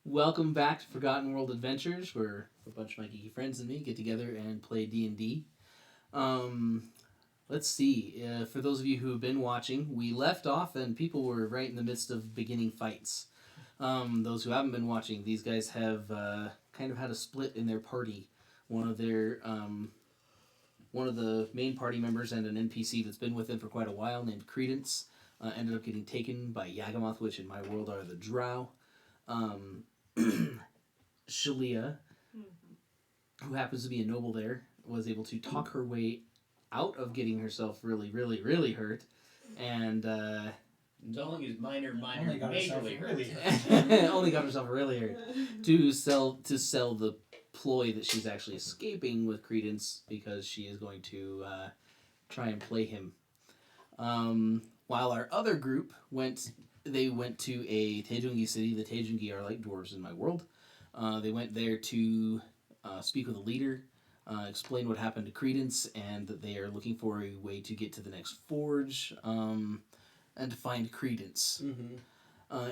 Welcome back to Forgotten World Adventures, where a bunch of my geeky friends and me get together and play D&D. Um, let's see. For those of you who have been watching, we left off and people were right in the midst of beginning fights. Those who haven't been watching, these guys have kind of had a split in their party. One of the main party members and an NPC that's been with them for quite a while, named Credence, ended up getting taken by Yagamoth, which in my world are the Drow. Um, Schelia, who happens to be a noble there, was able to talk her way out of getting herself really, really, really hurt, and Only is Only got herself majorly really hurt. only got herself really hurt to sell the ploy that she's actually escaping with Credence because she is going to try and play him. While our other group went to a Taejungi city. The Taejungi are like dwarves in my world. They went there to speak with a leader, explain what happened to Credence, and that they are looking for a way to get to the next forge, and to find Credence.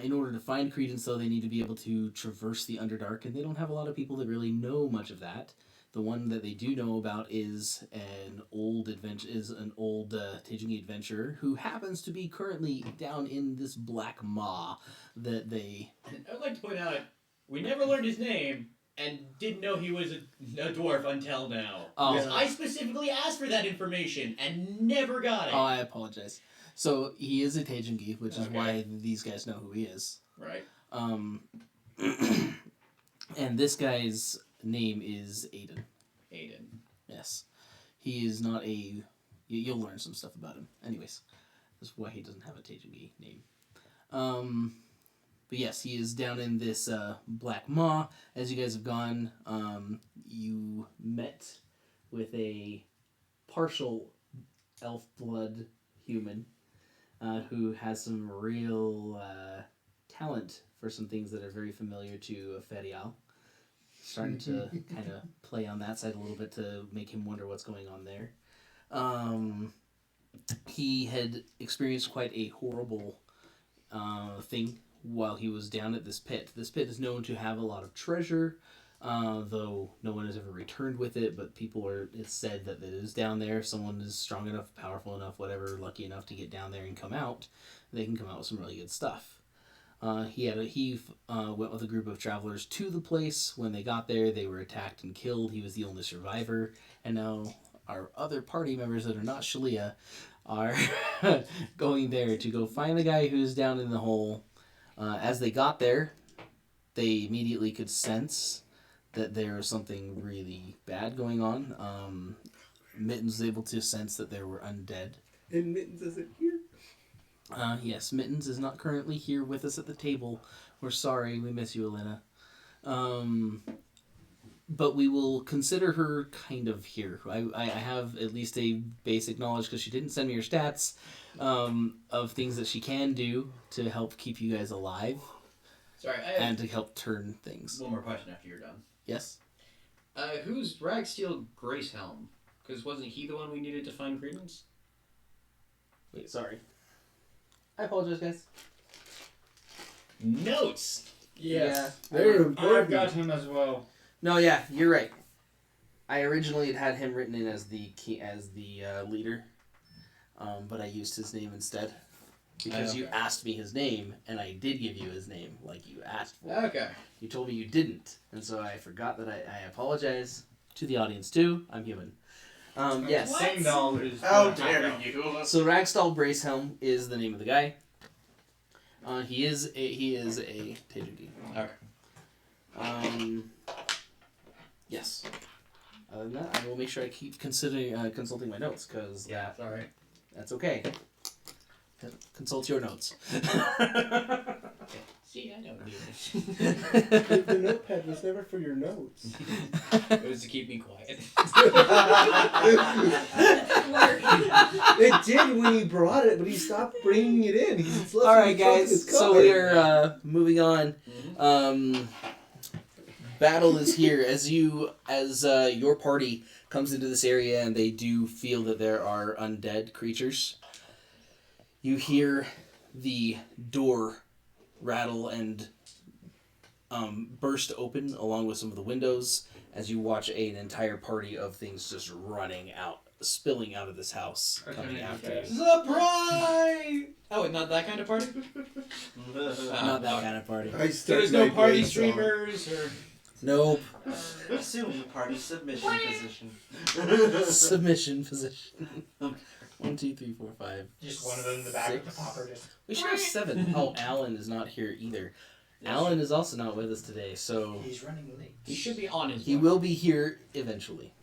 In order to find Credence, though, they need to be able to traverse the Underdark, and they don't have a lot of people that really know much of that. The one that they do know about is an old Taejungi adventurer who happens to be currently down in this black maw that they. I would like to point out, we never learned his name and didn't know he was a dwarf until now. Oh. Because I specifically asked for that information and never got it. Oh, I apologize. So he is a Taejungi, which is Okay. why these guys know who he is. Right. And this guy's name is Aiden. Aiden. Yes. He is not a... You'll learn some stuff about him. Anyways, that's why he doesn't have a Taejungi name. But yes, he is down in this Black Maw. As you guys have gone, you met with a partial elf blood human who has some real talent for some things that are very familiar to Ferial. Starting to kind of play on that side a little bit to make him wonder what's going on there. He had experienced quite a horrible thing while he was down at this pit. This pit is known to have a lot of treasure, though no one has ever returned with it, but it's said that it is down there. If someone is strong enough, powerful enough, whatever, lucky enough to get down there and come out, they can come out with some really good stuff. He went with a group of travelers to the place. When they got there, they were attacked and killed. He was the only survivor, and now our other party members that are not Schelia are going there to go find the guy who's down in the hole. As they got there, they immediately could sense that there was something really bad going on. Mittens was able to sense that there were undead. And Mittens isn't here? Yes, Mittens is not currently here with us at the table. We're sorry, we miss you, Elena. But we will consider her kind of here. I have at least a basic knowledge, because she didn't send me her stats, of things that she can do to help keep you guys alive. Sorry, And to help turn things. one more question after you're done. Yes? Who's Ragsteel Gracehelm? Because wasn't he the one we needed to find Credence? Wait, sorry. I apologize, guys. Notes! Yes. They're I've important. got him as well. No, yeah, you're right. I originally had him written in as the leader, but I used his name instead because you asked me his name, and I did give you his name like you asked for. Okay. You told me you didn't, and so I forgot that. I apologize to the audience too. I'm human. Yes. Singdal is. How dare you? So Ragstall Bracehelm is the name of the guy. He is a Taejungi. Okay. Yes. Other than that, I will make sure I keep consulting my notes, because Yeah, it's alright. that's okay. Consult your notes. See, I know what The notepad was never for your notes. it was to keep me quiet. It did when he brought it, but he stopped bringing it in. He's All right, guys. So we are moving on. Battle is here as your party comes into this area, and they do feel that there are undead creatures. You hear the door rattle and burst open along with some of the windows as you watch an entire party of things just running out, spilling out of this house, coming after you. Surprise! Oh, wait, not that kind of party? Not that kind of party. I So start there's no my party blade song. streamers or... Nope. Assume the party submission position. Submission position. 1, 2, 3, 4, 5. Just one of them in the back with the 6. popper. Just... We should have 7. Oh, Alan is not here either. Alan is also not with us today, so He's running late. He should be on his he way. will be here eventually.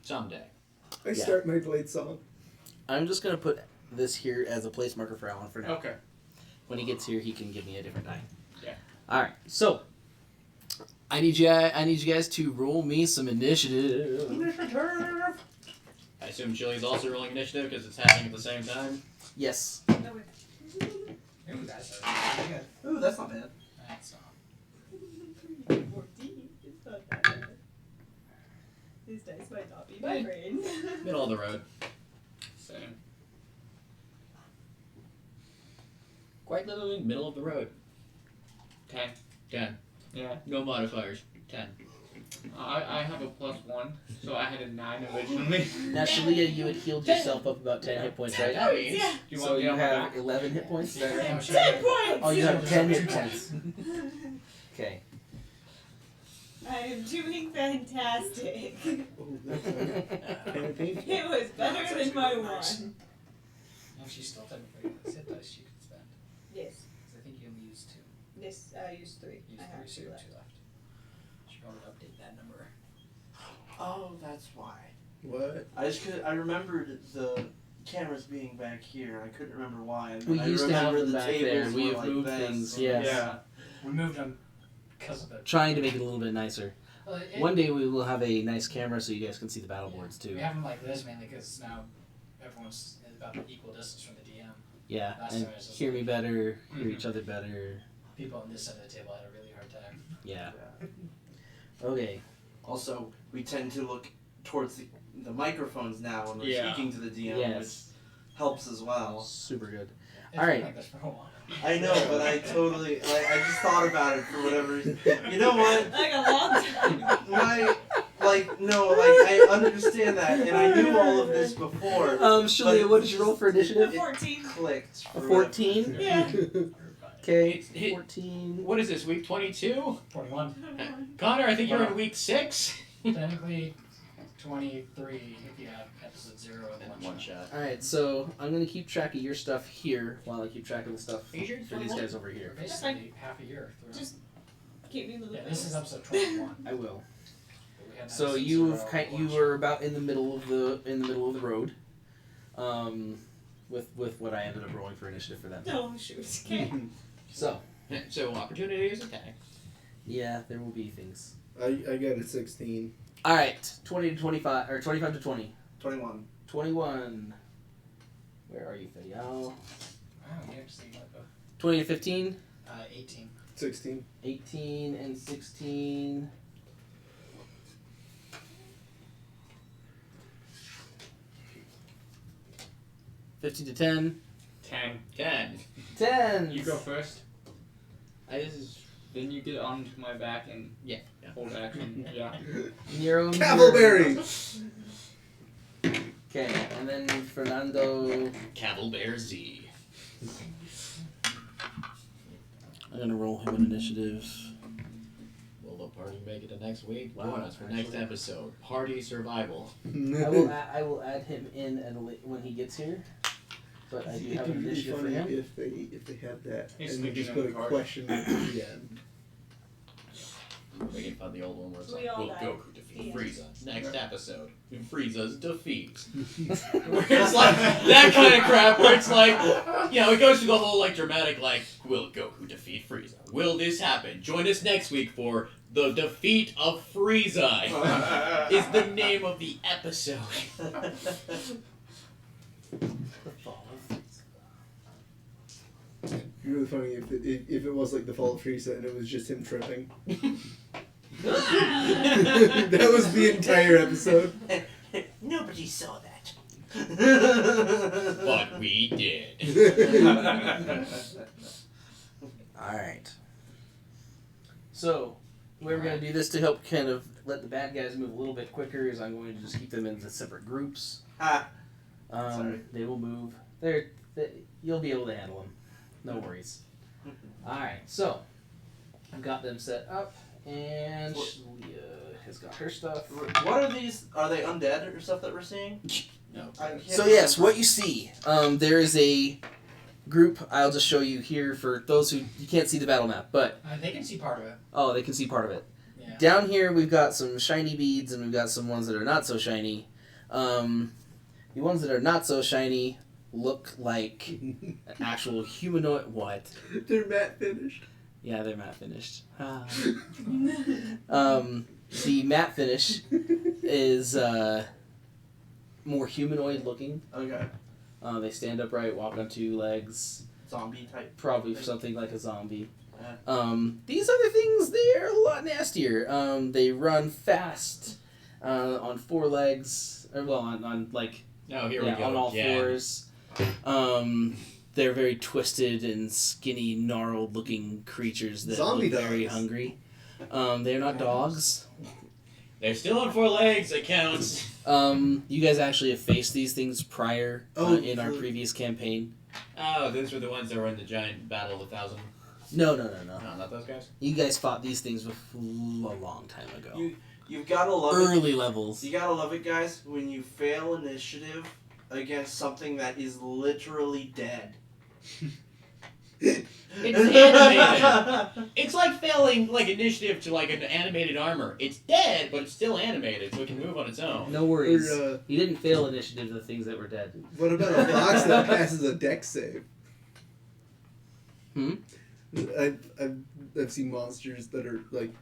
Someday. I start my blade song. I'm just gonna put this here as a place marker for Alan for now. Okay. When he gets here, he can give me a different die. Yeah. All right. So I need you guys to roll me some initiative. I assume Chili's also rolling initiative because it's happening at the same time. Yes. Ooh, that's pretty good. Ooh, that's not bad. That's not. 14. It's not that bad. These dice might not be my brain. Middle of the road. Same. Quite literally middle of the road. 10. 10. Yeah. No modifiers. 10. I have a +1, so I had a 9 originally. Now, Schelia, you had healed yourself up about 10 hit points, right? That means Yeah. Do you So want me you on my have back? 11 hit points. Is that right? 10 points! Oh, you have 10 hit points. Okay. I am doing fantastic. Kind of painful. It was better than my one. And she's still technically has hit dice you can spend. Yes. Because I think you only used 2. This, I used 3. Use I 3, have so 2 you have left. 2 left. Should probably update that number. Oh, that's why. What? I remembered the cameras being back here. I couldn't remember why. And We I used to have remember them the back tables there. We were have like moved this. things, yes. Yeah. We moved them because of the... Trying to make it a little bit nicer. It, One day we will have a nice camera so you guys can see the battle boards too. We have them like this mainly because now everyone's about the equal distance from the DM. Yeah, Last and time it was just hear me like- better, hear each other better. People on this side of the table had a really hard time. Yeah. Okay. Also, we tend to look towards the microphones now when we're Yeah. speaking to the DM, Yes. which helps as well. Super good. It's All right. been like this for a while. I know, but I totally, I just thought about it for whatever reason. You know what? Like a long time. I understand that, and I knew all of this before. Schelia, what did you roll for initiative? 14. Clicked. A for 14? Yeah. Okay, Hit- 14. What is this, week 22? 41. Connor, I think you're in week 6. Technically 23 if you have episode 0 and one shot. Alright, so I'm going to keep track of your stuff here while I keep track of the stuff Are you sure it's for these 21? guys over here. We're basically half a year through. Just keep me in the loop. Yeah, this is episode 21. I will. But we had So episode you 0 you and one were about in the middle of the road, with what I ended up rolling for initiative for them. Oh, shoot. Okay. So So opportunities attack. yeah, there will be things. I got a 16. All right, 20 to 25 or 25 to 20. 21. 21. Where are you, Fedial? Wow, you actually like 20 to 15. 18. 16. 18 and 16. $15 to 10. 10. 10. 10. You go first. Then you get onto my back and Yeah. hold action. Yeah. Nero. Cavalberry! Okay, and then Fernando. Cavalbear Z. I'm gonna roll him an initiative. Will the party make it to next week? Wow, Join us for next actually. episode. Party survival. I will add him in when he gets here. But I do It'd have be an really initiative for funny him. if they had that He's and they sneaking just in put the a card. question at the end. We can find the old one where it's We like, all will died. Goku defeat Yeah. Frieza? Next episode, Frieza's defeat. Where it's like, that kind of crap where it's like, you know, it goes through the whole like dramatic like, will Goku defeat Frieza? Will this happen? Join us next week for The Defeat of Frieza is the name of the episode. It'd be really funny if it was like the fall of Frieza and it was just him tripping. That was the entire episode. Nobody saw that. But we did. Alright. So, the way we're going to do this to help kind of let the bad guys move a little bit quicker is I'm going to just keep them into separate groups. Sorry. They will move. You'll be able to handle them. No worries. Alright, so I've got them set up, and Schelia has got her stuff. What are these? Are they undead or stuff that we're seeing? No. So yes, what you see, there is a group. I'll just show you here for those who you can't see the battle map, but They can see part of it. oh, they can see part of it. Yeah. Down here, we've got some shiny beads, and we've got some ones that are not so shiny. The ones that are not so shiny look like an actual humanoid. What? They're matte finished. Yeah, they're matte finished. The matte finish is more humanoid looking. Okay. They stand upright, walk on two legs. Zombie type. Probably something like a zombie. Yeah. These other things, they're a lot nastier. They run fast on four legs. Or, well, on like... Oh, here we go. On all fours. They're very twisted and skinny, gnarled looking creatures that Zombie look very dogs. hungry. They're not dogs. They're still on 4 legs. It counts. You guys actually have faced these things prior in our so- previous campaign. Oh, those were the ones that were in the giant battle of 1,000. No. No, not those guys. You guys fought these things a long time ago. You've gotta love it. Early levels. You gotta love it, guys, when you fail initiative against something that is literally dead. It's animated. It's like failing like initiative to like an animated armor. It's dead, but it's still animated, so it can move on its own. No worries. Or, You didn't fail initiative to the things that were dead. what about a box that passes a deck save? Hmm? I've seen monsters that are like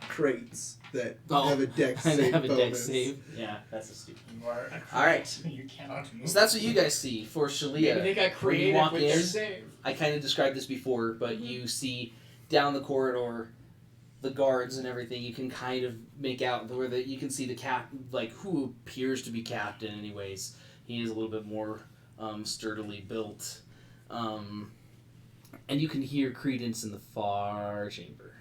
crates that Oh, have a deck And they save have a deck bonus. save. Yeah, that's a stupid. You are a Alright. You cannot move. So that's what you guys see for Maybe Schelia. they got When you creative walk with in, their save. I kind of described this before, but you see down the corridor, the guards and everything. You can kind of make out where you can see the like who appears to be captain. Anyways, he is a little bit more sturdily built, and you can hear Credence in the far chamber.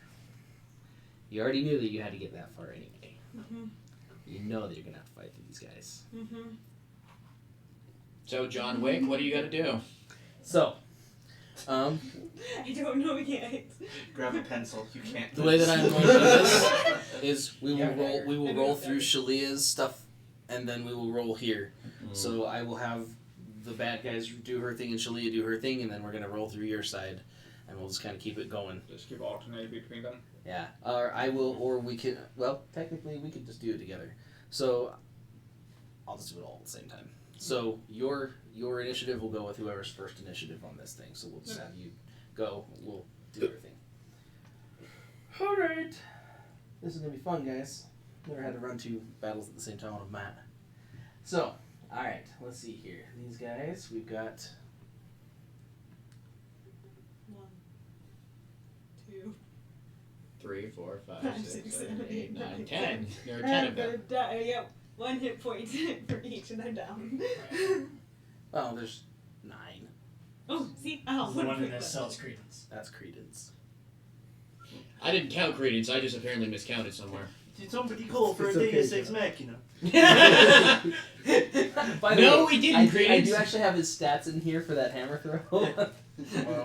You already knew that you had to get that far anyway. You know that you're gonna have to fight through these guys. So John Wick, what do you got to do? So, I don't know yet. Grab a pencil. You can't. the way that I'm going to do this is we will Yeah, roll. We will I roll know. through Shelia's stuff, and then we will roll here. So I will have the bad guys do her thing and Schelia do her thing, and then we're gonna roll through your side, and we'll just kind of keep it going. Just keep alternating between them. Yeah. Or I will, or we can. Well, technically, we could just do it together. So I'll just do it all at the same time. So your initiative will go with whoever's first initiative on this thing. So we'll just have you go. We'll do everything. All right. This is gonna be fun, guys. Never had to run 2 battles at the same time on a map. So, all right. Let's see here. These guys, we've got. 1, 2. 3, 4, 5, 5, 6, 6, 7, 7, 8, 8, 9, 9, 10. There are I'm 10 of gonna them. die. Yep. 1 hit point for each, and I'm down. Oh, there's 9. Oh, see? Ow. The one in this cell is Credence. That's Credence. I didn't count Credence, I just apparently miscounted somewhere. It's somebody cool for It's a okay, Deus Ex John. Machina. By the No, way, we didn't, I Credence. do actually have his stats in here for that hammer throw. Well,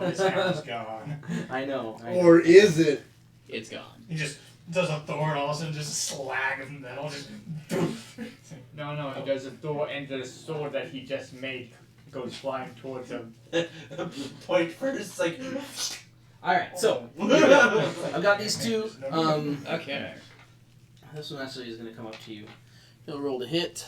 his hammer's gone. I know. Or is it? It's gone. He just does a Thor and all of a sudden just a slag of metal. Just No, he does a door and the sword that he just made goes flying towards him. Point first, like. Alright, so I've got these 2. Okay. This one actually is going to come up to you. He'll roll to hit.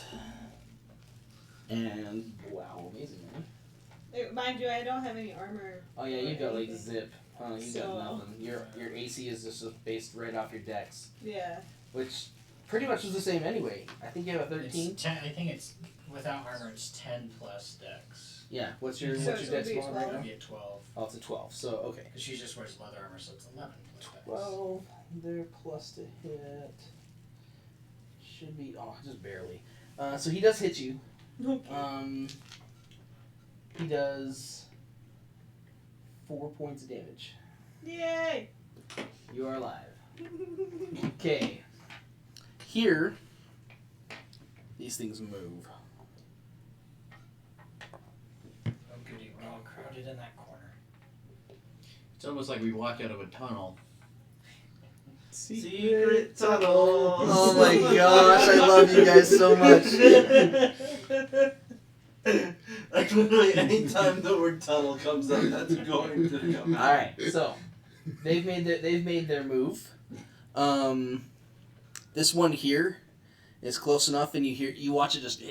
And wow, amazing, man. Mind you, I don't have any armor. Oh yeah, you got like zip. You So- got nothing. Your AC is just based right off your dex, Yeah. which pretty much was the same anyway. I think you have a 13. It's 10, I think it's without armor. It's 10 plus dex. Yeah. What's your So dex it would be going right 12. now? That'd be a 12. Oh, it's a 12. So okay. Because she just wears leather armor, so it's 11 plus dex. 12. They're plus to hit. Should be just barely. So he does hit you. Okay. He does 4 points of damage. Yay! You are alive. Okay. Here, these things move. Oh goody, we're all crowded in that corner. It's almost like we walked out of a tunnel. Secret tunnel. Oh my gosh, I love you guys so much. Like literally anytime the word tunnel comes up, that's going to come out. All right, so they've made their move. This one here is close enough, and you watch it just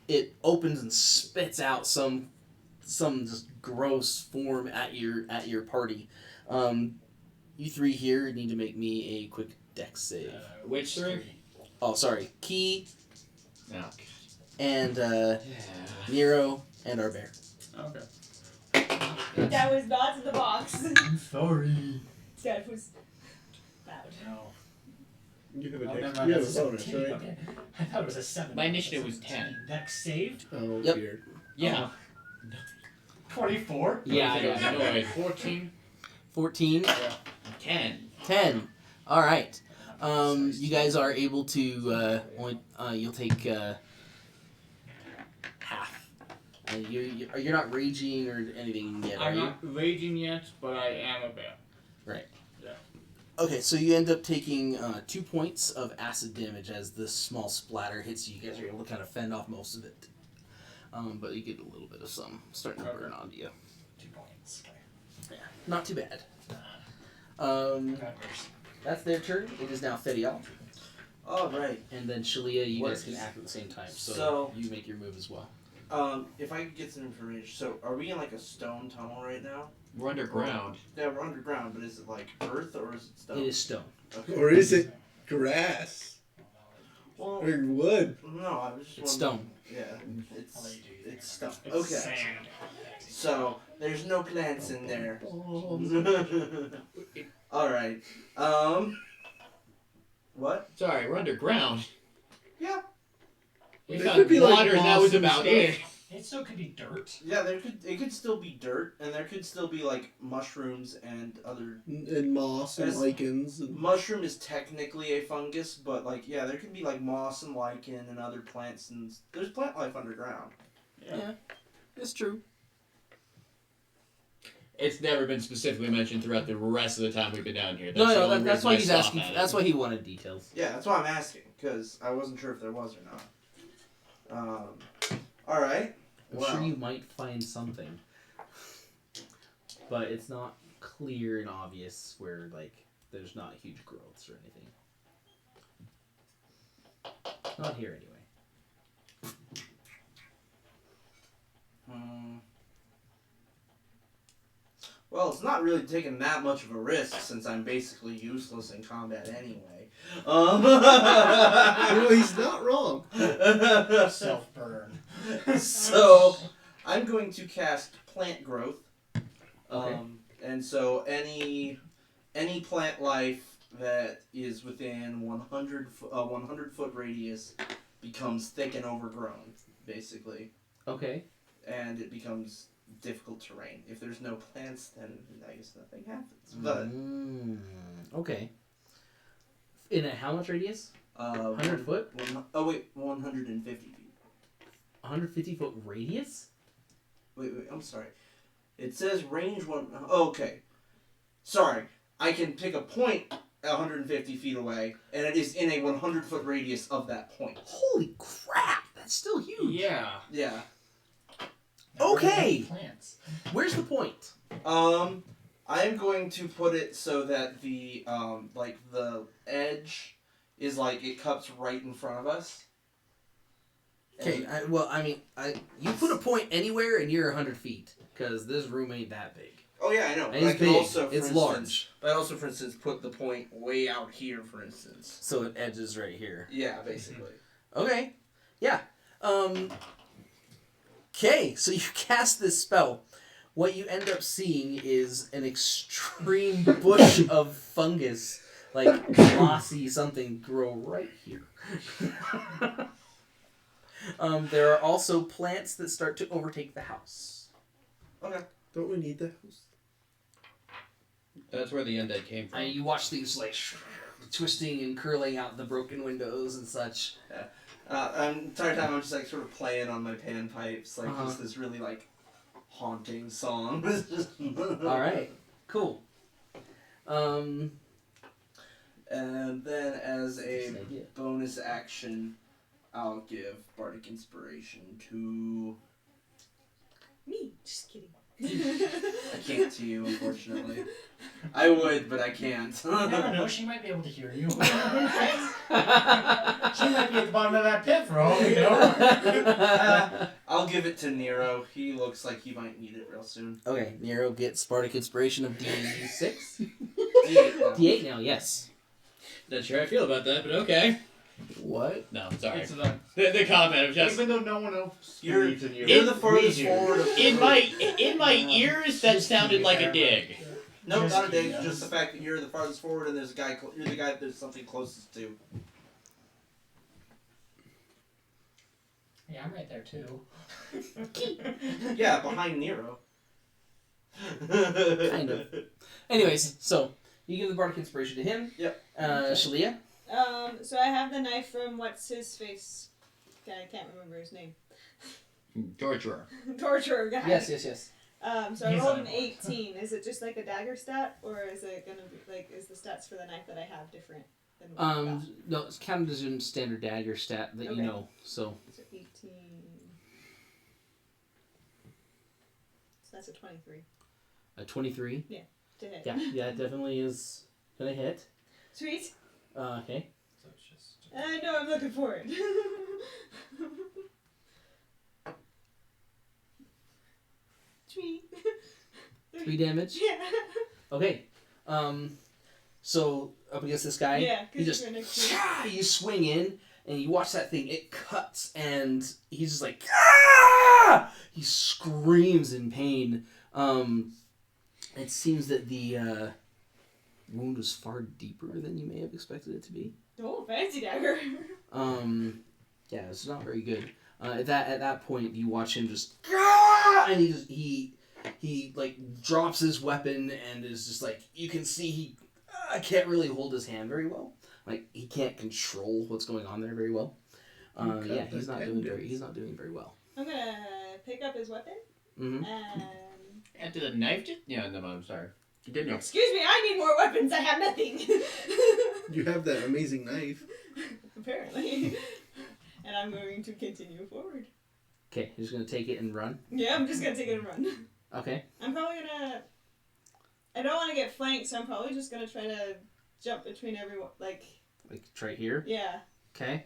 it opens and spits out some just gross form at your party. You three here need to make me a quick dex save. Which three? Oh, sorry, Key No. and Yeah. Nero and our bear. Okay. That was not in the box. I'm sorry. That was loud. No. You have a Oh, dex. never mind, You have that's a a bonus, 17. right? Okay. I thought it was a 7. My initiative was 10. Dex saved? Oh Yep. dear. Yeah. 24? Yeah. No way. 14. 14. 10. 10. All right. You guys are able to you'll take half. You're not raging or anything yet, are I'm you? not raging yet, but I am a bear. Okay, so you end up taking 2 points of acid damage as this small splatter hits you. You guys are able to kind of fend off most of it, but you get a little bit of some starting to burn onto you. 2 points. Okay. Not too bad. Got worse. That's their turn. It is now Fedial. All right. And then Schelia, you guys What? can act at the same time, so So- you make your move as well. If I could get some information. So, are we in like a stone tunnel right now? We're underground. Yeah, we're underground, but is it like earth or is it stone? It is stone. Okay. Or is it grass? Well, Or wood? no, I was just It's wondering. stone. Yeah, I'll let you do your it's thing. stone. It's Okay. sand. So there's no plants in there. All right. What? Sorry, we're underground. Yeah. We There found could be, like, water, and that moss was and about stuff. it. It still could be dirt. Yeah, it could still be dirt, and there could still be like mushrooms and other. And moss and As- lichens. And Mushroom is technically a fungus, but like yeah, there could be like moss and lichen and other plants, and there's plant life underground. Yeah, it's true. It's never been specifically mentioned throughout the rest of the time we've been down here. No, the no, only that's reason why I he's stop asking. at it. That's why he wanted details. Yeah, that's why I'm asking because I wasn't sure if there was or not. All right. I'm Wow. sure you might find something, but it's not clear and obvious where like there's not huge growths or anything. Not here anyway. Well, it's not really taking that much of a risk since I'm basically useless in combat anyway. you know, he's not wrong. Self burn. So, I'm going to cast Plant Growth. Okay. And so any plant life that is within 100 foot radius becomes thick and overgrown, basically, Okay. and it becomes difficult terrain. If there's no plants, then I guess nothing happens. But Okay. In a how much radius? 100 foot? 150 feet. 150 foot radius? Wait, I'm sorry. It says range one. Oh, okay. Sorry. I can pick a point 150 feet away, and it is in a 100 foot radius of that point. Holy crap! That's still huge. Yeah. Yeah. Okay. Plants. Where's the point? I am going to put it so that the the edge is like it cuts right in front of us. Okay. You put a point anywhere, and you're 100 feet because this room ain't that big. Oh yeah, I know. And But I it's can big. also, It's for large. instance, but I also, for instance, put the point way out here, for instance. So it edges right here. Yeah, basically. Okay. Yeah. Okay, so you cast this spell. What you end up seeing is an extreme bush of fungus, like glossy something, grow right here. There are also plants that start to overtake the house. Okay. Don't we need the house? That's where the undead came from. You watch these like twisting and curling out the broken windows and such. Entire time I'm just like sort of playing on my panpipes, like Uh-huh. just this really like haunting song. All right, cool. And then as a Good idea. bonus action, I'll give Bardic Inspiration to... Me. Just kidding. I can't to you, unfortunately. I would, but I can't. You never know, she might be able to hear you. She might be at the bottom of that pit for all we know. I'll give it to Nero. He looks like he might need it real soon. Okay, Nero gets Bardic Inspiration of D6. D8 now. D8 now, yes. Not sure how I feel about that, but okay. What? No, sorry. It's the, The comment of just even though no one else You're- believes in you. You're the farthest we do. forward of in my ears that sounded like a dig. No, Just not a dig. yes. Just the fact that you're the farthest forward, and there's a guy. You're the guy that there's something closest to. Yeah, I'm right there too. Yeah, behind Nero. Kind of. Anyways, so you give the Bardic Inspiration to him. Yep. Schelia. So I have the knife from what's his face? Guy, I can't remember his name. Torturer. Torturer guy. Yes. So I He's rolled an unimportant. 18. Is it just like a dagger stat, or is it gonna be like is the stats for the knife that I have different than what I got? No, it's counted as a standard dagger stat that you Okay. know. So So 18. So that's a 23 a 23. to hit. Yeah, it definitely is gonna hit. Sweet. Okay. So it's just... I know. I'm looking for it. 3 damage. Yeah. Okay. So up against this guy, Yeah. you Because just you're next to me. you swing in and you watch that thing. It cuts and he's just like ah! He screams in pain. It seems that the wound was far deeper than you may have expected it to be. Oh, fancy dagger. Yeah, it's not very good. At that point, you watch him just ah! And he like drops his weapon and is just like you can see he can't really hold his hand very well. Like he can't control what's going on there very well. Yeah, he's not doing very well. I'm gonna pick up his weapon Mm-hmm. and. And to the knife just... Yeah, no, I'm sorry. Continue. Excuse me, I need more weapons. I have nothing. You have that amazing knife. Apparently. And I'm going to continue forward. Okay, you're just gonna take it and run. Yeah, I'm just gonna take it and run. Okay. I'm probably gonna. I don't want to get flanked, so I'm probably just gonna try to jump between everyone. Like, Right here. yeah, Okay.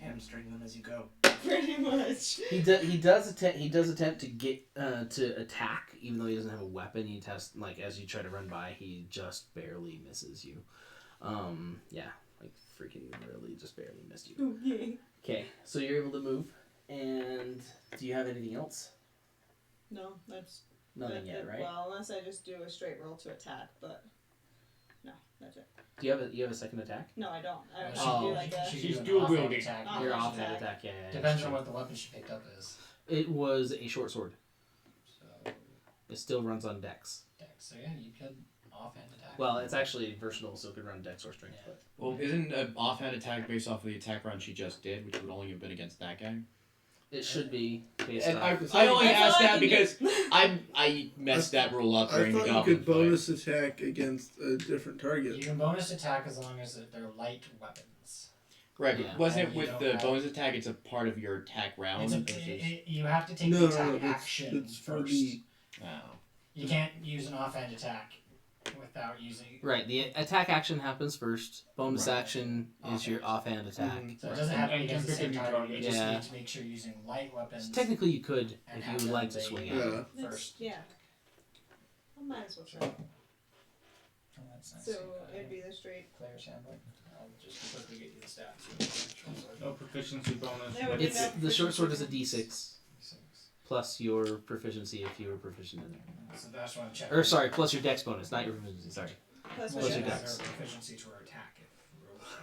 Hamstring them as you go. pretty much. He does attempt to get to attack, even though he doesn't have a weapon. He tests like as you try to run by, he just barely misses you. Yeah, like freaking really just barely missed you. Okay. Okay, so you're able to move, and do you have anything else? No, that's Nothing yet, right? Well, unless I just do a straight roll to attack, but no, that's it. Do you have a second attack? No, I don't. I should Oh. do like a. She She's do an dual offhand wielding. attack. Oh. Your Offhand offhand attack. attack, yeah. Depends on what the weapon she picked up is. It was a short sword. So, It still runs on dex. dex. So yeah, you could offhand attack. Well, it's actually versatile, so it could run dex or strength. Yeah. But Well, isn't an offhand attack based off of the attack run she just did, which would only have been against that guy? it should be based And on. I only That's asked all I that can do. because I messed that rule up I during the thought you goblin could fight. bonus attack against a different You target. can bonus attack as long as they're light weapons. Right, but Yeah. wasn't And it you with don't the have- bonus attack? It's a part of your attack round. You have to take No, the no, attack no. action It's for first. the. Wow. You can't use an offhand attack without using. Right, the attack action happens first. Bonus Right. action is your offhand attack. Mhm. So it doesn't have And any you can against the pick a same new target. target. You just Yeah. need to make sure you're using light weapons. So technically, you could and if have you would them like to they- swing Yeah. at. That's- First. Yeah. I might as well try. Oh, that's nice. So it'd be the straight. Player's handbook. I'll just quickly get you the stats. No proficiency bonus. That would but be It's enough the short sword is a proficiency. d6 plus your proficiency if you were proficient in it. So that's what I'm checking. Or sorry, plus your dex bonus, not your proficiency. Sorry. Plus Well, my plus your you dex. dex. have proficiency to her attack.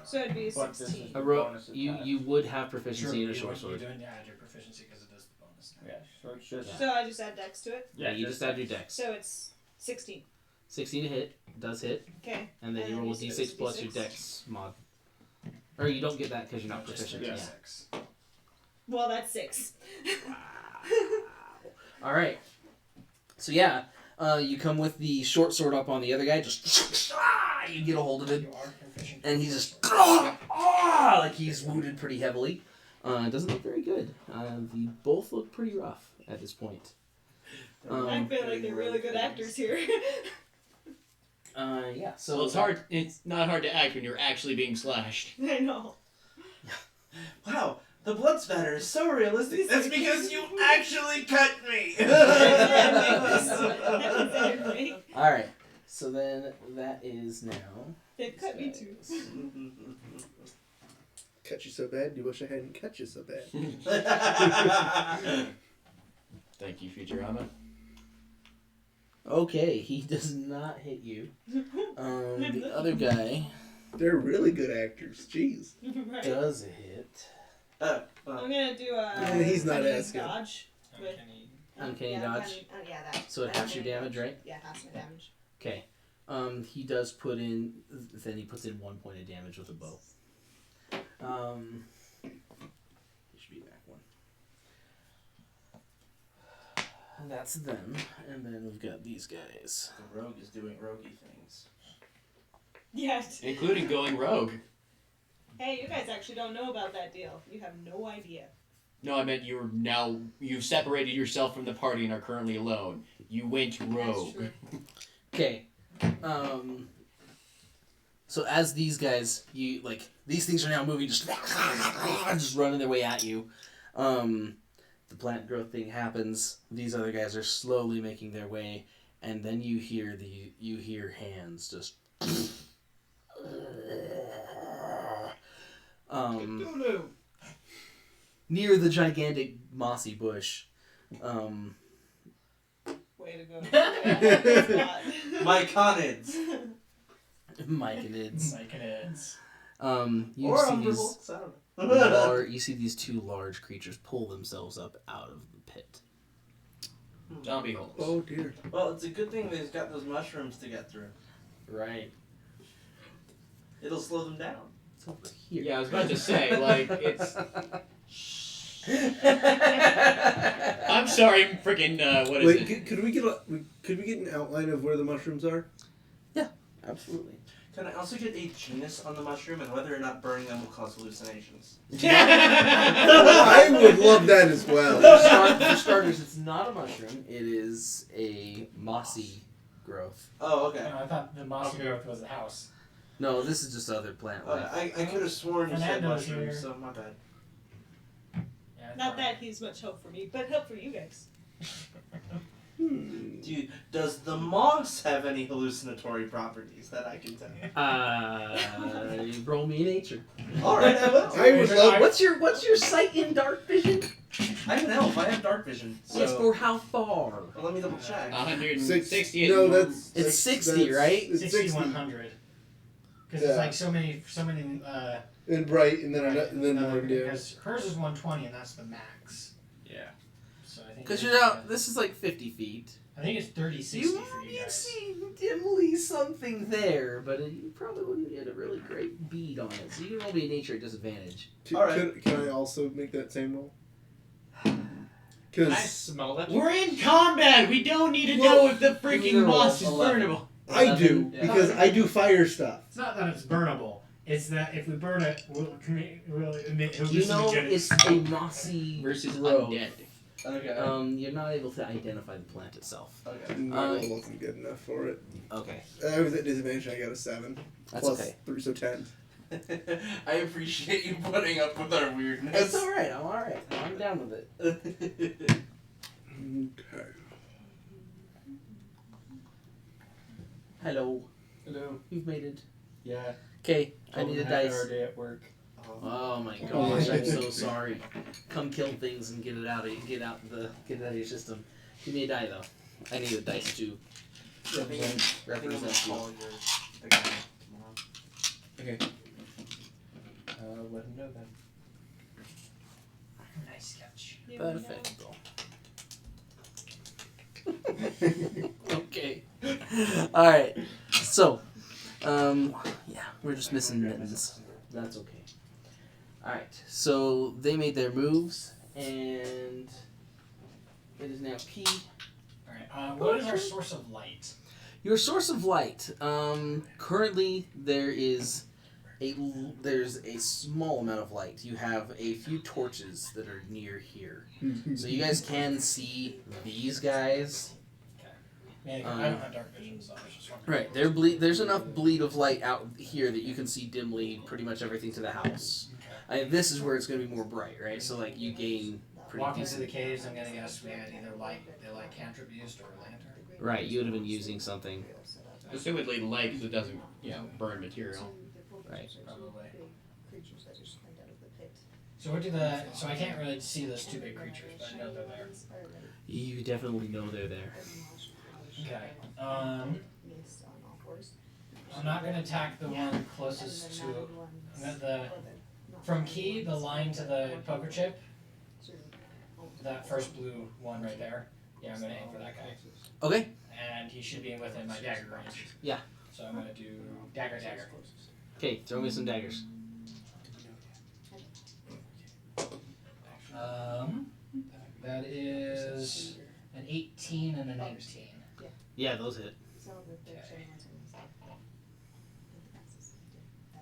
So it'd be a But this is 16. A ro- bonus you attack. you would have proficiency in a Sure, short you sword. don't add your proficiency because it does the bonus. Yeah, so it's just. So I just add dex to it. Yeah, you just add your dex. So it's 16. 16 to hit, does hit, Okay. and then you roll a you said it d6 was plus your D6? dex mod. Or you don't get that because you're not Just proficient. a Yeah. D6. Well, that's 6. All right. So yeah, you come with the short sword up on the other guy. Just you get a hold of it, You are proficient. and he's just like he's wounded pretty heavily. It doesn't look very good. They both look pretty rough at this point. I feel like they're really good actors here. Yeah. So Well, it's hard. It's not hard to act when you're actually being slashed. I know. Wow, the blood spatter is so realistic. That's because you actually cut me. All right. So then that is now. They've cut me too. Cut you so bad, you wish I hadn't cut you so bad. Thank you, Futurama. Okay, he does not hit you. The other guy They're really good actors. Jeez. Right. does hit. I'm gonna do a. Yeah, he's not cunning as good. dodge. With, Uncanny yeah, dodge. yeah, that. So it halves your Uncanny damage, dodge. right? Yeah, halves my damage. Okay. He does put in. Then he puts in 1 point of damage with a bow. He should be back one. And that's them. And then we've got these guys. The rogue is doing roguey things. Yes. Including going rogue. Hey, you guys actually don't know about that deal. You have no idea. No, I meant you've separated yourself from the party and are currently alone. You went That's rogue. true. Okay. So as these guys, these things are now moving, just running their way at you. The plant growth thing happens. These other guys are slowly making their way, and then you hear hands just. Near the gigantic mossy bush. Way to go. Yeah, My conids. Myconids. Myconids. You Or see umbrals. I don't know. you see these two large creatures pull themselves up out of the pit. Zombie holes. Oh dear. Well, it's a good thing they've got those mushrooms to get through. Right. It'll slow them down. It's over here. Yeah, I was about to say, like, it's. I'm sorry, freaking. What is it? Wait, could we get an outline of where the mushrooms are? Absolutely. Can I also get a genus on the mushroom and whether or not burning them will cause hallucinations? I would love that as well. For starters, it's not a mushroom. It is a mossy growth. Oh, okay. I thought the mossy growth was the house. No, this is just other plant life. I could have sworn you said Fernando's mushrooms, here. so my bad. Yeah, I Not thought- that he's much hope for me, but hope for you guys. Dude, does the moss have any hallucinatory properties that I can tell? You roll me nature. Alright, I will. I would love. What's your sight in dark vision? I'm an elf, I have dark vision. So Yes, for how far? well, let me double check. 160. No, that's It's 60, right? It's 60 6100. Because Yeah. it's like so many. and bright, and then more down. Because hers is 120, and that's the max. Yeah. So I think. Because you're out. This is like 50 feet. I think it's 3060 You for you guys. see dimly something there, but you probably wouldn't get a really great bead on it. So you can roll me a nature at disadvantage. Alright. Can I also make that same roll? Can I Because smell that? We're in combat. We don't need to Well, know if the freaking either moss is 11. burnable. I do, Yeah. because I do fire stuff. It's not that it's burnable. It's that if we burn it, we'll emit You know, hallucinogenic. it's a mossy Versus growth. undead. Okay. You're not able to identify the plant itself. Okay. My roll wasn't good enough for it. Okay, I was at disadvantage. I got a 7. that's Plus okay. 3, so 10. I appreciate you putting up with our weirdness. It's all right. I'm all right. I'm down with it. Okay. Hello. Hello. You've made it. Yeah. Okay, I need a dice. Our day at work. Oh my Oh, gosh, I'm yeah. so sorry. Come kill things and get it out of get it out of your system. Give me a die though. I need a dice to represent you. Okay. Let him know then. Nice catch. You know. Perfecto. Okay. All right. So, yeah, we're just missing mittens. That's okay. All right. So they made their moves, and it is now P. Alright, what is our source of light? Your source of light. Currently there's a small amount of light. You have a few torches that are near here, so you guys can see these guys. Man, I don't have dark vision, so I was just wondering. Right, there's enough bleed of light out here that you can see dimly pretty much everything to the house. This is where it's going to be more bright, right? So like you gain pretty Walk into decent. the caves, I'm gonna guess we had either the light cantrip used or a lantern. Right, you would have been using something. Assumedly light because it doesn't, burn material. Right. Probably. So I can't really see those two big creatures, but I know they're there. You definitely know they're there. Okay. I'm not gonna attack the one closest to from key, the line to the poker chip. That first blue one right there. Yeah, I'm gonna aim for that guy. Okay. And he should be within my dagger range. Yeah. So I'm gonna do dagger. Okay, throw me some daggers. That is an 18 and an 19. Yeah, those hit.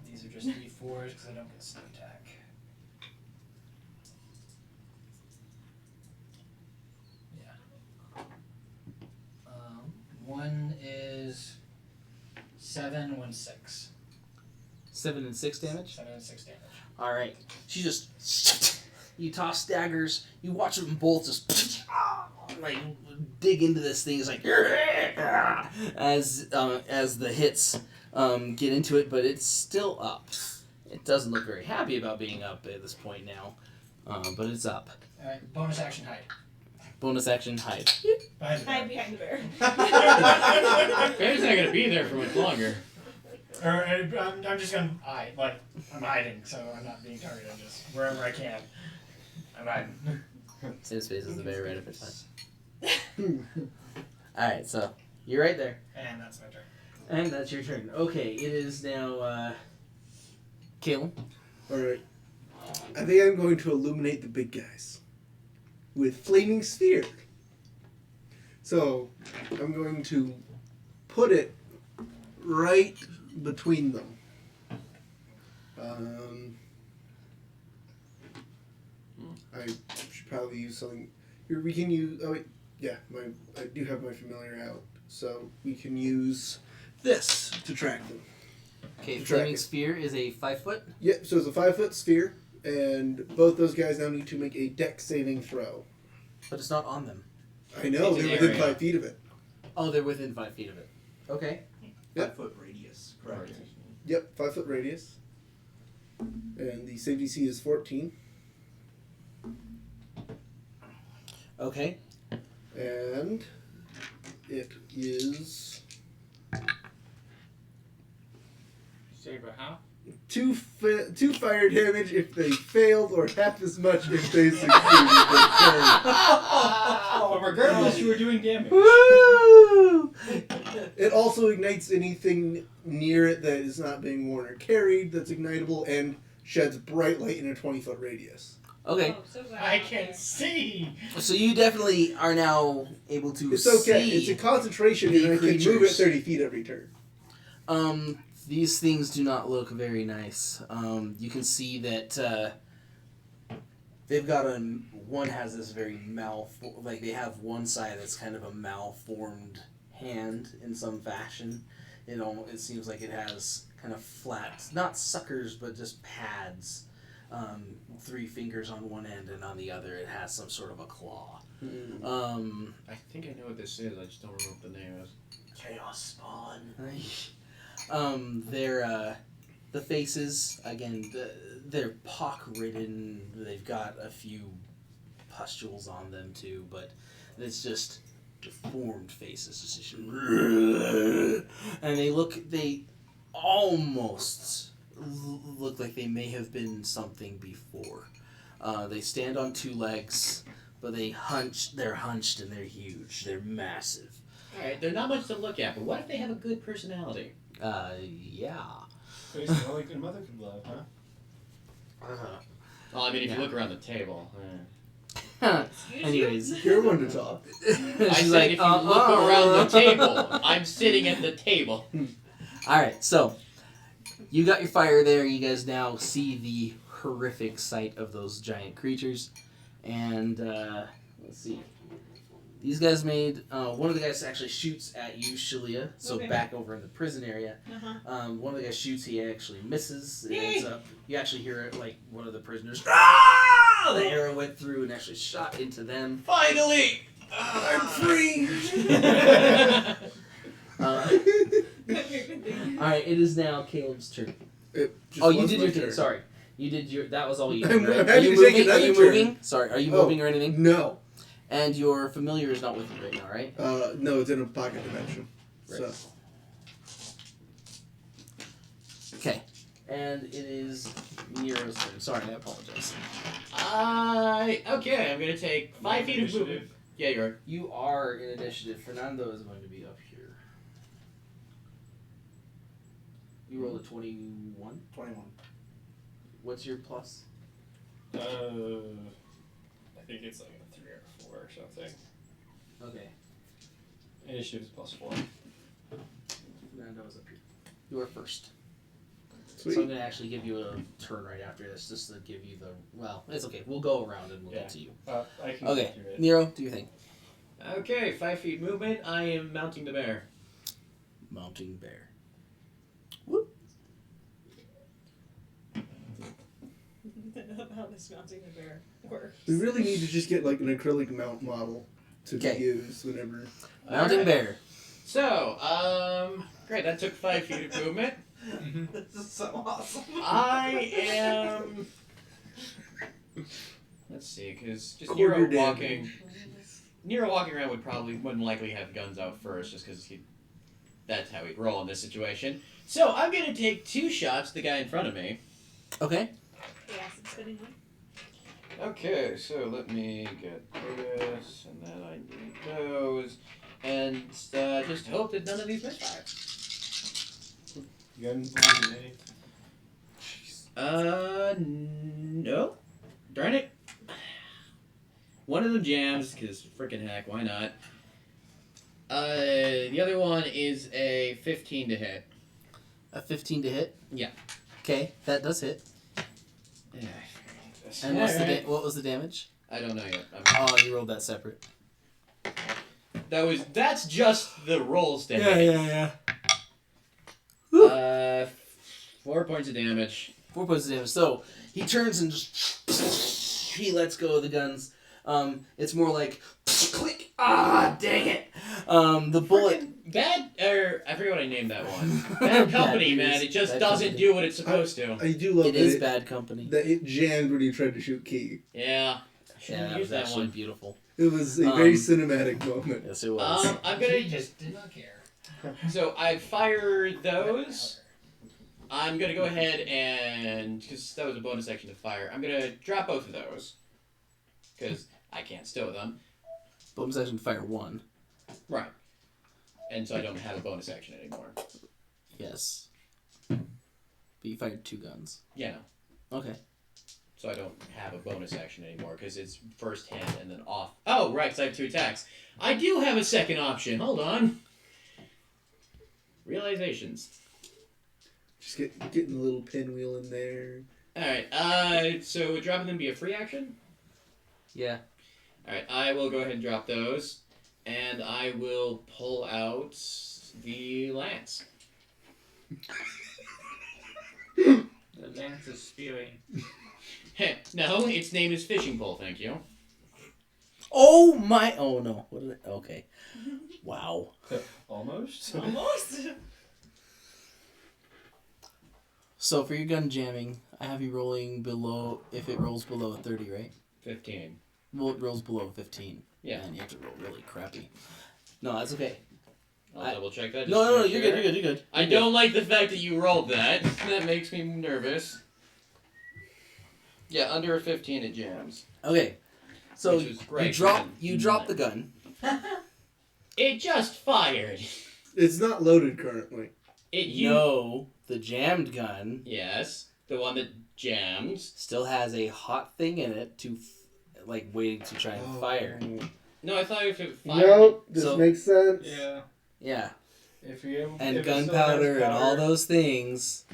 These are just D4s because I don't get sneak attack. Yeah. One is 7, 1, 6. 7 and 6 damage. 7 and 6 damage. All right. She just you toss daggers. You watch them both just like dig into this thing. It's like as the hits get into it, but it's still up. It doesn't look very happy about being up at this point now, but it's up. Alright, bonus action hide. Bonus action hide. Behind the Hide bear. behind the bear. Bear's not gonna be there for much longer. Or I'm just gonna hide. Like, I'm hiding, so I'm not being targeted. Just wherever I can. I'm hiding. Same space as the bear right if it's fine. Alright, so you're right there. And that's my turn. And that's your turn. Okay, it is now Caleb. Alright. I think I'm going to illuminate the big guys with flaming sphere. So I'm going to put it right between them. I should probably use something. Here we can use. Oh wait, yeah, I do have my familiar out, so we can use this to track them. Okay, To track Flaming it. Sphere is a 5-foot. Yep. So it's a 5-foot sphere, and both those guys now need to make a dex saving throw. But it's not on them. I know It's an they're within area. 5 feet of it. Oh, they're within 5 feet of it. Okay. Yep. 5-foot radius, correct? Yep, 5-foot radius. And the save DC is 14. Okay. And it is Save a how? 2 fire damage if they failed, or half as much if they succeeded. But regardless, you were doing damage. Woo! It also ignites anything near it that is not being worn or carried that's ignitable, and sheds bright light in a 20-foot radius. Okay. Oh, so glad I I'm not can there. see. So you definitely are now able to It's okay. see. It's a concentration, the and I can move it creatures. 30 feet every turn. These things do not look very nice. You can see that they've got one has this very like they have one side that's kind of a malformed hand in some fashion. It seems like it has kind of flat, not suckers, but just pads. 3 fingers on one end, and on the other it has some sort of a claw. I think I know what this is. I just don't remember what the name is. Chaos spawn. The faces, again, they're pock-ridden. They've got a few pustules on them too, but it's just deformed faces. It's just, and they almost look like they may have been something before. They stand on 2 legs, but they're hunched and they're huge. They're massive. Alright, they're not much to look at, but what if they have a good personality? Yeah. Basically, all your mother could love, huh? Well, I mean, if Yeah. you look around the table. Anyways, You're one to talk. I she's said like, if you look around the table. I'm sitting at the table. All right, so you got your fire there. You guys now see the horrific sight of those giant creatures, and let's see. These guys made one of the guys actually shoots at you, Schelia. So Okay. back over in the prison area. Uh-huh. One of the guys shoots. He actually misses. It Yay! ends up. You actually hear it like one of the prisoners. Ah! The arrow went through and actually shot into them. Finally! I'm free. All right, it is now Caleb's turn. It just Oh, you was did my your thing. turn. Sorry, you did your. That was all you I'm did. Right? happy Are you to take moving? Are another you turn. moving? Sorry, are you Oh. moving or anything? No. And your familiar is not with you right now, right? No, it's in a pocket dimension. Right. So Okay. And it is Nero's turn. Sorry, I apologize. Okay, I'm gonna take 5 feet of movement. Yeah, you are. You are in initiative. Fernando is going to be up here. You rolled a 21. 21. What's your plus? I think it's like a 3 or a 4 or something. Okay. Initiative is +4. Fernando is up here. You are first. sweet. So I'm going to actually give you a turn right after this, just to give you the... Well, it's okay. We'll go around and we'll Yeah. get to you. I can Okay. get through it. Nero, do your thing. Okay, 5 feet movement. I am mounting the bear. Mounting bear. How this mounting the bear works. We really need to just get like an acrylic mount model to Okay. be used whenever. Mounting Alright. bear. So, great. That took 5 feet of movement. This is so awesome. I am. Let's see, because just Quarter Nero damage. walking. Nero walking around wouldn't likely have guns out first, just because that's how he'd roll in this situation. So I'm gonna take 2 shots at the guy in front of me. Okay. The acid spitting one. Okay, so let me get this, and then I need those, and just hope that none of these misfire. You got anything? No. Darn it. One of them jams, because frickin' heck, why not? The other one is a 15 to hit. A 15 to hit? Yeah. Okay, that does hit. Yeah. And what's Alright. what was the damage? I don't know yet. Oh, you rolled that separate. That's just the rolls to hit. yeah. 4 points of damage. 4 points of damage. So, he turns and just... He lets go of the guns. It's more like... Click! Ah, dang it! The bullet... I forget what I named that one. Bad company, man. It just Bad doesn't company. do what it's supposed to. I do love It that is bad company. that it jammed when you tried to shoot Key. Yeah. I Yeah, shouldn't that use was that actually one. beautiful. It was a very Um, cinematic moment. Yes, it was. I'm He gonna. just did not care. So I fire those. I'm gonna go ahead and because that was a bonus action to fire. I'm gonna drop both of those because I can't stow them. Bonus action fire 1. Right. And so I don't have a bonus action anymore. Yes. But you fired 2 guns. Yeah. Okay. So I don't have a bonus action anymore because it's first hit and then off. Oh, right, because I have 2 attacks. I do have a second option. Hold on. Realizations. Just getting the little pinwheel in there. Alright, so would dropping them be a free action? Yeah. Alright, I will go ahead and drop those. And I will pull out the lance. The lance is spewing. Heh, no, its name is Fishing Pole, thank you. Oh my! Oh no! What did I? Okay. Wow. Almost? Almost. So for your gun jamming, I have you rolling below. If it rolls below a 30, right? 15. Well, it rolls below 15. Yeah. And you have to roll really crappy. No, that's okay. I'll double check that. just No, to no, no. make You're sure. good. You're good. You're good. I You're good. don't like the fact that you rolled that. That makes me nervous. Yeah, under a 15 it jams. Okay. So Which was great, you drop the gun. It just fired. It's not loaded currently. No, the jammed gun Yes, the one that jams. still has a hot thing in it to, like, waiting to try and fire. No, I thought if it fired. Nope, this So- makes sense. Yeah. Yeah, If you and if it still gunpowder has and all powder- those things.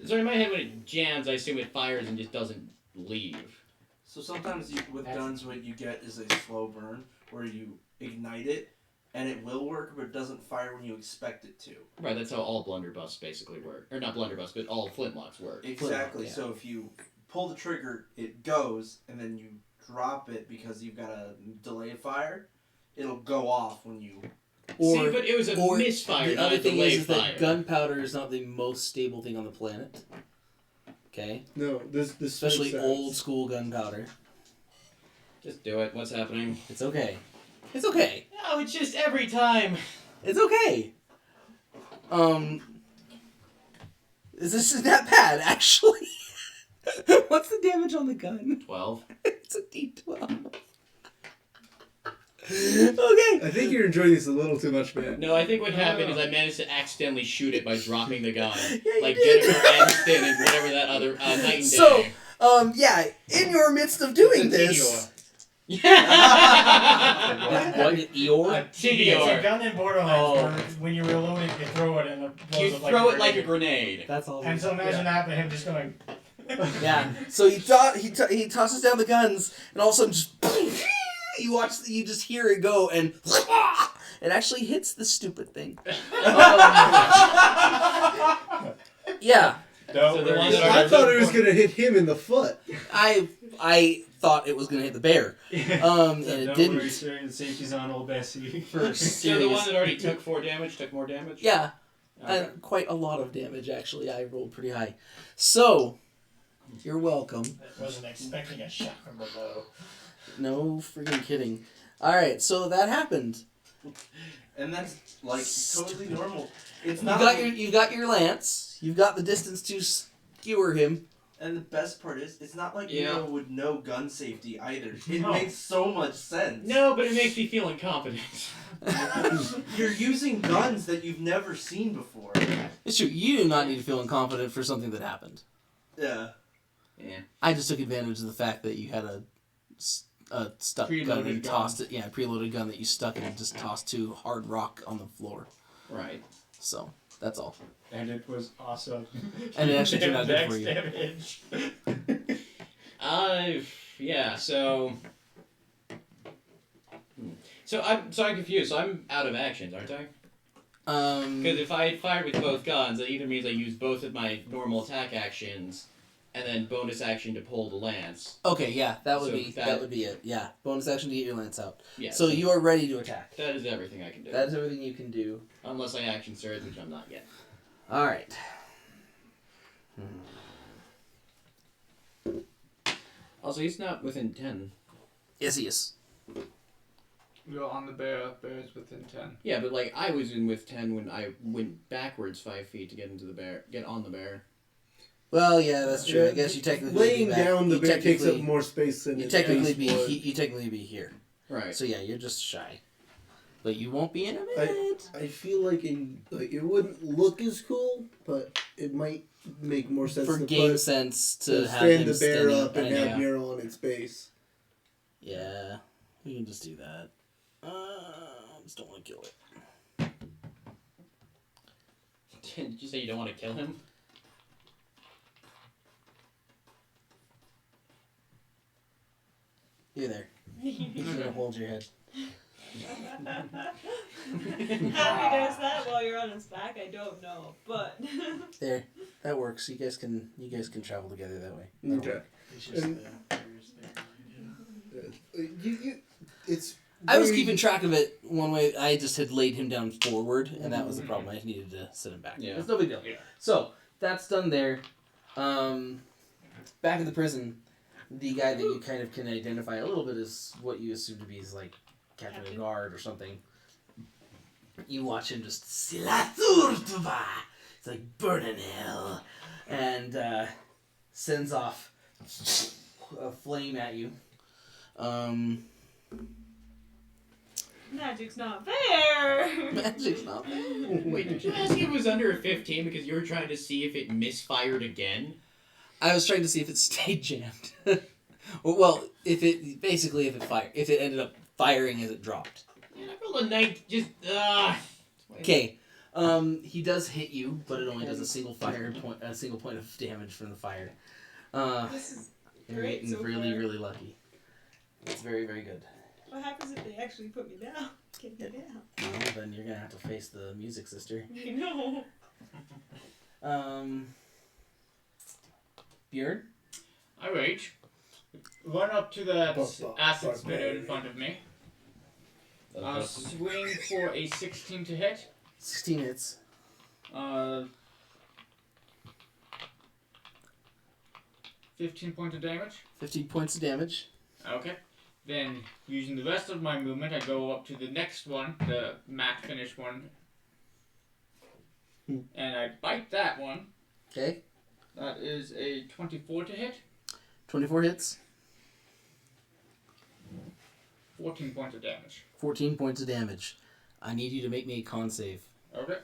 So in my head, when it jams, I assume it fires and just doesn't leave. So sometimes with guns, what you get is a slow burn where you ignite it, and it will work, but it doesn't fire when you expect it to. Right, that's how all blunderbuss basically work. Or not blunderbuss, but all flintlocks work. Exactly. yeah. So if you pull the trigger, it goes, and then you drop it because you've got a delay fire. It'll go off when you. See, but it was a or misfire, the not other a thing delay is fire. that gunpowder is not the most stable thing on the planet. Okay, No, this especially makes sense. old school gunpowder. Just do it. What's happening? It's okay. It's okay. No, it's just every time. It's okay. This isn't that bad, actually. What's the damage on the gun? 12. It's a D12. Okay. I think you're enjoying this a little too much, man. No, I think what happened is I managed to accidentally shoot it by dropping the gun. Yeah, you Like did. Jennifer Aniston and whatever that other Night and So, Day. yeah, in your midst of doing It's a this, Yeah. what Eeyore? It's a gun in Borderlands Oh. where when you reload it, you throw it and it blows You up like throw a it like a grenade. grenade. That's all. And so imagine that, but him just going. Yeah. So he tosses down the guns, and all of a sudden, just you just hear it go, and it actually hits the stupid thing. Yeah. So the one that I thought it was gonna hit him in the foot. I thought it was gonna hit the bear, and it Don't didn't. worry, sir. The safety's on old Bessie. For So the one serious. that already took 4 damage took more damage? Yeah. Okay. Quite a lot of damage, actually. I rolled pretty high. So, you're welcome. I wasn't expecting a shot from below. No freaking kidding. Alright, so that happened. And that's like totally normal. It's You not. got your lance. You've got the distance to skewer him. And the best part is, it's not like Yeah. Nero would know gun safety either. It No. makes so much sense. No, but it makes me feel incompetent. You're using guns that you've never seen before. It's true. You do not need to feel incompetent for something that happened. Yeah. Yeah. I just took advantage of the fact that you had a stuck gun Preloaded and gun. tossed it. Yeah, a preloaded gun that you stuck and just tossed to hard rock on the floor. Right. So, that's all. And it was awesome. And it actually turned out good for Max you. damage. Yeah, so... So I'm confused. So I'm out of actions, aren't I? Because if I had fired with both guns, that either means I use both of my normal attack actions, and then bonus action to pull the lance. Okay, yeah, that would So be that- it. Yeah, bonus action to get your lance out. Yeah. So you are ready to attack. That is everything I can do. That is everything you can do. Unless I action surge, which I'm not yet. All right. Also, he's not within 10. Yes, he is. You're on the bear. Bear's within 10. Yeah, but like I was in with 10 when I went backwards 5 feet to get on the bear. Well, yeah, that's true. I Yeah, guess you technically Laying be back. down the you bear takes up technically- more space than You its technically base would. you technically be here. Right. So yeah, you're just shy. But you won't be in a I- minute. I feel like it wouldn't look as cool, but it might make more sense For to game put, sense to to have stand him the bear standing up and I know. have Nero on its base. Yeah, we can just do that. I just don't want to kill it. Did you say you don't want to kill him? You there. He's gonna hold your head. How he does that while you're on his back, I don't know, but There. That works. You guys can travel together that way. That'll Okay. work. It's just And- It's. I was very- keeping track of it one way. I just had laid him down forward, and that was the problem. I needed to sit him back. Yeah. It's no big deal. Yeah. So that's done there. Back in the prison, the guy that you kind of can identify a little bit is what you assume to be is like captain of the guard or something. You watch him just Silaturtuba. It's like burn in hell, and sends off a flame at you. Magic's not fair. Magic's not bad. Wait, did you ask if it was under a 15 because you were trying to see if it misfired again? I was trying to see if it stayed jammed. Well, if it ended up firing as it dropped. Yeah, I rolled a 9. Just Okay. He does hit you, but it only does a single point of damage from the fire. This is You're great getting so really, far. really lucky. It's very, very good. What happens if they actually put me down? Get me down. Well, then you're gonna have to face the music sister. I know. Björn? I rage. Run up to that acid spitter in front of me. Swing for a 16 to hit. 16 hits. 15 points of damage. 15 points of damage. Okay. Then, using the rest of my movement, I go up to the next one, the matte finish one. And I bite that one. Okay. That is a 24 to hit. 24 hits. 14 points of damage. 14 points of damage. I need you to make me a con save. Okay.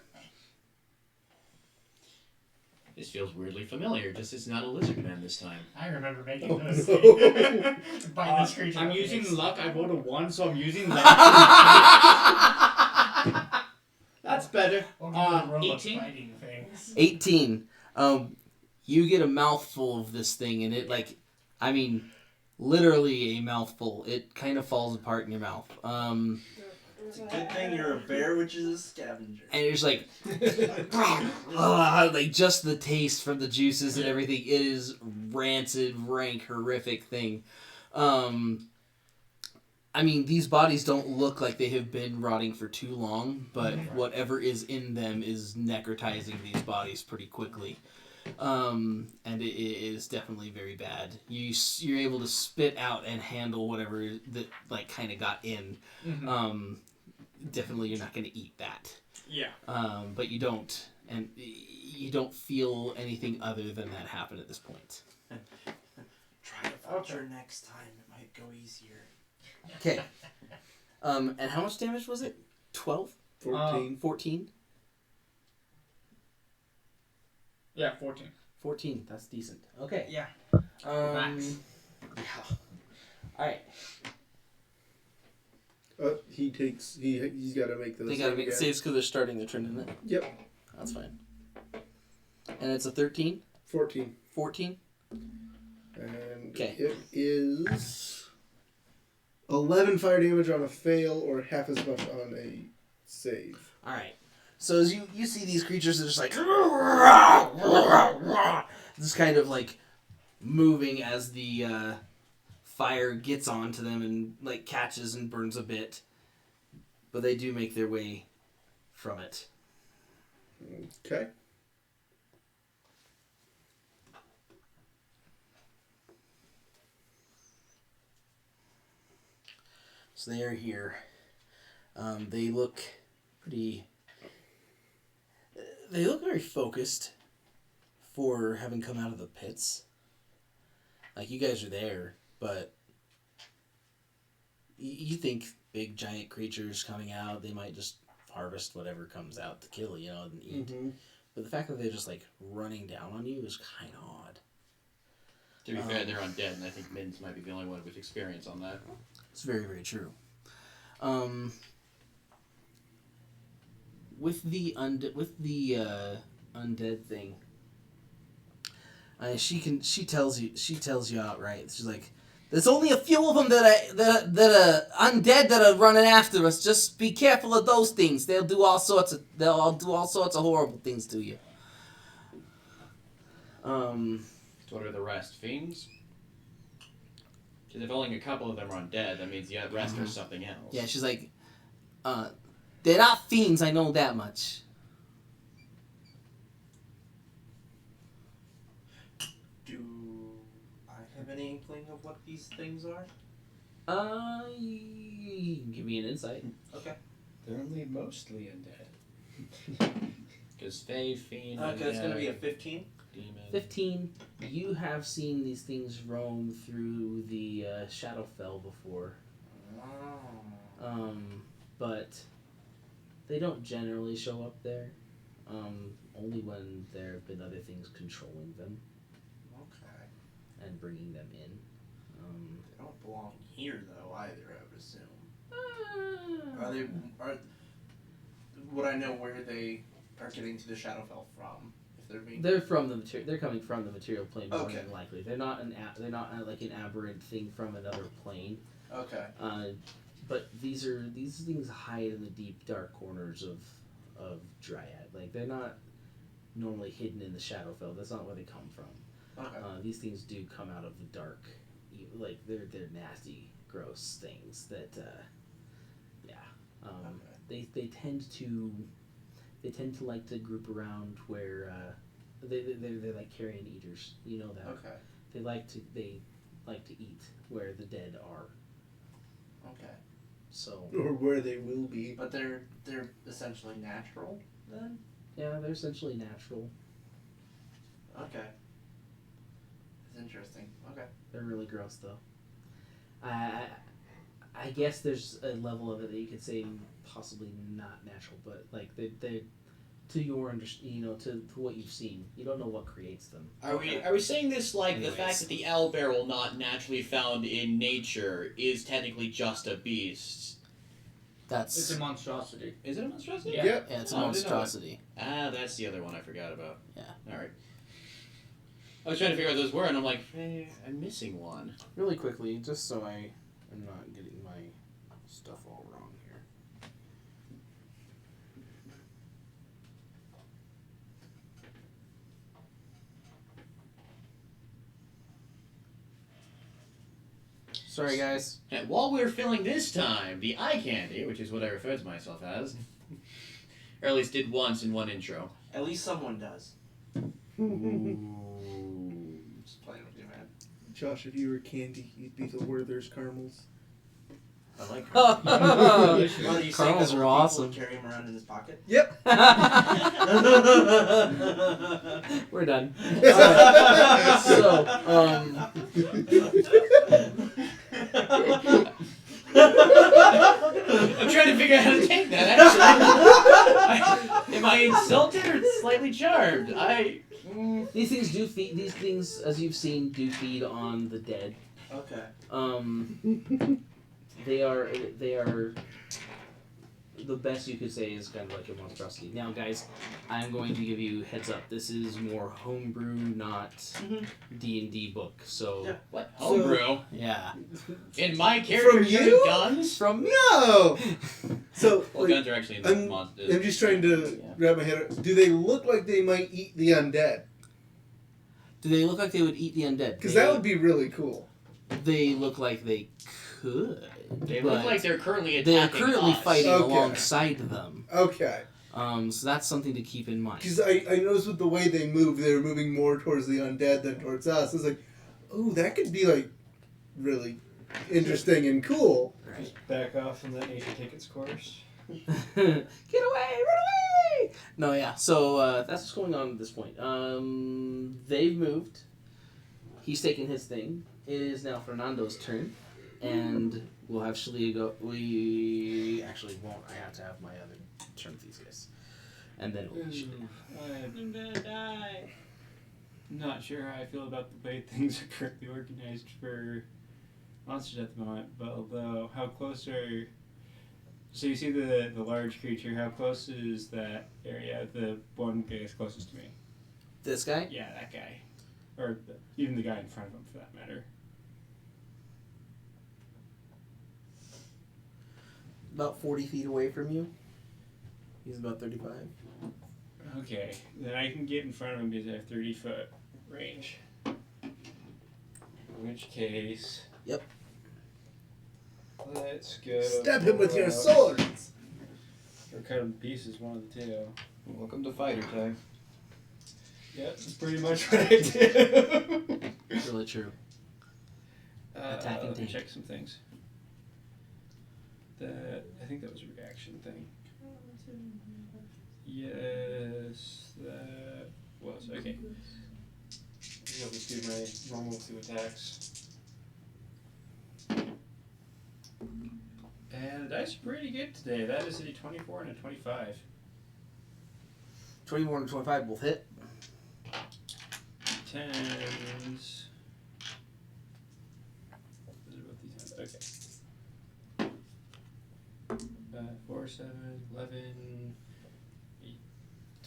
This feels weirdly familiar, just it's not a lizard man this time. I remember making those. no. Biting this creature. I'm up using against- luck. I rolled a 1, so I'm using luck. That's better. What would you roll of 18? biting things? 18. You get a mouthful of this thing, and it, literally a mouthful. It kind of falls apart in your mouth. It's a good thing you're a bear, which is a scavenger. And you're just like, just the taste from the juices and everything. It is rancid, rank, horrific thing. These bodies don't look like they have been rotting for too long, but whatever is in them is necrotizing these bodies pretty quickly. And it is definitely very bad. You're able to spit out and handle whatever that kind of got in. Mm-hmm. Definitely, you're not going to eat that. Yeah. But you don't feel anything other than that happen at this point. Try to vulture next time. It might go easier. Okay. And how much damage was it? 12? 14. 14? Yeah, 14. 14. That's decent. Okay. Yeah. Max. Yeah. Alright. He's got to make the They gotta make saves because they're starting their turn, isn't it? Yep. That's fine. And it's a 13? 14. 14? And Okay. it is 11 fire damage on a fail or half as much on a save. Alright. So as you see these creatures, they're just like just kind of moving as the fire gets onto them and catches and burns a bit. But they do make their way from it. Okay. So they are here. They look pretty... They look very focused for having come out of the pits. You guys are there, but you think big giant creatures coming out, they might just harvest whatever comes out to kill, and eat. Mm-hmm. But the fact that they're just running down on you is kind of odd. To be fair, they're undead, and I think Mins might be the only one with experience on that. It's very, very true. With the undead thing, she tells you outright. She's like, "There's only a few of them that are undead that are running after us. Just be careful of those things. They'll do all sorts of horrible things to you." So what are the rest? Fiends? Because if only a couple of them are undead, that means the rest are something else. Yeah, she's like, they're not fiends, I know that much. Do I have any inkling of what these things are? Give me an insight. Okay. They're only mostly undead. Because Fae, Fiend, Okay, it's going to be a 15. demon. 15. You have seen these things roam through the Shadowfell before. But they don't generally show up there. Only when there have been other things controlling them Okay. and bringing them in. They don't belong here though either, I would assume. Are they? Would I know where they are getting to the Shadowfell from? If they're being. They're from the They're coming from the material plane more Okay. than likely. They're not like an aberrant thing from another plane. Okay. But these things hide in the deep dark corners of Dryad. Like they're not normally hidden in the Shadowfell. That's not where they come from. Okay. These things do come out of the dark. Like they're nasty, gross things that. Okay. They tend to like to group around where they're like carrion eaters. You know that. Okay. They like to eat where the dead are. Okay. So. Or where they will be. But they're essentially natural then. Yeah, they're essentially natural. Okay. That's interesting. Okay. They're really gross though. I guess there's a level of it that you could say possibly not natural, but like they to your to what you've seen, you don't know what creates them. Are we saying this like the Anyways. fact that the owlbear not naturally found in nature is technically just a beast? It's a monstrosity. Is it a monstrosity? Yeah. Yep. Yeah, it's a Oh, I didn't know that. monstrosity. Ah, that's the other one I forgot about. Yeah. Alright. I was trying to figure out what those were, and I'm like, I'm missing one. Really quickly, just so I am not getting my stuff all wrong here. Sorry, guys. And while we're filling this time, the eye candy, which is what I refer to myself as, or at least did once in one intro. At least someone does. Just playing with you, man. Josh, if you were candy, you'd be the Werther's caramels. I like Caramels Well, you saying that are old people awesome. would carry him around in his pocket? Yep. We're done. So, I'm trying to figure out how to take that, actually. Am I insulted or slightly charmed? these things do feed. These things, as you've seen, do feed on the dead. Okay. They are the best you could say is kind of like a monstrosity. Now, guys, I'm going to give you heads up. This is more homebrew, not D&D book. So Yeah. What? Homebrew? yeah. In my character, From you? guns? From me. No! So, Well, like, guns are actually in the I'm monster. just trying to wrap my head around. Do they look like they might eat the undead? Do they look like they would eat the undead? Because that would be really cool. They look like they could. They look but like they're currently attacking they're currently us. fighting Okay. alongside them. Okay. So that's something to keep in mind. Because I noticed with the way they move, they were moving more towards the undead than towards us. I was like, oh, that could be, like, really interesting and cool. Right. Back off from that nature tickets course. Get away! Run away! No, yeah. So that's what's going on at this point. They've moved. He's taken his thing. It is now Fernando's turn, and we'll have Schelia go. We actually won't. I have to have my other turn with these guys, and then we'll be Schelia. I'm gonna die. I'm not sure how I feel about the way things are currently organized for monsters at the moment, but although, how close are... So you see the large creature, how close is that area? The one guy is closest to me. This guy? Yeah, that guy. Or even the guy in front of him, for that matter. About 40 feet away from you. He's about 35. Okay, then I can get in front of him because I have 30-foot range. In which case... Yep. Let's go... Stab him with your out- swords! Or cut him to pieces, one of the two. Welcome to fighter time. Yep, that's pretty much what I do. Really true. Attack and Let me take. check some things. I think that was a reaction thing. Yes, that was. Okay. I'll just do my normal 2 attacks. And the dice are pretty good today. That is a 24 and a 25. 21 and 25 both hit. 10s. Okay. 4, 7, 11, 8,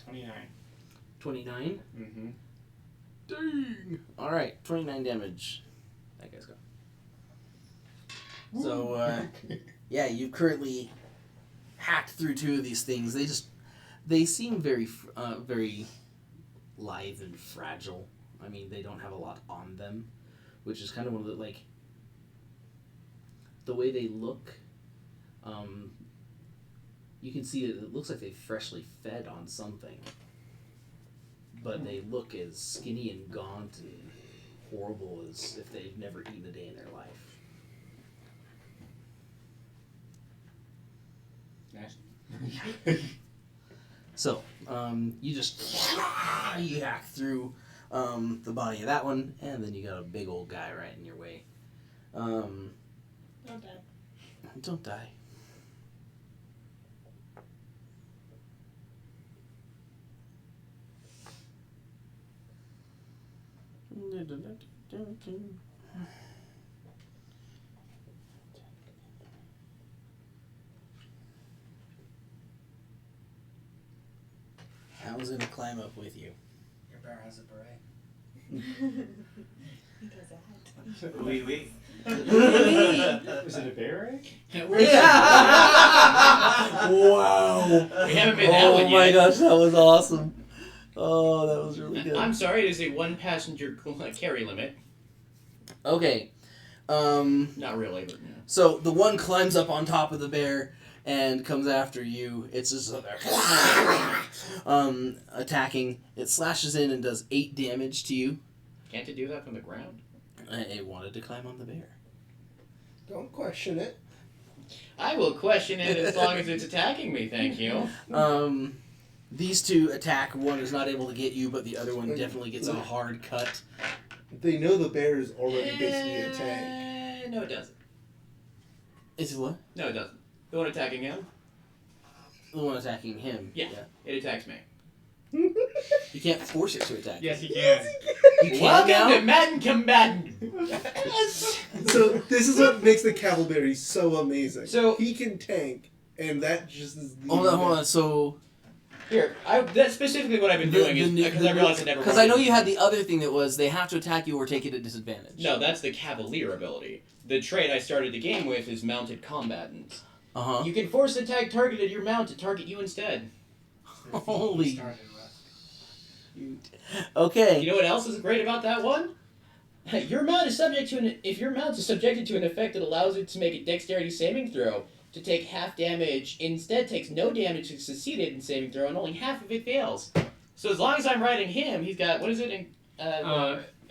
29. 29. Mm-hmm. Dang. All right, 29 damage. That guy's gone. So, yeah, you've currently hacked through 2 of these things. They seem very lithe and fragile. I mean, they don't have a lot on them, which is kind of one of the, like, the way they look. You can see it looks like they freshly fed on something, but they look as skinny and gaunt and horrible as if they've never eaten a day in their life. Nice. So, you just you hack through the body of that one, and then you got a big old guy right in your way. Don't die. Don't die. How's gonna climb up with you? Your bear has a beret. He does a hat. Oui. Was it a bear egg? Wow! We haven't been that one Oh my yet. gosh, that was awesome. Oh, that was really good. I'm sorry, it is a 1-passenger carry limit. Okay. Not really, but yeah. So the one climbs up on top of the bear and comes after you. It's just attacking. It slashes in and does 8 damage to you. Can't it do that from the ground? It wanted to climb on the bear. Don't question it. I will question it as long as it's attacking me, thank you. These 2 attack. One is not able to get you, but the other one definitely gets a hard cut. They know the bear is already basically a tank. No, it doesn't. Is it what? No, it doesn't. The one attacking him? The one attacking him. Yeah. It attacks me. You can't force it to attack. Yes, you can. You can Welcome now? to Madden Combatant! So this is what makes the cavalry so amazing. So- he can tank, and that just is. Hold on. So Here, that's specifically what I've been doing is because I realized I never. Because I know you had the other thing that was they have to attack you or take it at disadvantage. No, that's the Cavalier ability. The trait I started the game with is Mounted Combatants. Uh-huh. You can force attack targeted your mount to target you instead. Holy Started with. shoot. Okay. You know what else is great about that one? Your mount is subject to if your mount is subjected to an effect that allows it to make a dexterity saving throw to take half damage, instead takes no damage if succeeded in saving throw, and only half of it fails. So as long as I'm riding him, he's got what is it?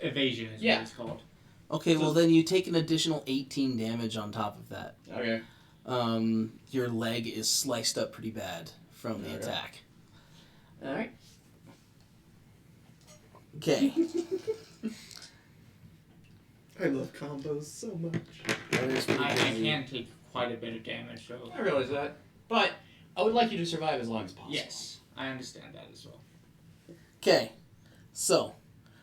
Evasion is Yeah. what it's called. Okay, well then you take an additional 18 damage on top of that. Okay. Your leg is sliced up pretty bad from the Okay. attack. All right. Okay. I love combos so much. That is pretty I crazy. can take quite a bit of damage, so. I realize that, but I would like you to survive as long as possible. Yes, I understand that as well. Okay. So,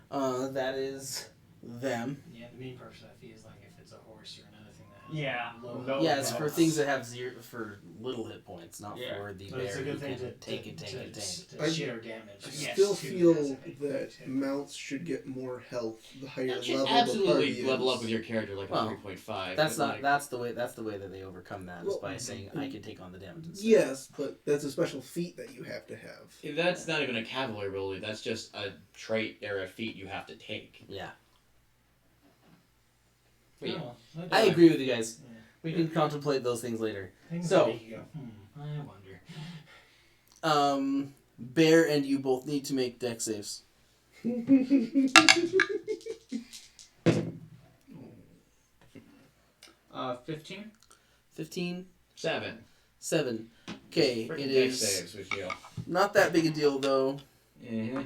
that is them. Yeah, the main purpose of that fee is like if it's a horse or another thing that has Yeah. low Low Yeah, it's for attacks. things that have for little hit points, not Yeah. for the But it's bear a who good thing can to take and take and take. to share damage. I Yes, still to feel as a big that tip. mounts should get more health the higher That should level the absolutely party level is. up with your character like Well, a 3.5. That's but not. like, That's the way. That's the way that they overcome that is Well, by saying I can take on the damage. Instead. Yes, but that's a special feat that you have to have. That's not even a cavalier ability. That's just a trait or a feat you have to take. Yeah. But yeah. Oh, no I doubt. agree with you guys. Yeah. We can contemplate those things later. Things So- that make you go, I wonder. Bear and you both need to make dex saves. 15? 15, 7. 7. Okay, Freaking it dex is saves with you. not that big a deal though. Mm-hmm.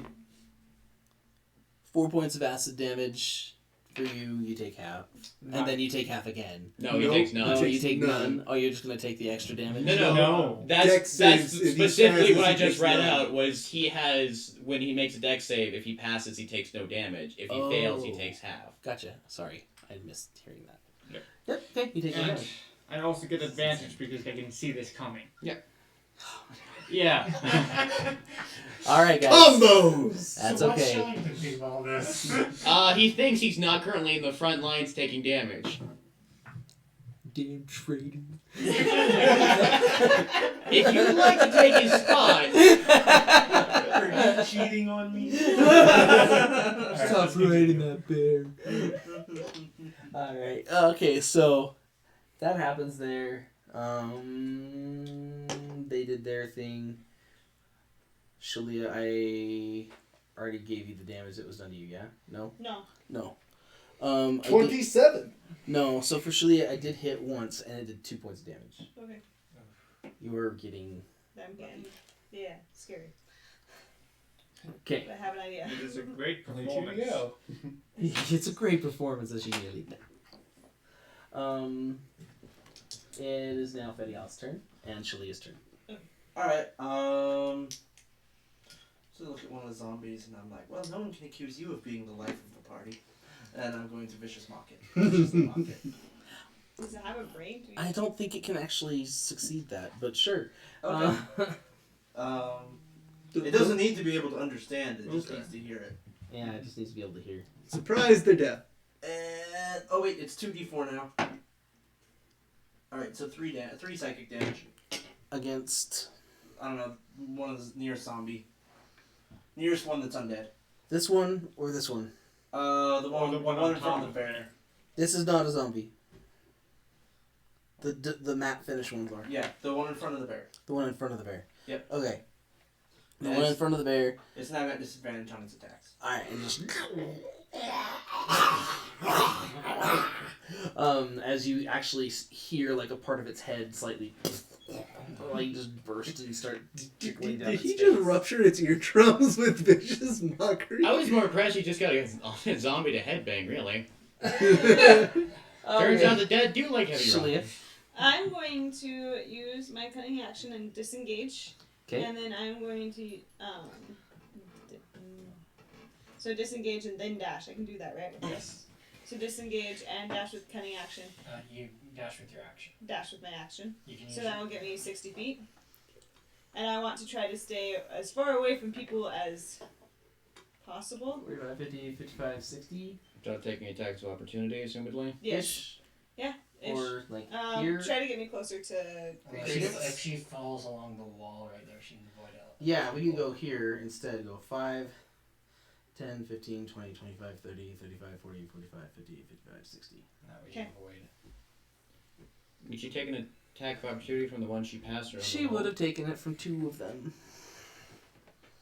4 points of acid damage. For you, you take half. And then you take half again. No, he takes none. No, takes you take none. none. Oh, you're just going to take the extra damage? No. No. That's Dex saves, if he specifically passes, what I he just takes read none. out was he has, when he makes a dex save, if he passes, he takes no damage. If he fails, he Oh. takes half. Gotcha. Sorry. I missed hearing that. Yep. Yep, okay. You take no And damage. I also get advantage because I can see this coming. Yeah. Yeah. Alright, guys. Combos! That's so okay. What's Schelia think of all this? He thinks he's not currently in the front lines taking damage. Damn traitor. If you'd like to take his spot, Are you cheating on me? Stop riding that bear. Alright. Okay, so that happens there. They did their thing. Schelia, I already gave you the damage that was done to you, yeah? No? No. No. 27. No, so for Schelia, I did hit once, and it did 2 points of damage. Okay. You were getting... I'm getting. Yeah, scary. Okay. But I have an idea. It is a great Only performance. 2 to go. It's a great performance as you nearly die. It is now Fedial's turn, and Shelia's turn. Alright, so I look at one of the zombies and I'm like, well, no one can accuse you of being the life of the party. And I'm going to vicious mock it. Viciously mock it. Does it have a brain? Do you- I don't think it can actually succeed that, but sure. Okay. It doesn't need to be able to understand, it just Okay. needs to hear it. Yeah, it just needs to be able to hear. Surprise their death. And, oh wait, it's 2d4 now. Alright, so 3 psychic damage. Against I don't know, one of the nearest zombie. Nearest one that's undead. this one or this one. The one the one in on front top. of the bear. This is not a zombie. The matte finish ones are. Yeah, the one in front of the bear. The one in front of the bear. Yep. Okay. The Yeah, one in it's- front of the bear. It's not at disadvantage on its attacks. Alright, and just as you actually hear like a part of its head slightly like just burst and start tickling down Did its he face. just rupture its eardrums with vicious mockery? I was more impressed he just got a zombie to headbang, really. Turns out the dead do like heavy rock. Schelia. I'm going to use my cunning action and disengage. Okay. And then I'm going to so disengage and then dash. I can do that, right? Yes. So disengage and dash with cunning action. You dash with your action. Dash with my action. You can use So that will get me 60 feet. And I want to try to stay as far away from people as possible. We're about 50, 55, 60 Without taking attacks of opportunity, assumedly. Yes. ish. Ish. Or like here. Try to get me closer to. If she falls along the wall right there, she can avoid it. Yeah, we can go here instead. Go 5, 10, 15, 20, 25, 30, 35, 40, 45, 50, 55, 60. That way Okay. you avoid. Would she take an attack of opportunity from the one she passed her? She would have taken it from 2 of them.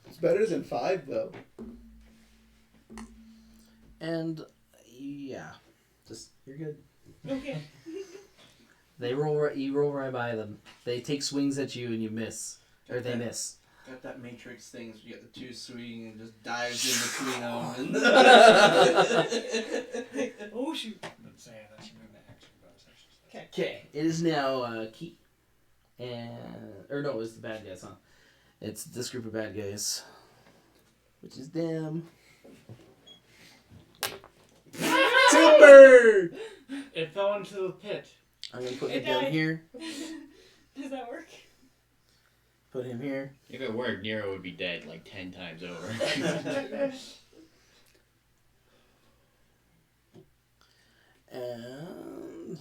It's better than 5, though. And yeah, just you're good. Okay. They roll. You roll right by them. They take swings at you and you miss, or they miss. Got that Matrix thing, so you get the 2 swing and just dives in between them. And Oh shoot. Let's say that she moved the action bonus action. Okay, it is now Key, or no, it's the bad guys, huh? It's this group of bad guys, which is them. Timber! It fell into the pit. I'm gonna put It him down died. here. Does that work? Put him here. If it worked, Nero would be dead like 10 times over. And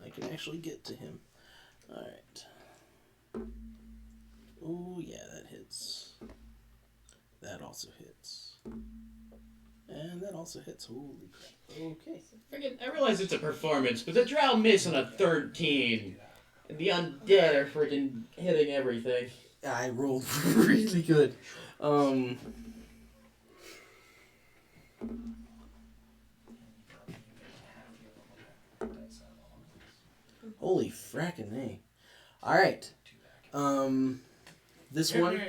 I can actually get to him. Alright. Oh, yeah, that hits. That also hits. And that also hits. Holy crap. Okay. Friggin', I realize it's a performance, but the drow miss on a 13. And the undead are freaking hitting everything. I rolled really good. Holy frackin' A. Alright. This one,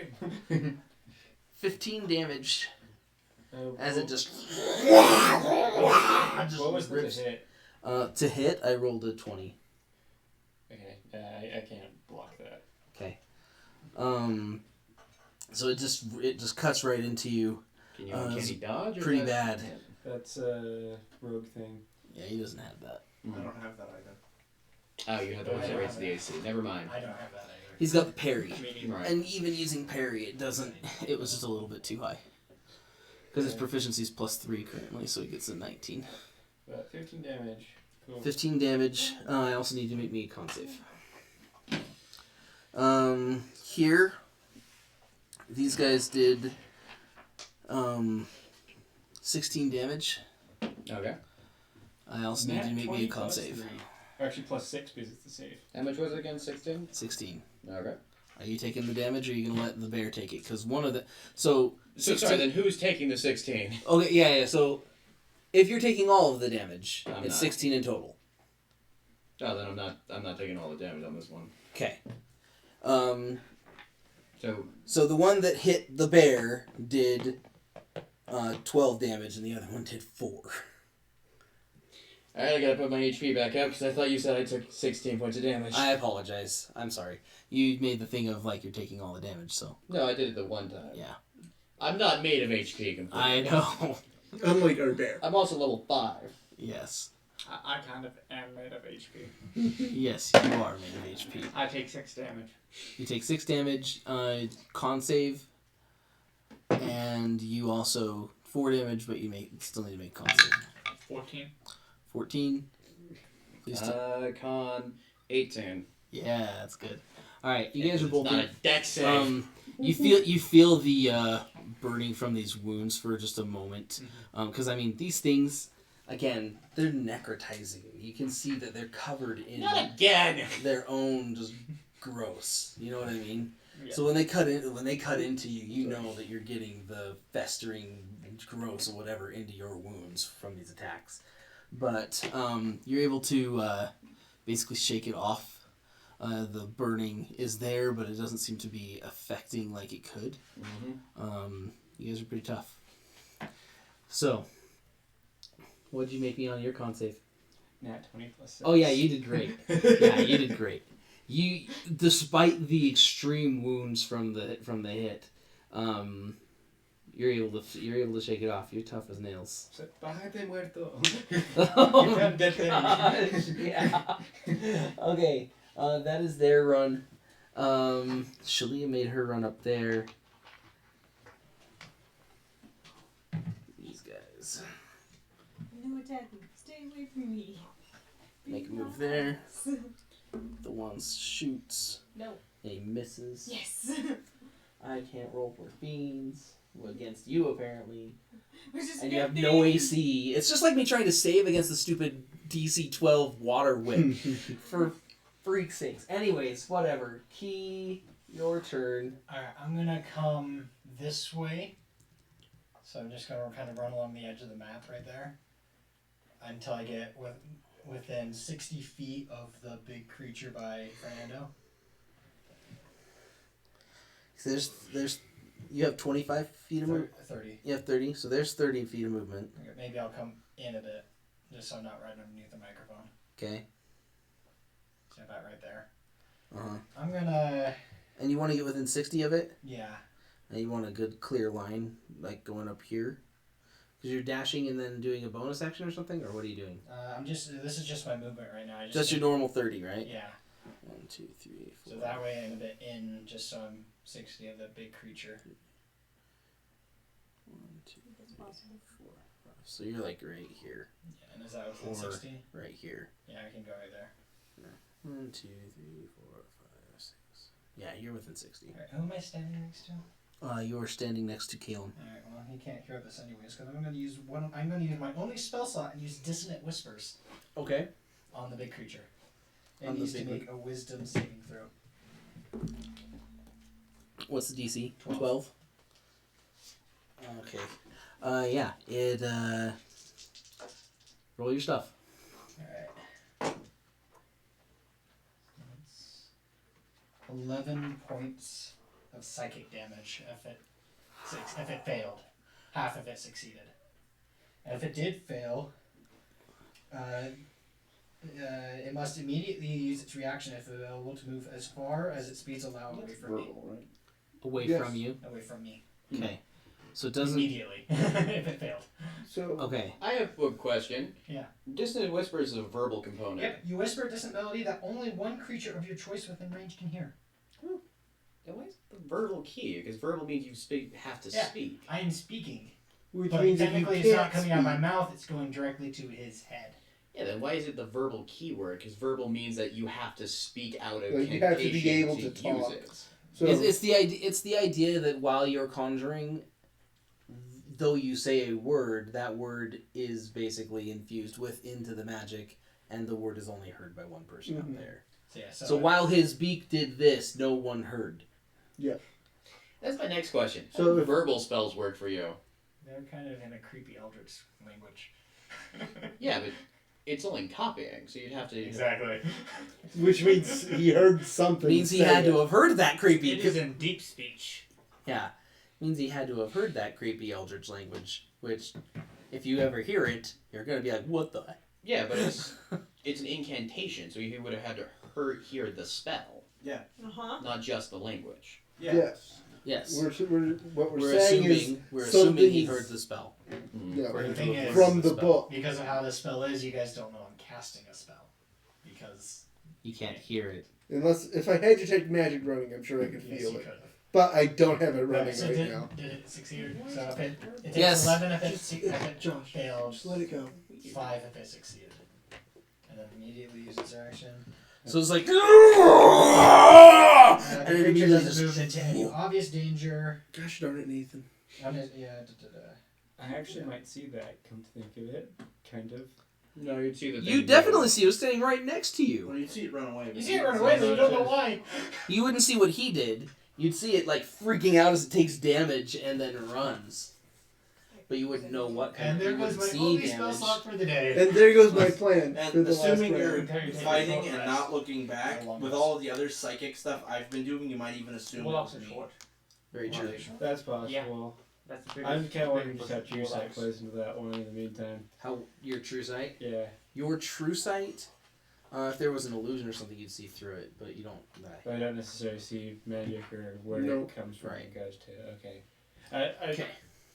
15 damage. as it just What was the rips. hit? To hit, I rolled a 20. Okay, I can't block that. Okay. So it just cuts right into you. Can you uncanny dodge? Or Pretty is that- bad. That's a rogue thing. Yeah, he doesn't have that. I don't have that either. Oh, you have the one that rates the AC. Never mind. I don't have that either. He's got the parry. Right. And even using parry, it doesn't. It was just a little bit too high. Because his proficiency is +3 currently, so he gets a 19. But 15 damage. Cool. 15 damage. I also need to make me a con save. Here, these guys did 16 damage. Okay. I also need to make me a con save. Actually, +6 because it's the save. How much was it again? 16? 16. Okay. Are you taking the damage, or are you gonna let the bear take it? Because one of the so So sorry, then who's taking the 16? okay, yeah. So if you're taking all of the damage, I'm it's not. 16 in total. Oh, then I'm not taking all the damage on this one. Okay. So the one that hit the bear did 12 damage, and the other one did 4. I gotta put my HP back up because I thought you said I took 16 points of damage. I apologize. I'm sorry. You made the thing of like you're taking all the damage, so No, I did it the one time. yeah. I'm not made of HP completely. I know. Unlike our bear. I'm also level 5. Yes. I kind of am made of HP. Yes, you are made of HP. I take 6 damage. You take 6 damage, con save, and you also 4 damage, but you still need to make con save. 14. 14. Please Con 18. yeah, that's good. All right, you guys are both. It's not a dex save. You feel the burning from these wounds for just a moment, because I mean these things, again, they're necrotizing. You can see that they're covered in Not again. their own just gross. You know what I mean? Yeah. So when they cut into you, you know that you're getting the festering gross or whatever into your wounds from these attacks. But you're able to basically shake it off. The burning is there, but it doesn't seem to be affecting like it could. Mm-hmm. You guys are pretty tough. So, what did you make me on your con save? Nat 20 +6. Oh yeah, you did great. Yeah, you did great. You, despite the extreme wounds from the hit, you're able to shake it off. You're tough as nails. Bájate muerto. Oh my my gosh, yeah. Okay, that is their run. Schelia made her run up there. These guys No attacking. Stay away from me. make a move there. The one shoots. No. And he misses. Yes. I can't roll for beans. Well, against you, apparently. Which is And a you good have no thing. AC. It's just like me trying to save against the stupid DC 12 water whip. For freak's sakes. Anyways, whatever. Key, your turn. Alright, I'm gonna come this way. So I'm just gonna kind of run along the edge of the map right there. Until I get within 60 feet of the big creature by Fernando. So there's you have 25 feet of movement. 30. You have 30, so there's 30 feet of movement. Okay, maybe I'll come in a bit. Just so I'm not right underneath the microphone. Okay. So about right there. Uh-huh. I'm gonna... And you want to get within 60 of it? Yeah. And you want a good clear line, like going up here? Because you're dashing and then doing a bonus action or something? Or what are you doing? This is just my movement right now. I Just your normal 30, right? Yeah. 1, 2, 3, 4. So that way I'm a bit in, just so I'm 60 of the big creature. 1, 2, 3, 4, 5. So you're like right here. Yeah, and is that within Or 60? right here. Yeah, I can go right there. 1, 2, 3, 4, 5, 6. Yeah, you're within 60. Alright, who am I standing next to? You're standing next to Kalen. Alright, well he can't hear this anyways, because I'm gonna use my only spell slot and use Dissonant Whispers Okay. on the big creature. On And the needs to big make a wisdom saving throw. What's the DC? 12. 12? Okay. Yeah, it, roll your stuff. Alright. That's 11 points of psychic damage if it failed. half of it succeeded. And if it did fail, it must immediately use its reaction if available to move as far as its speeds allow away from me. Verbal, right? Away Yes. from you. Away from me. Okay. So it doesn't. Immediately, if it failed. So Okay. I have a question. Yeah. Dissonant Whisper is a verbal component. Yep, you whisper a distant melody that only one creature of your choice within range can hear. Then why is the verbal key? Because verbal means you have to Yeah. speak. I am speaking. which But means if you technically can't it's not coming out of my speak- mouth, it's going directly to his head. Yeah, then why is it the verbal keyword? Because verbal means that you have to speak out of Like, you have to be connotation able to use talk. it. So It's the idea. It's the idea that while you're conjuring, though you say a word, that word is basically infused into the magic, and the word is only heard by one person out there. So yeah, So while his beak did this, no one heard. That's my next question. So How do if- verbal spells work for you? they're kind of in a creepy eldritch language. Yeah, but it's only copying, so you'd have to... Exactly. which means he heard something. Means he say had it. to have heard that creepy. It is in deep speech. Yeah, means he had to have heard that creepy eldritch language. Which, if you ever hear it, you're gonna be like, "What the?" Yeah, but it's an incantation, so you would have had to hear the spell, Uh-huh. not just the language. Yes. Yes. What we're We're saying assuming is assuming he something's- heard the spell. Yeah, For him The to thing have is- heard from the spell. book. Because of how the spell is, you guys don't know I'm casting a spell. Because You can't hear it. Unless if I had detect magic running, I'm sure I could yes, feel you it. could have. But I don't have it running So right did, now. did it succeed? So if it takes Yes. 11 if it Josh, failed, just let it go. 5 if it succeeded. And then immediately use its action. So it's like, The and it creature immediately doesn't move just. into any obvious danger. Gosh darn it, Nathan. I actually might see that, come to think of it. Kind of. No, you'd see the thing. You definitely see it was standing right next to you. Well, you see it run away. You see it run away, but you don't know why. You wouldn't see what he did. You'd see it like freaking out as it takes damage and then runs. But you wouldn't know what kind And of. there You goes wouldn't my see only spell damage. slot for the day. And there goes my plan for And the last assuming round. you're Until you take a fighting short and rest. not looking back, A long with rest. all of the other psychic stuff I've been doing, you might even assume it was me. Very true. That's possible. That's the biggest. I'm kind of wondering biggest just how true sight bulldogs. plays into that one in the meantime. How your true sight? Yeah. Your true sight. If there was an illusion or something, you'd see through it, but you don't. But I don't necessarily see magic or where Nope. it comes from Right. and goes to. Okay. I'm Okay.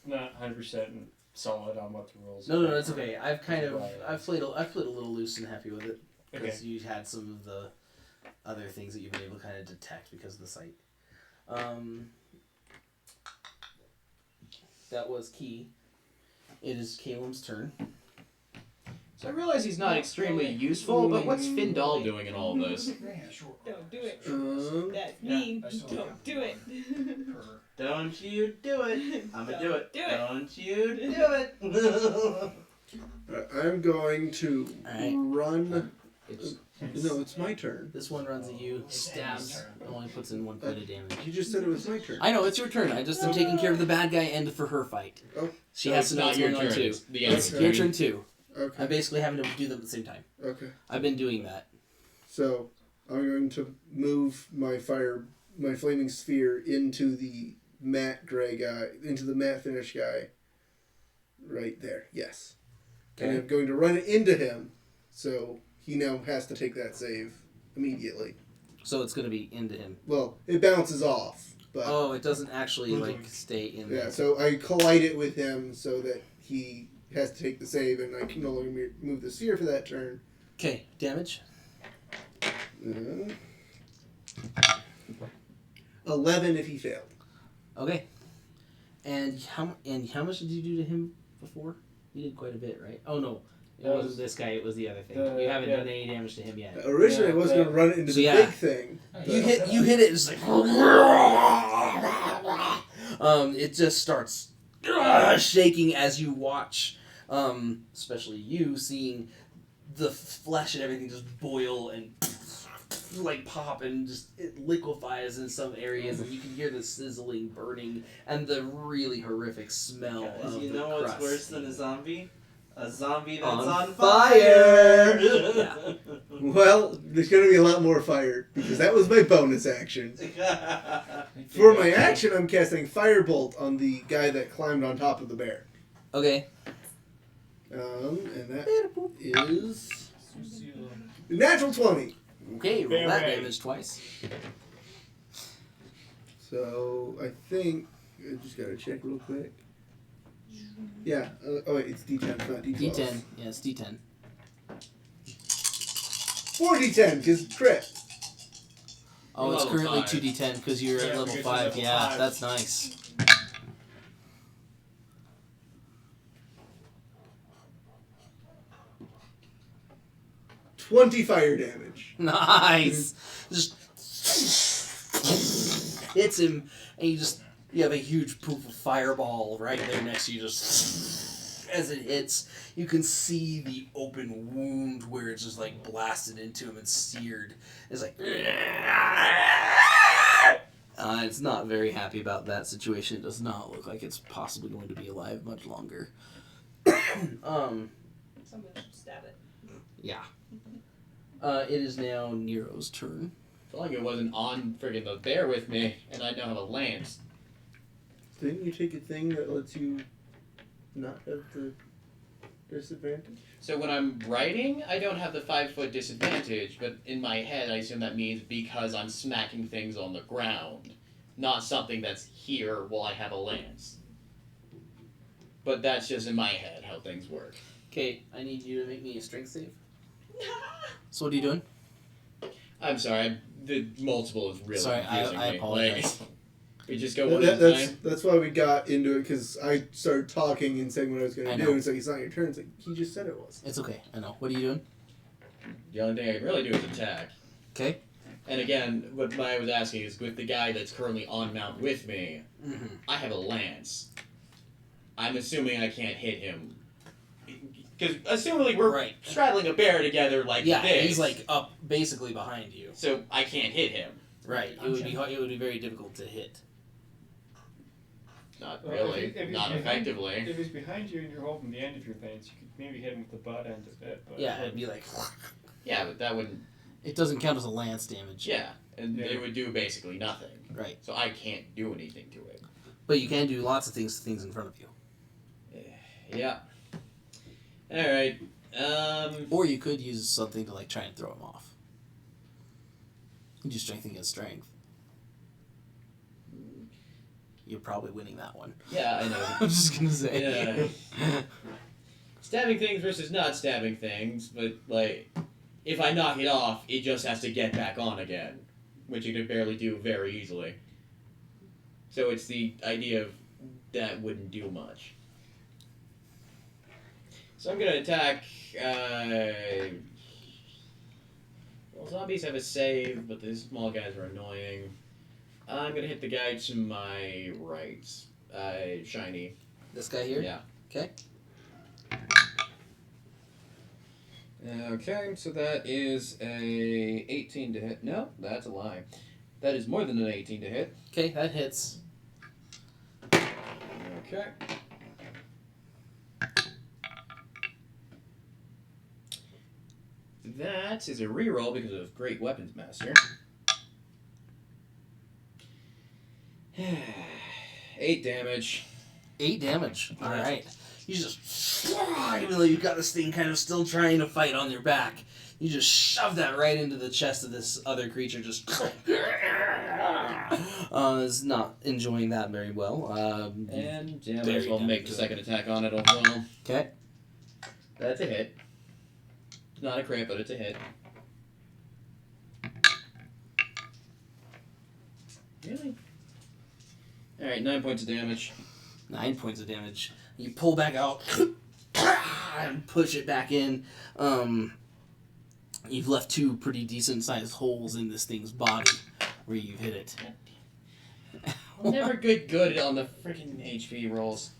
not 100% solid on what the rules No, are. that's okay. I've played a little loose and happy with it Okay. because you had some of the other things that you've been able to kind of detect because of the sight. That was key. It is Caleb's turn. So I realize he's not extremely useful, but what's Findal doing in all of this? Don't do it. That's Yeah, mean. I still Don't have do it. Don't you do it. I'ma do it. Do it. Don't you do it. I'm going to Alright. run. It's, No, it's my turn. This one runs at you, It's stabs, Andy's turn. only puts in 1 point of damage. You just said it was my turn. I know, it's your turn. I just am taking care of the bad guy and for her fight. Oh. She no, has it's to know not what's your going on turn. too. It's the It's end. your turn too. Okay. I'm basically having to do them at the same time. Okay. I've been doing that. So I'm going to move my flaming sphere into the matte gray guy, into the matte finish guy. Right there. Yes. And I'm going to run it into him, so he now has to take that save immediately. So it's going to be into him. Well, it bounces off, but Oh, it doesn't actually like stay in yeah. there. So I collide it with him so that he has to take the save, and I can no longer move the sphere for that turn. Okay, damage. 11 if he failed. Okay. And how much did you do to him before? You did quite a bit, right? Oh no, it That wasn't was- this guy. It was the other thing. the- You haven't yeah. done any damage to him yet. Originally, I was Yeah, going to run it into So the yeah. big thing. You hit it. It's like it just starts shaking as you watch, especially you seeing the flesh and everything just boil and like pop and just it liquefies in some areas, and you can hear the sizzling, burning, and the really horrific smell Guys, of you the know what's crust. worse than a zombie? A zombie that's On on fire! fire! Yeah. Well, there's going to be a lot more fire because that was my bonus action. For my action, I'm casting Firebolt on the guy that climbed on top of the bear. Okay. And that is natural 20. Okay, roll that Bam. damage twice. So I think I just gotta check real quick. Yeah. Oh wait, it's D10, not D12. D10. Yeah, it's D10. 4d10 because crit. Oh, it's Level currently 5. 2d10 because you're Yeah, at level because 5. you're level Yeah, 5. that's nice. $20 fire damage. Nice. Just hits him, and you have a huge poof of fireball right there next to you. Just as it hits, you can see the open wound where it's just like blasted into him and seared. It's like it's not very happy about that situation. It does not look like it's possibly going to be alive much longer. Someone should stab it. Yeah. It is now Nero's turn. I feel like it wasn't on friggin' the bear with me, and I now have a lance. Didn't you take a thing that lets you not have the disadvantage? So when I'm writing, I don't have the 5-foot disadvantage, but in my head, I assume that means because I'm smacking things on the ground, not something that's here while I have a lance. But that's just in my head how things work. Okay, I need you to make me a strength save. So what are you doing? I'm sorry, the multiple is really Sorry, confusing I me. apologize. Like, we just go one at a time. That's why we got into it, because I started talking and saying what I was going I to know. do. It's like, it's not your turn. It's like, he just said it was. It's okay, I know. What are you doing? The only thing I can really do is attack. Okay. And again, what I was asking is with the guy that's currently on mount with me, Mm-hmm. I have a lance. I'm assuming I can't hit him. Because assumingly we're Right. straddling a bear together like Yeah, this. he's like up basically behind you. So I can't hit him. Right. It would be very difficult to hit. Not Well, really. if he's Not behind- effectively. If he's behind you and you're holding the end of your lance, you could maybe hit him with the butt end of it. But Yeah, it'd be like Yeah, but that wouldn't. it doesn't count as a lance damage. Yeah. And Yeah. it would do basically nothing. Right. So I can't do anything to it. But you can do lots of things to things in front of you. Yeah. Alright. Or you could use something to like try and throw him off. You do strength against strength. You're probably winning that one. Yeah, I know. I'm just gonna say. Yeah. Stabbing things versus not stabbing things, but like, if I knock it off, it just has to get back on again, which you could barely do very easily. So it's the idea of that wouldn't do much. So I'm gonna attack. Well, zombies have a save, but the small guys are annoying. I'm gonna hit the guy to my right. Shiny. This guy here? Yeah. Okay. Okay, so that is a 18 to hit. No, that's a lie. That is more than an 18 to hit. Okay, that hits. Okay. That is a reroll because of Great Weapons Master. 8 damage. 8 damage. Alright. You just, even though you've got this thing kind of still trying to fight on your back, you just shove that right into the chest of this other creature, just is not enjoying that very well. And yeah, might Very as well make damage the to second attack on it as well. Okay. That's a hit. It's not a crit, but it's a hit. Really? Alright, 9 points of damage. 9 points of damage. You pull back out and push it back in. You've left 2 pretty decent sized holes in this thing's body where you've hit it. I'm never good on the freaking HP rolls.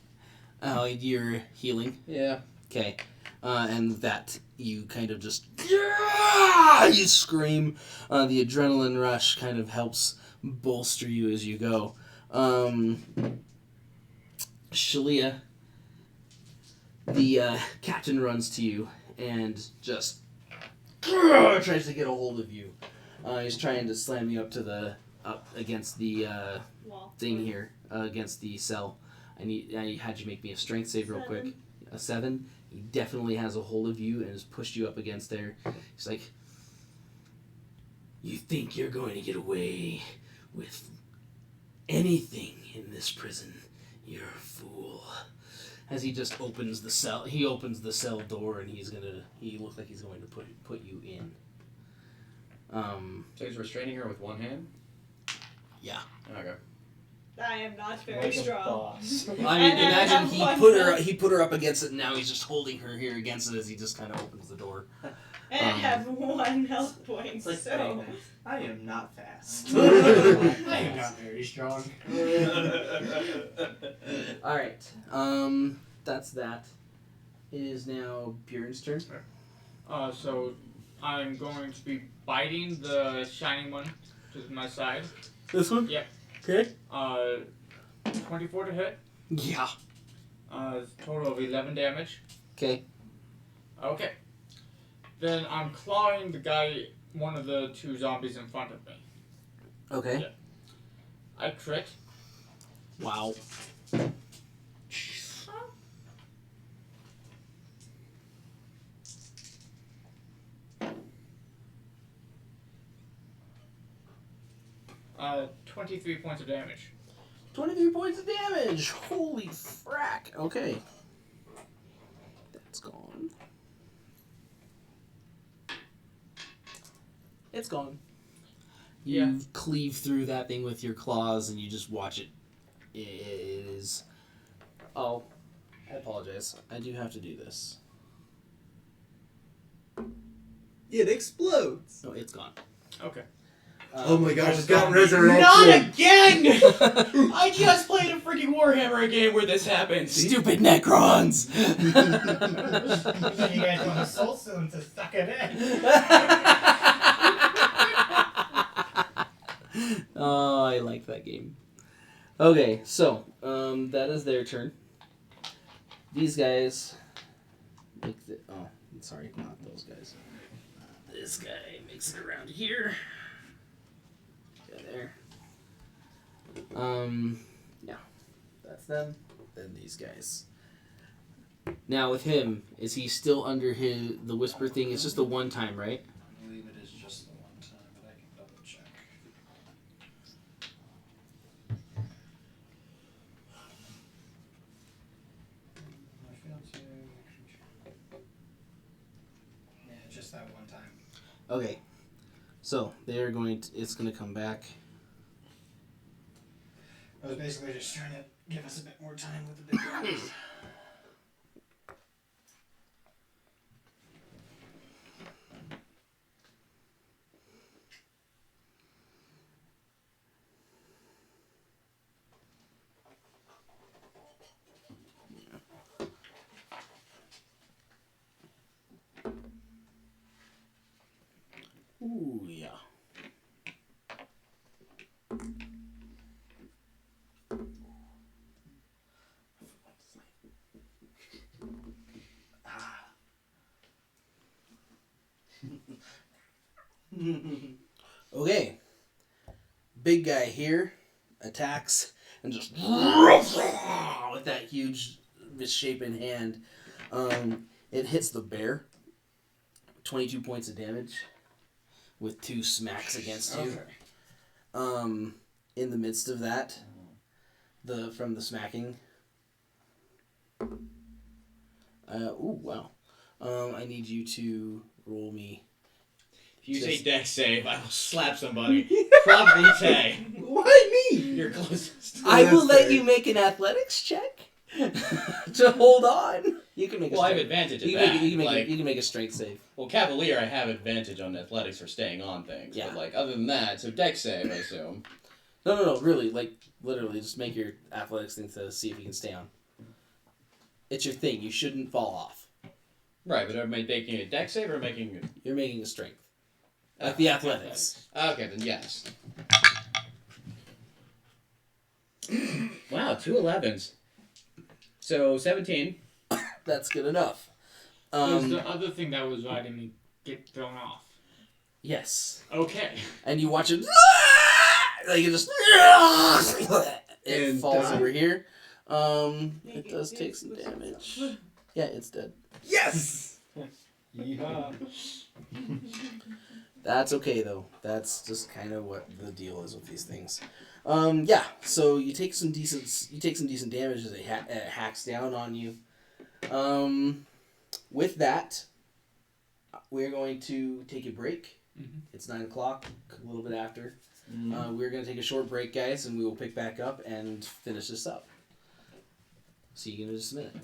Oh, you're healing. Yeah. Okay. And that you kind of just you scream. The adrenaline rush kind of helps bolster you as you go. Schelia, the captain runs to you and just tries to get a hold of you. He's trying to slam you up against the Wall. thing here, against the cell. I had you make me a strength save real quick. A 7. He definitely has a hold of you and has pushed you up against there. He's like, you think you're going to get away with anything in this prison? You're a fool. As he just opens the cell, the cell door, and he looks like he's going to put you in. So he's restraining her with one hand? Yeah. Okay. I am not very Like a strong. boss. I mean, And I imagine have one he put her up against it, and now he's just holding her here against it as he just kind of opens the door. And I have 1 health point, It's like so. saying, I am not fast. I am not very strong. All right. That's that. It is now Bjorn's turn. So I'm going to be biting the shining one to my side. This one. Yep. Okay. 24 to hit. Yeah. Total of 11 damage. Okay. Okay. Then I'm clawing the guy, one of the 2 zombies in front of me. Okay. Yeah. I crit. Wow. Uh, 23 points of damage. 23 points of damage. Holy frack. Okay. That's gone. It's gone. You cleave through that thing with your claws, and you just watch it. It is. Oh, I apologize. I do have to do this. It explodes. No, it's gone. Okay. Oh my gosh, it's got zombie. resurrection. Not again! I just played a freaking Warhammer game where this happens. Stupid Necrons! You guys want a soul stone to suck it in. Oh, I like that game. Okay, so that is their turn. These guys make the sorry, not those guys. This guy makes it around here. Go there. Yeah, that's them. Then these guys. Now with him, is he still under the whisper thing? It's just the one time, right? I believe it is just the one time, but I can double check. Yeah, just that one time. Okay. So they're going to. It's going to come back. I was basically just trying to give us a bit more time with the big guys. Ooh, yeah. Okay. Big guy here attacks and just with that huge misshapen hand. It hits the bear. 22 points of damage with 2 smacks against you. Okay. In the midst of that, from the smacking. Ooh, wow. I need you to roll me. If you say dex save, I will slap somebody. Probably Tay. Why me? You're closest. I will That's let fair. you make an athletics check to hold on. You can make. Well, a I have strength. advantage at You that. can make a strength save. Well, Cavalier, I have advantage on athletics for staying on things. Yeah. But, other than that, so dex save, I assume. No, really, literally, just make your athletics thing to see if you can stay on. It's your thing. You shouldn't fall off. Right, but am I making a dex save or making... You're making a strength. Like the athletics. Okay, then yes. Wow, 2 11s. So, 17. That's good enough. There's the other thing that was riding me get thrown off. Yes. Okay. And you watch it. Like it just. It And falls die? over here. Make It does it take some with damage. itself. Yeah, it's dead. Yes! Yeehaw. That's okay though. That's just kind of what the deal is with these things. Yeah. So you take some decent damage as it hacks down on you. With that, we're going to take a break. Mm-hmm. It's 9:00, a little bit after. We're going to take a short break, guys, and we will pick back up and finish this up. See you in just a minute.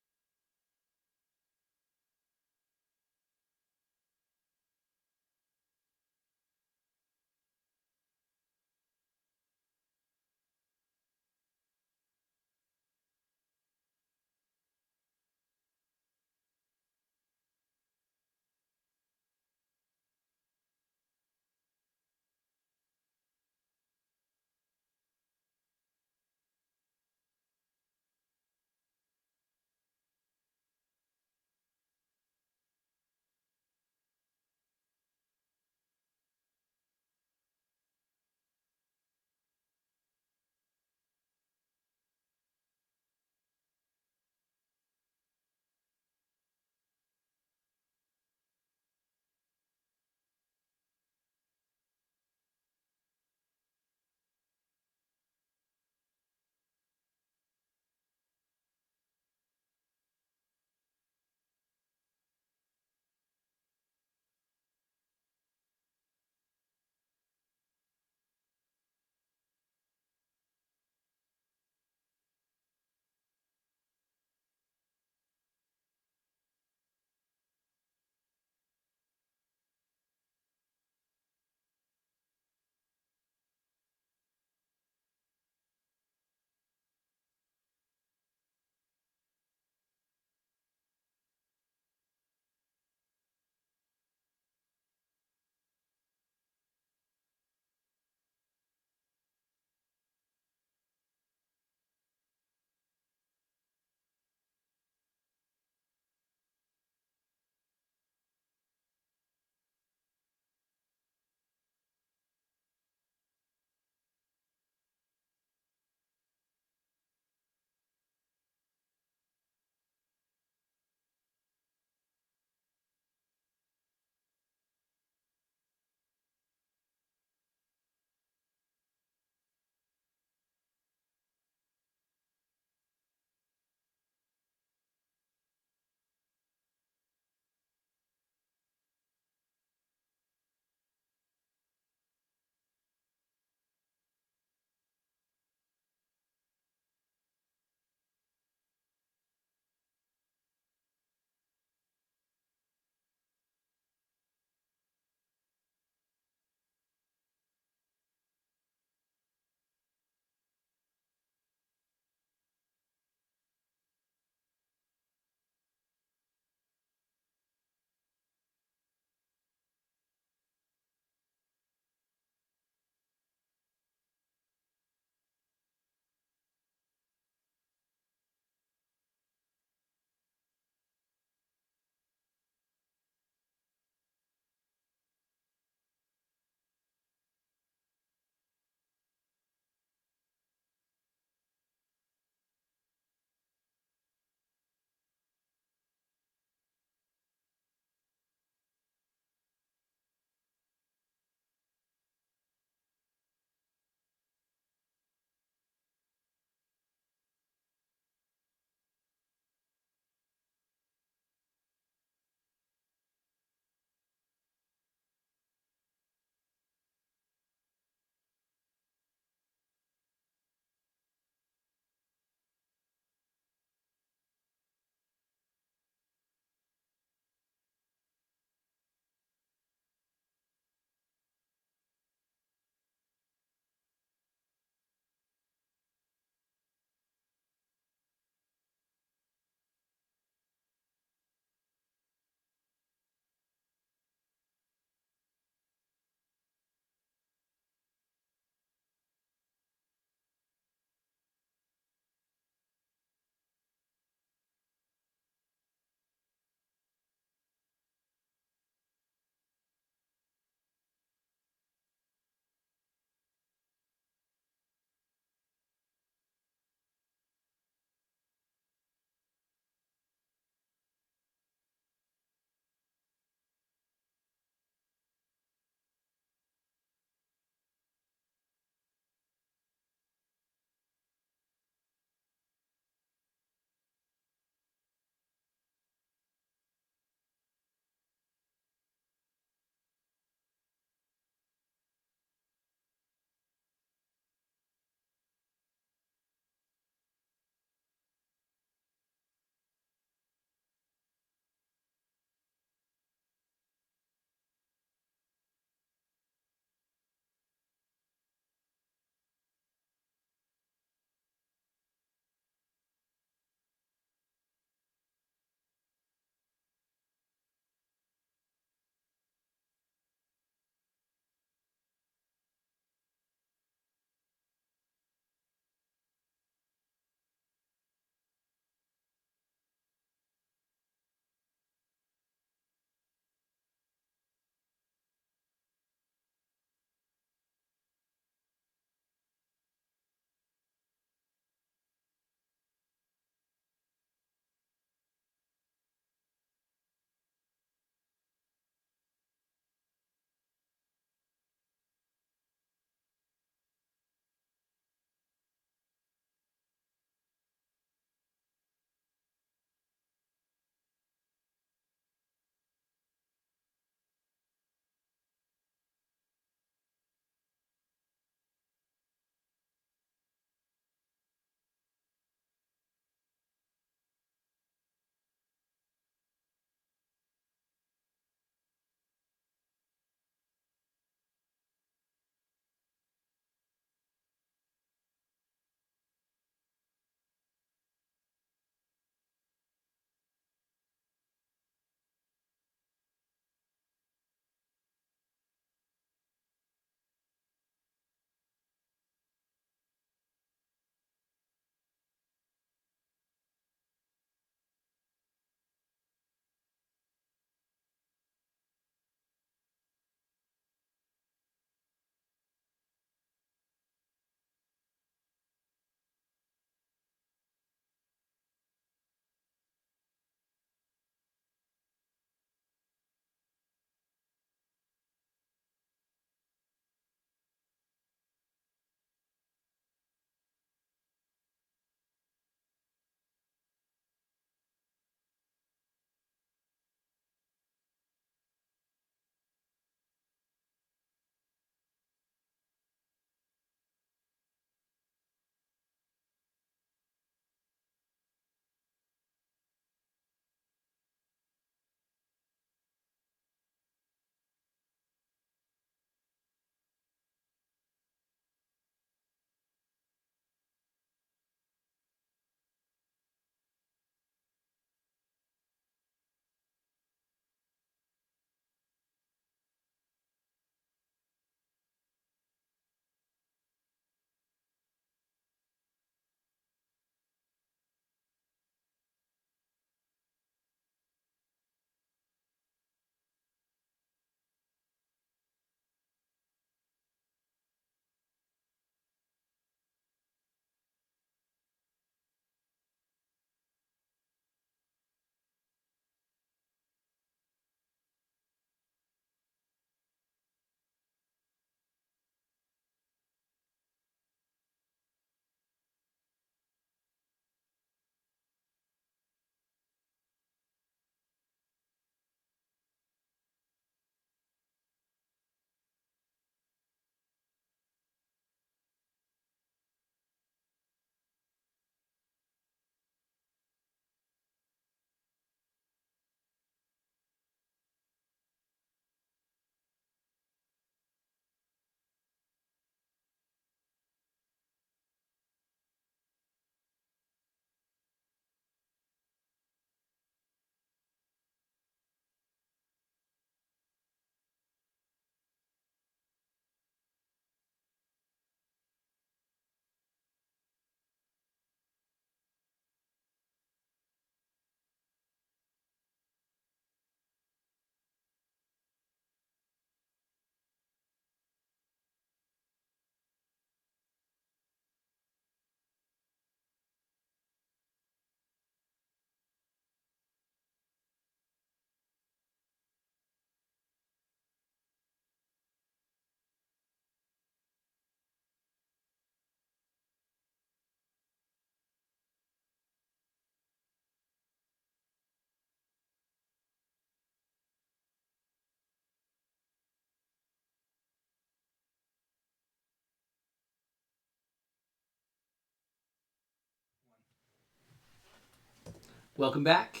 Welcome back.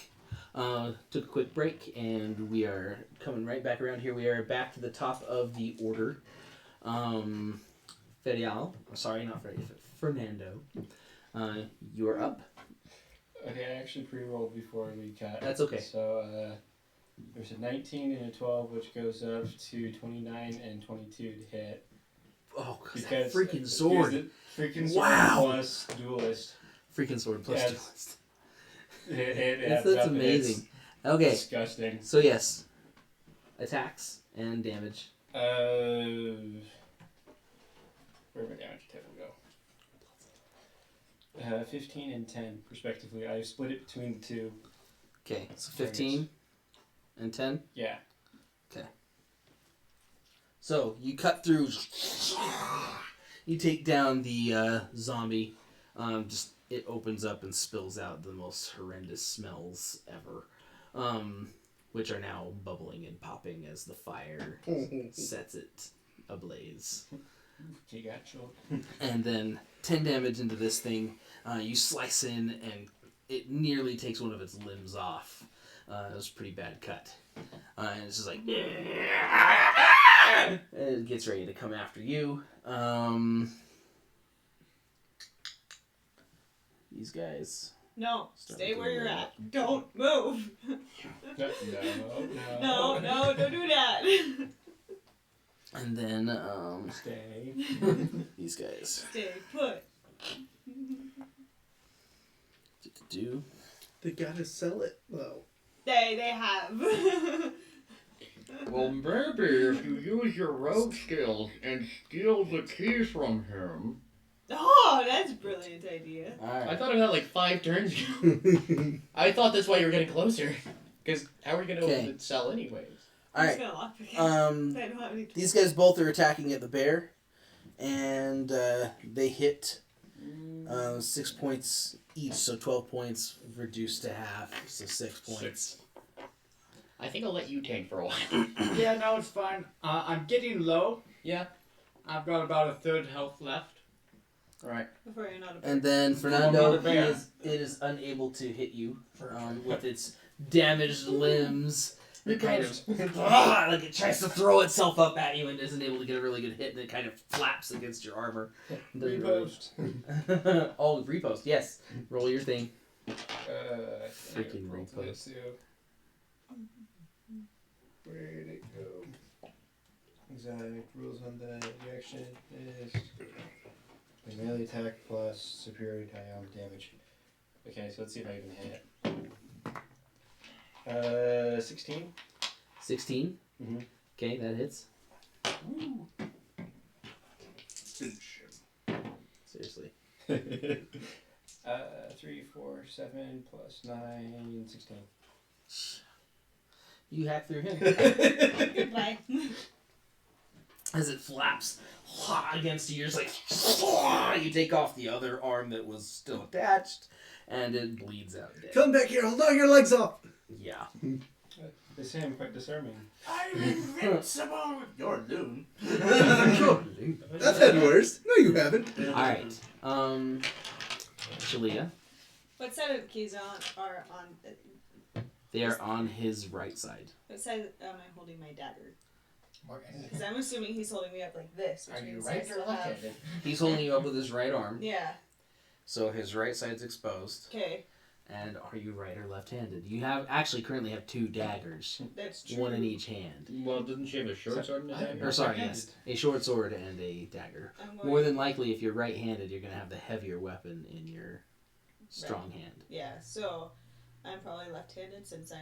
Took a quick break, and we are coming right back around here. We are back to the top of the order. Fernando. You're up. Okay, I actually pre-rolled before we cut. That's okay. So there's a 19 and a 12, which goes up to 29 and 22 to hit. Oh, because that Because freaking sword. the freaking sword Wow. plus duelist. Freaking sword plus Yes. duelist. It That's adds up. amazing. It's Okay, disgusting. so yes. Attacks and damage. Where'd my damage table go? 15 and 10, respectively. I split it between the two. Okay, so 15 and 10. Yeah. So you cut through. You take down the zombie. Just it opens up and spills out the most horrendous smells ever, which are now bubbling and popping as the fire sets it ablaze. You got you. And then 10 damage into this thing. You slice in and it nearly takes one of its limbs off. It was a pretty bad cut. And it's just like... and it gets ready to come after you. These guys... No, Starting stay to where you're roll at. up. Don't move. No, don't do that. And then, Stay. these guys. Stay put. Do. They gotta sell it, though. They have. Well, maybe if you use your rogue skills and steal the keys from him. Oh, that's a brilliant idea. I Alright. thought of that like 5 turns ago. I thought that's why you were getting closer. Because how are we going Okay. to sell anyways? I'm just Alright. gonna lockpick it. I Um, don't have any these guys both are attacking at the bear. And they hit 6 points each, so 12 points reduced to half, so 6 points. I think I'll let you tank for a while. Yeah, no, it's fine. I'm getting low. Yeah. I've got about a third health left. Right. before you're not a And then Fernando, Another bear. it is unable to hit you with its damaged limbs. It kind of like it tries to throw itself up at you and isn't able to get a really good hit, and it kind of flaps against your armor. Doesn't really- Repost. Oh, repost. Yes, roll your thing. Freaking repost. Where'd it go? Exact rules on the reaction is a melee attack plus superior damage. Okay, so let's see if I can hit it. 16. 16. Mhm. Okay, that hits. Finish him. Seriously. 3, 4, 7 plus 9, 16. You hack through him Goodbye. as it flaps against you. You're just like you take off the other arm that was still attached, and it bleeds out dead. Come back here, I'll knock your legs off. Yeah. They say I'm quite disarming. I'm invincible! You're Loon. I've had worse. No, you haven't. All right. Shalia. What side of the keys are on? They are on his right side. What side am I holding my dagger? Okay. Because I'm assuming he's holding me up like this. Which Are you means right I or still left have- handed? He's holding you up with his right arm, Yeah. so his right side's exposed. Okay. And are you right or left-handed? You currently have 2 daggers, That's true. one in each hand. Well, doesn't she have a short sword and a dagger? Or sorry, yes, a short sword and a dagger. I'm going, More than likely, if you're right-handed, you're gonna have the heavier weapon in your strong hand. Yeah. So I'm probably left-handed since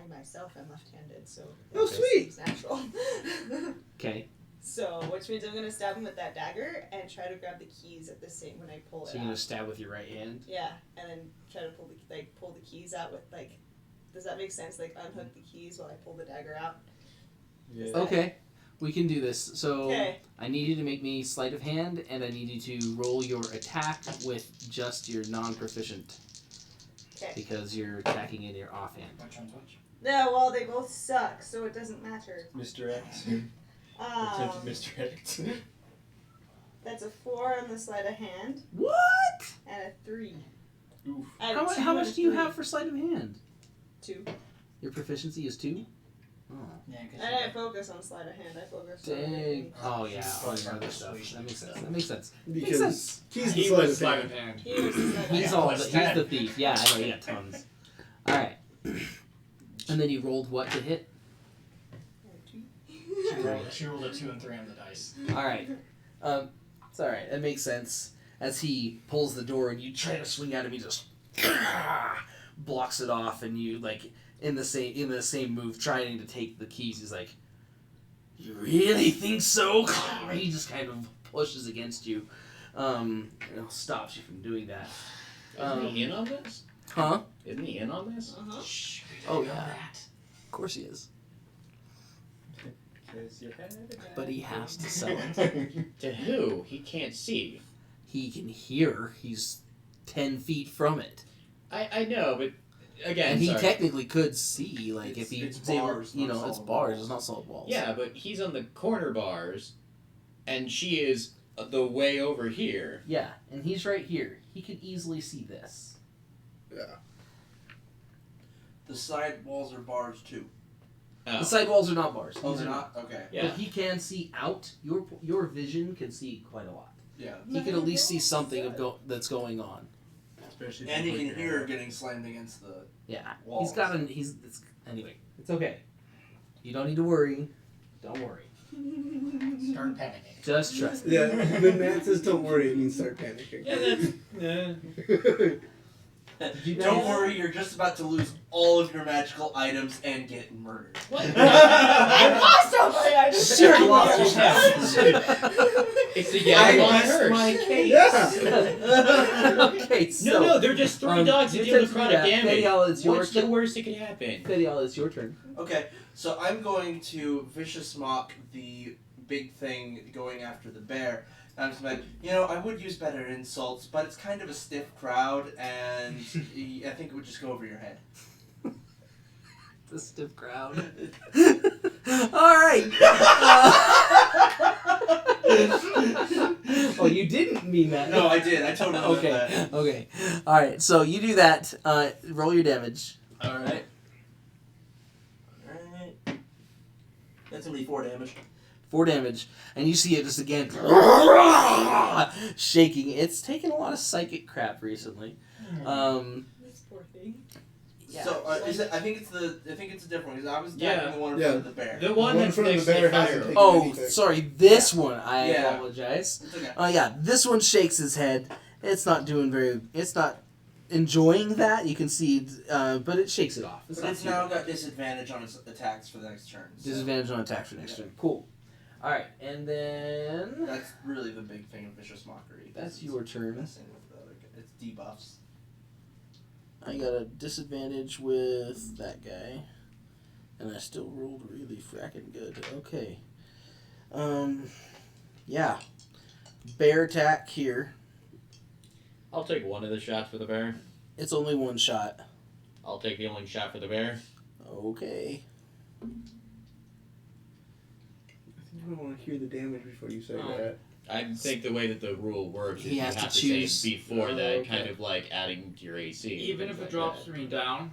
myself am left-handed. So Oh, it just sweet. seems natural. Okay, So, which means I'm gonna stab him with that dagger and try to grab the keys at the same when I pull so it you're out. gonna stab with your right hand. Yeah, and then try to pull the keys out with Does that make sense? Like unhook the keys while I pull the dagger out. Yeah. Okay, we can do this. So Okay. I need you to make me sleight of hand, and I need you to roll your attack with just your non-proficient, Okay. because you're attacking in your offhand. Which one's which? No, well they both suck, so it doesn't matter. Misdirect. Attempted misdirect. That's a 4 on the sleight of hand What? and a 3. Oof. I had a How, 2 how and a much do you 3. have for sleight of hand? 2. Your proficiency is 2? Oh. Yeah, because I didn't focus on sleight of hand. I focused on Dang. everything. Oh, yeah. Oh, Oh, yeah, other the stuff. persuasion That makes sense. stuff. That makes sense. Because sense. he's the He sleight was of sleight hand. of hand. He was the sleight of He's hand. all plus he's 10. the thief. Yeah, I know. He got tons. Alright. And then you rolled what to hit? She rolled a 2 and 3 on the dice. Alright. It's alright. That makes sense. As he pulls the door and you try to swing at him, he just blocks it off, and you like in the same move trying to take the keys. He's like, "You really think so?" He just kind of pushes against you. Stops you from doing that. Isn't he in on this? Huh? Isn't he in on this? Uh-huh. Shh, we Oh, don't know yeah. that. Of course he is. Kiss your head. But he has to sell it. To who? He can't see. He can hear. He's 10 feet from it. I know, but again, And he sorry. technically could see, like, if he It's was able, bars, you not know, it's solid bars, walls. it's not solid walls. Yeah, but he's on the corner bars, and she is the way over here. Yeah, and he's right here. He could easily see this. The side walls are bars too. Oh. The side walls are not bars. Oh, These they're are- not? Okay. Yeah. But he can see out. Your vision can see quite a lot. Yeah. He can at least see something that's going on. Especially And if you you can put hear your her getting slammed against the Yeah. walls. He's got an. Anyway, it's okay. You don't need to worry. Don't worry. Start panicking. Just trust me. Yeah, when Matt says don't worry, it means start panicking. Yeah, that's. you Don't guys- worry, you're just about to lose all of your magical items and get murdered. What? I lost all my items. Sure, I you lost lost It's the I Yagwan lost curse. my case. Yeah. Okay, so No, they're just three dogs that you deal took necrotic damage. Fedial, it's your What's the turn. worst that could happen? Fedial, it's your turn. Okay, so I'm going to vicious mock the big thing going after the bear. I'm just like, I would use better insults, but it's kind of a stiff crowd, and I think it would just go over your head. The stiff crowd. All right. Oh, you didn't mean that. No, I did. I totally meant Okay. that. Okay. All right. So you do that. Roll your damage. All right. Alright. That's going to be 4 damage. 4 damage, and you see it just again shaking. It's taken a lot of psychic crap recently. This poor thing. Yeah. So is it? I think it's a different one because I was Yeah. attacking the one in Yeah. front of the bear. The one in that's front of next the to bear the hasn't fire. taken Oh, anything. sorry. This one. I Yeah. apologize. It's okay. Yeah, this one shakes his head. It's not doing very. It's not enjoying that. You can see, but it shakes it off. But not it's too now bad. got disadvantage on its attacks for the next turn. so Disadvantage on attacks for next turn. Cool. All right, and then That's really the big thing of vicious mockery. that's your turn. Messing with the other guy. It's debuffs. I got a disadvantage with that guy, and I still rolled really fracking good. Okay. Yeah. Bear attack here. I'll take one of the shots for the bear. It's only one shot. I'll take the only shot for the bear. Okay. I don't want to hear the damage before you say Oh. that. I think the way that the rule works is He you has have to to choose- say before Oh, that, okay. kind of like adding to your AC. Even things if it like drops that. me down,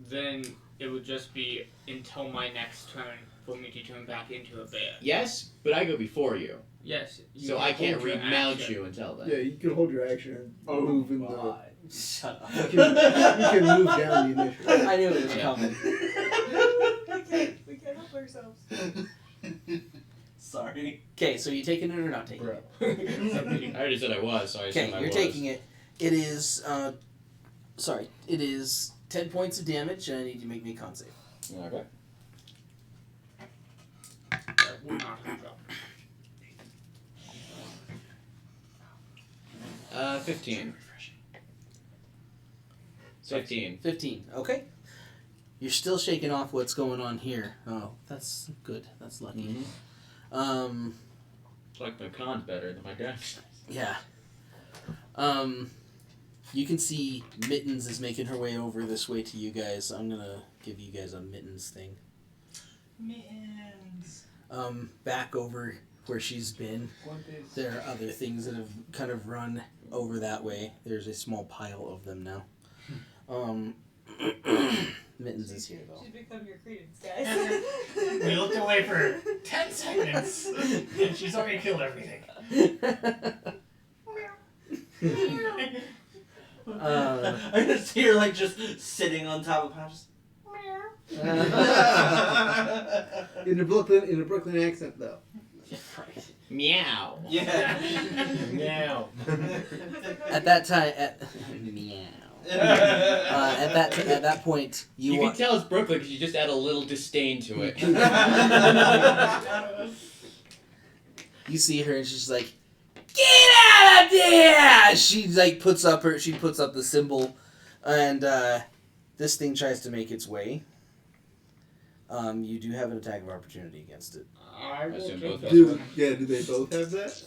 then it would just be until my next turn for me to turn back into a bear. Yes, but I go before you, Yes. you so can I can't hold your remount action. you until then. Yeah, you can hold your action and move in the. Shut up. You can move down the initiative. I knew it was Yeah. coming. We can't help ourselves. Sorry. Okay, so you taking it or not taking it? I already said I was, so I assume Okay, I you're was. taking it. It is, it is 10 points of damage, and I need you to make me a con save. Okay. That will not drop. 15. 15. 15. Okay. You're still shaking off what's going on here. Oh, that's good. That's lucky. Mm-hmm. It's like my con's better than my dash. Yeah. You can see Mittens is making her way over this way to you guys. I'm gonna give you guys a Mittens thing. Mittens. Back over where she's been. There are other things that have kind of run over that way. There's a small pile of them now. Mittens is here though. She's become your credence, guys. We looked away for 10 seconds, and she's already killed everything. I just see her like just sitting on top of Patches. In a Brooklyn accent though. Meow. Yeah. Meow. At that time, meow. At that point, You you can tell it's Brooklyn because you just add a little disdain to it. you see her and she's like, "Get out of there!" She like puts up the symbol, and this thing tries to make its way. You do have an attack of opportunity against it. I will assume take both that. of Do they both have that?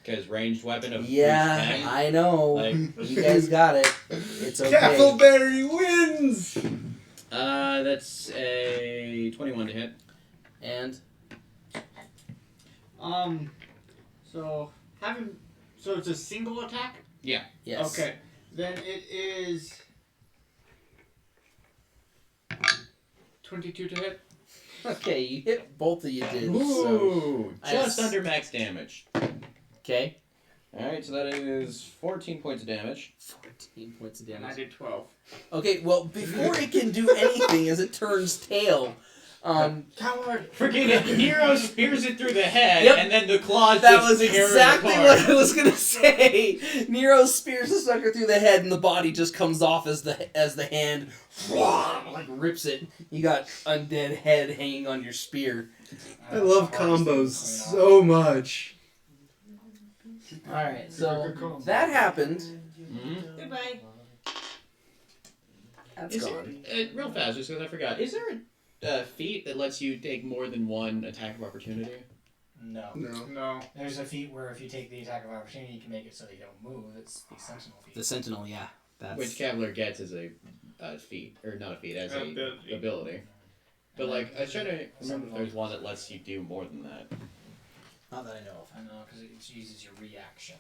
Because ranged weapon of Yeah, reach I know. Like- You guys got it. It's okay. Castleberry wins! That's a 21 to hit. And So it's a single attack? yes. Okay. Then it is 22 to hit. Okay, you hit both of you did. So Ooh, just I- under max damage. okay. Alright, so that is 14 points of damage. 14 points of And I damage. did 12. Okay, well before it can do anything, as it turns tail, Coward! Freaking Nero spears it through the head, Yep. and then the claws that just was tear it exactly apart. what I was gonna say. Nero spears the sucker through the head, and the body just comes off as the hand like rips it. You got undead head hanging on your spear. I love combos so much. All right, so that happened. Mhm. Goodbye. That's Is gone. there, real fast, just because I forgot, is there a feat that lets you take more than one attack of opportunity? No. No. No. There's a feat where if you take the attack of opportunity, you can make it so you don't move. It's the Sentinel feat. The Sentinel, yeah. That's Which Cavalier gets as a feat, or not a feat, as a ability. But like, I was trying to remember if there's one that lets you do more than that. not that I know of. I know, because it uses your reaction,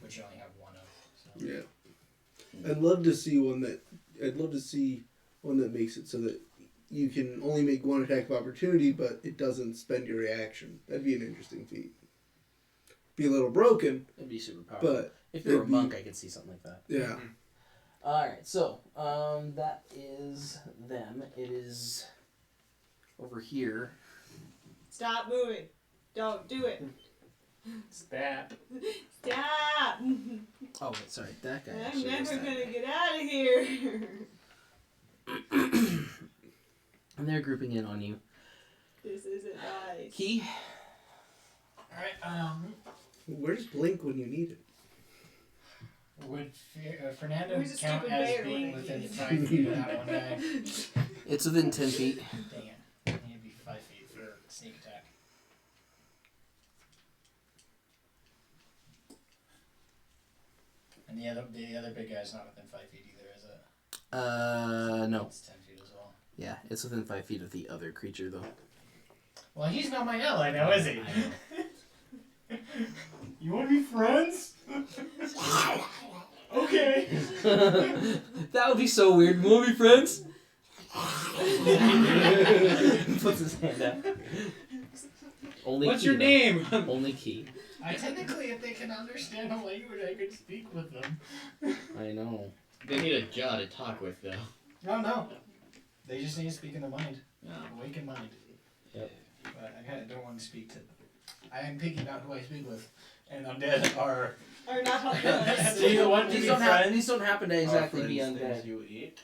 which you only have one of. So. Yeah. I'd love to see one that makes it so that you can only make one attack of opportunity, but it doesn't spend your reaction. That'd be an interesting feat. Be a little broken, It'd be super powerful. but If you're a it'd be- monk, I could see something like that. yeah. All right, so that is them. It is over here. Stop moving. Don't do it. Stat. Stop. Oh, wait, sorry, that guy. I'm actually is never that gonna guy. get out of here. And they're grouping in on you. This isn't nice. Key. Alright, Where's Blink when you need it? would Fernando Who's a count stupid as bear being when I within need 5 feet of that one guy? It's within 10 feet. Dang it. I need to be 5 feet for sneak attack. And the other big guy's not within 5 feet either, is it? No. It's 10 feet as well. Yeah, it's within 5 feet of the other creature, though. Well, he's not my ally now, is he? You want to be friends? Okay. That would be so weird. Want to be friends? Puts his hand out. Only What's key, your though. name? Only key. Technically, if they can understand a language, I could speak with them. I know. They need a jaw to talk with, though. No. They just need to speak in their mind. No. Awaken mind. Yep. But I kind of don't want to speak to. I am picking out who I speak with, and undead are. Or not help us. Do you want to These be don't, friends? these don't happen to exactly be Friends, things undead. you eat.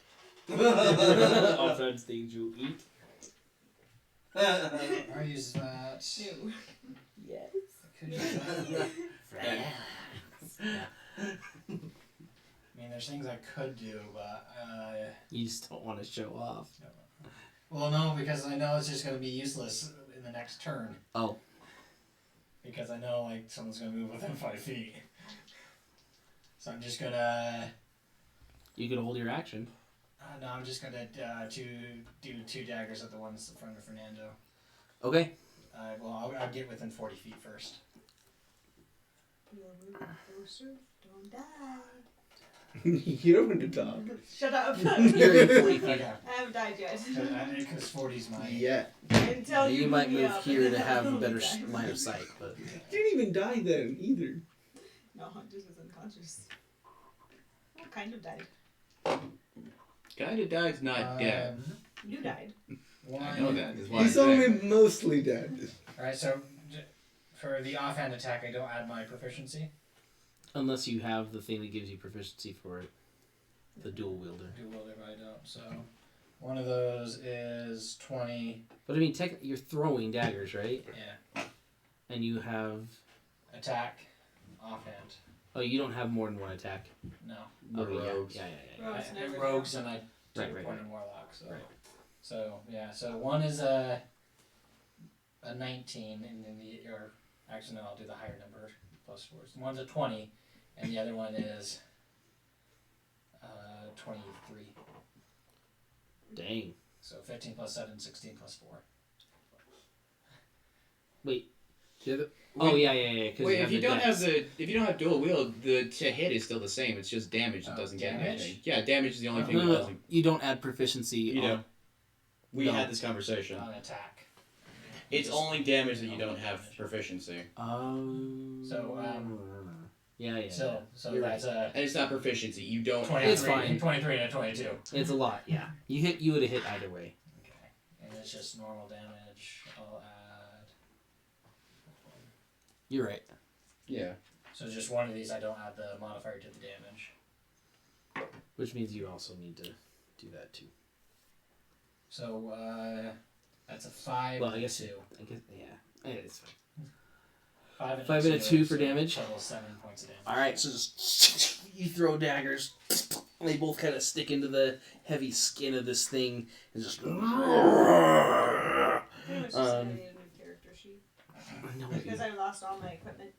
All friends things you eat. I use that. Ew. Yes. Could use that. Yeah. I mean, there's things I could do, but You just don't want to show off. well, no, because I know it's just gonna be useless in the next turn. Oh. Because I know like someone's gonna move within 5 feet. So I'm just gonna. You could hold your action. No, I'm just gonna do 2 daggers at the ones in front of Fernando. Okay. I'll get within 40 feet first. You're moving closer. Don't die. You don't want to talk. Shut up. You're in 40 feet. Okay. I haven't died yet. Because 40's my... Yeah. Until You you might move me move up, here and to then have a I'll better die. line of sight, but You didn't even die then either. No, I just was unconscious. Well, kind of died. Guy that died's not dead. You died. I know that. That's why He's I'm only saying. mostly dead. Alright, so for the offhand attack, I don't add my proficiency. unless you have the thing that gives you proficiency for it, the dual wielder. Dual wielder, but I don't. So one of those is 20. But I mean, you're throwing daggers, right? Yeah. And you have. Attack. Offhand. Oh, you don't have more than one attack. No. Okay, rogues. yeah. Rogues I never have do. rogues and I Right, take right, point right. in warlock. So. Right. So yeah. So one is a 19, and then or actually no, I'll do the higher number plus 4. So one's a 20, and the other one is 23. Dang. So 15 plus 7, 16 plus 4. Wait. Oh yeah. Wait, if you don't have dual wield, the to hit is still the same. It's just damage that Oh, doesn't get damage? anything. Yeah, damage is the only thing No, that doesn't. you don't add proficiency. You on, don't. We No. had this conversation. On attack. It's only damage that you don't have proficiency, So, Yeah. So You're that's a and it's not proficiency. You don't. 23, It's fine. 23 and a 22. It's a lot. Yeah. You would have hit either way. Okay. And it's just normal damage. I'll add. You're right. Yeah. So just one of these, I don't add the modifier to the damage. Which means you also need to do that too. So that's a 5 Well, and I a guess 2. yeah. It's fine. 5 and a 2 for so damage? Total 7 points of damage. All right, so just you throw daggers. They both kind of stick into the heavy skin of this thing, and just. Pretty much just added a new character sheet. No, Because I lost all my equipment.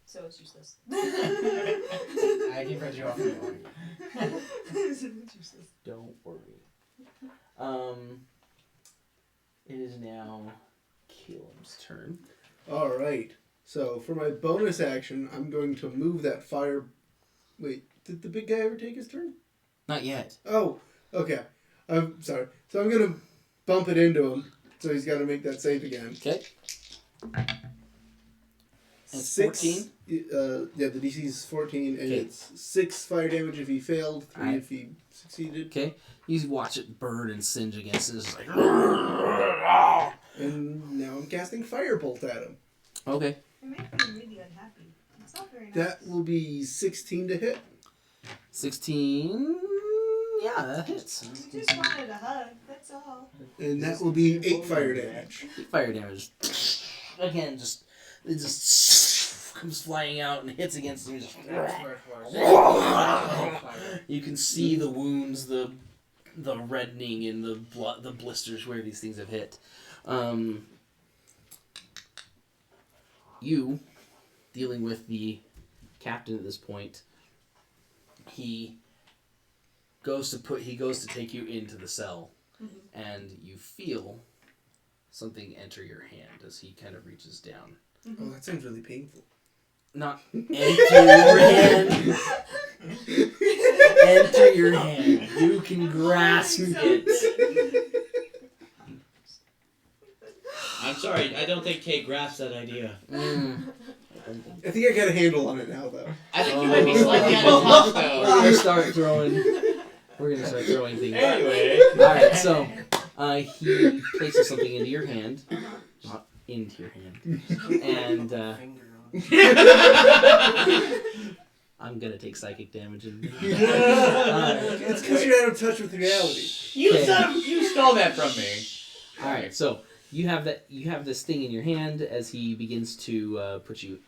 So it's useless. I can print you off the board. It's useless. don't worry. It is now Caleb's turn. Alright. So for my bonus action, I'm going to move that fire. Wait, did the big guy ever take his turn? Not yet. Oh, okay. I'm sorry. So I'm going to bump it into him. So he's got to make that save again. Okay. It's 6. 14? Yeah, the DC is 14, and Okay. it's 6 fire damage if he failed, 3 Alright. if he succeeded. Okay. You watch it burn and singe against it. It's like. And now I'm casting Firebolt at him. Okay. It makes me really unhappy. It's not very nice. That will be 16 to hit. 16. Yeah, that hits. You just wanted a hug, that's all. And that will be 8 fire damage. Fire damage. Again, it just comes flying out and hits against him. Just- You can see the wounds, the reddening and the blood, the blisters where these things have hit. You, dealing with the captain at this point, he goes to take you into the cell, and you feel something enter your hand as he kind of reaches down. Oh, that sounds really painful. Not enter your hand. Enter your hand. You can grasp it. I'm sorry. I don't think Kate grasps that idea. I think I got a handle on it now, though. I think you might be slightly out of touch, though. We're gonna start throwing things. Anyway. Alright, so he places something into your hand. Not into your hand. And I'm gonna take psychic damage. It's because you're out of touch with reality. You stole that from me. Alright, so you have this thing in your hand as he begins to put you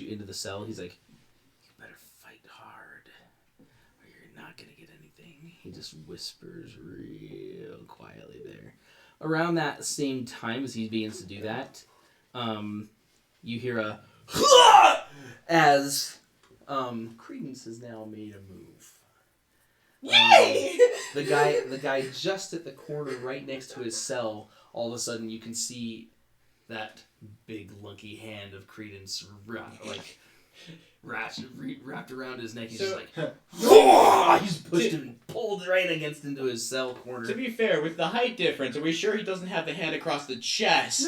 into the cell. He's like, "You better fight hard, or you're not gonna get anything." He just whispers real quietly there. Around that same time as he begins to do that, you hear a as Credence has now made a move. Yay! The guy just at the corner right next to his cell, all of a sudden you can see that big lunky hand of Credence wrapped around his neck. He's just like, he's pushed him and pulled right against into his cell corner. To be fair, with the height difference, are we sure he doesn't have the hand across the chest?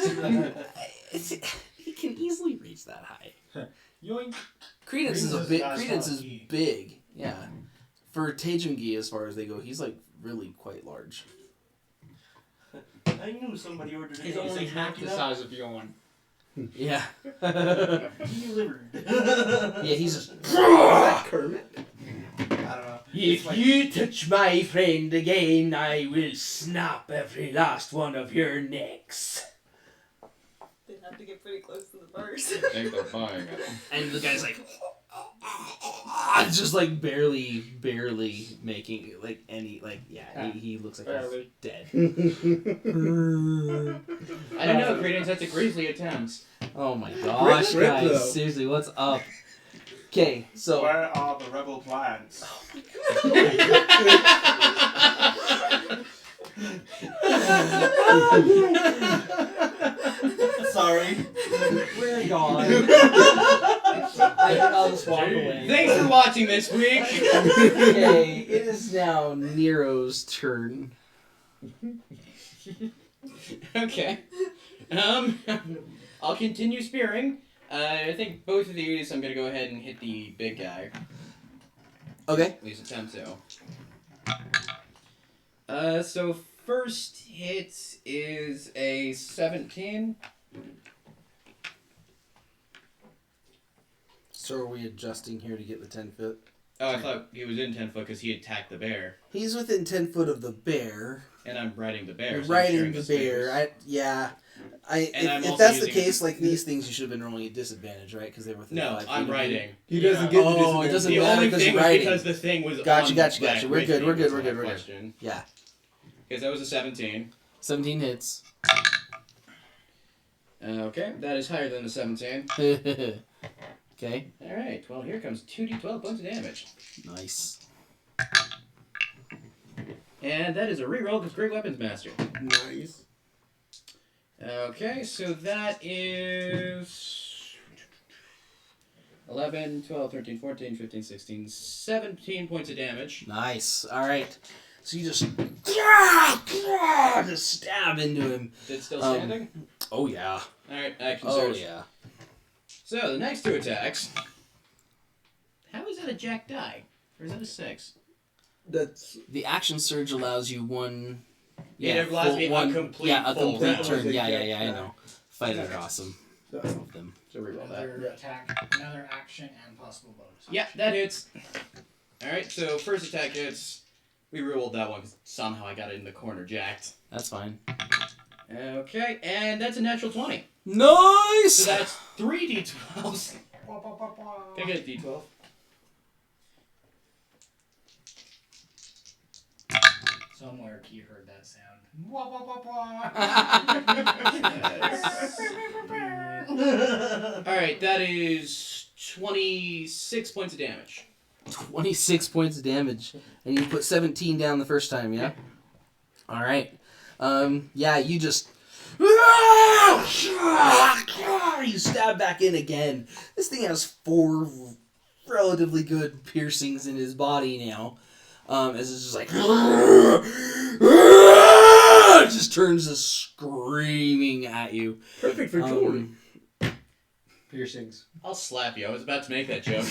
He can easily reach that high. Yoink. Credence is Credence is big. Yeah. For Taejungi, as far as they go, he's like really quite large. I knew somebody ordered it. He's only half the size of Bjorn. Yeah. Delivered. Yeah, he's just. Is that Kermit? I don't know. If you touch my friend again, I will snap every last one of your necks. They have to get pretty close to the verse. I think they're buying it. And the guy's like, it's just like barely making like any he looks like Barely. he's dead. I don't know, Credence, that's a grisly attempt. Oh my gosh, Rip, guys! though. Seriously, what's up? Okay, so Where are the rebel plans? Sorry. we're gone. I'll just walk away. Thanks for watching this week. Okay, it is now Nero's turn. Okay. I'll continue spearing. I think both of these, I'm gonna go ahead and hit the big guy. Okay. At least attempt to. So first hit is a 17. So are we adjusting here to get the 10 foot? Oh, I thought he was in 10 foot because he attacked the bear. He's within 10 foot of the bear. And I'm riding the bear. You're so I'm riding sharing the space. bear. And I'm If also that's the using case, like these things, you should have been rolling at disadvantage, right? Because they were within No, 5 feet I'm of you. riding. He doesn't get the Oh, it disadvantage. doesn't The matter only because thing you're was riding. because the thing was Gotcha, on gotcha. back We're with good, me we're good, was we're my good, we're good. question. Yeah. Because that was a 17. 17 hits. Okay, that is higher than the 17. Okay. Alright, well here comes 2d12 points of damage. Nice. And that is a reroll because Great Weapons Master. Nice. Okay, so that is 11, 12, 13, 14, 15, 16, 17 points of damage. Nice. All right. So you just stab into him. Is it still standing? Oh yeah. Alright, action Oh surge. yeah. So the next two attacks. How is that a jack die? Or is that a 6? That's The action surge allows you one. It allows me a complete Yeah, a full complete round. turn. Yeah, Yeah. I know. Fighters are awesome. I love them. So reroll that. Another attack, another action, and possible bonus. Yeah, that hits. Alright, so first attack hits. We rerolled that one because somehow I got it in the corner jacked. That's fine. Okay, and that's a natural 20. Nice. So that's 3 d12s. Can I get a d12? Somewhere Key heard that sound. Alright, that is 26 points of damage. 26 points of damage, and you put 17 down the first time. Yeah. All right. Yeah, you just. You stab back in again. This thing has 4 relatively good piercings in his body now. As it's just like. Just turns to screaming at you. perfect for jewelry. Piercings. I'll slap you. I was about to make that joke.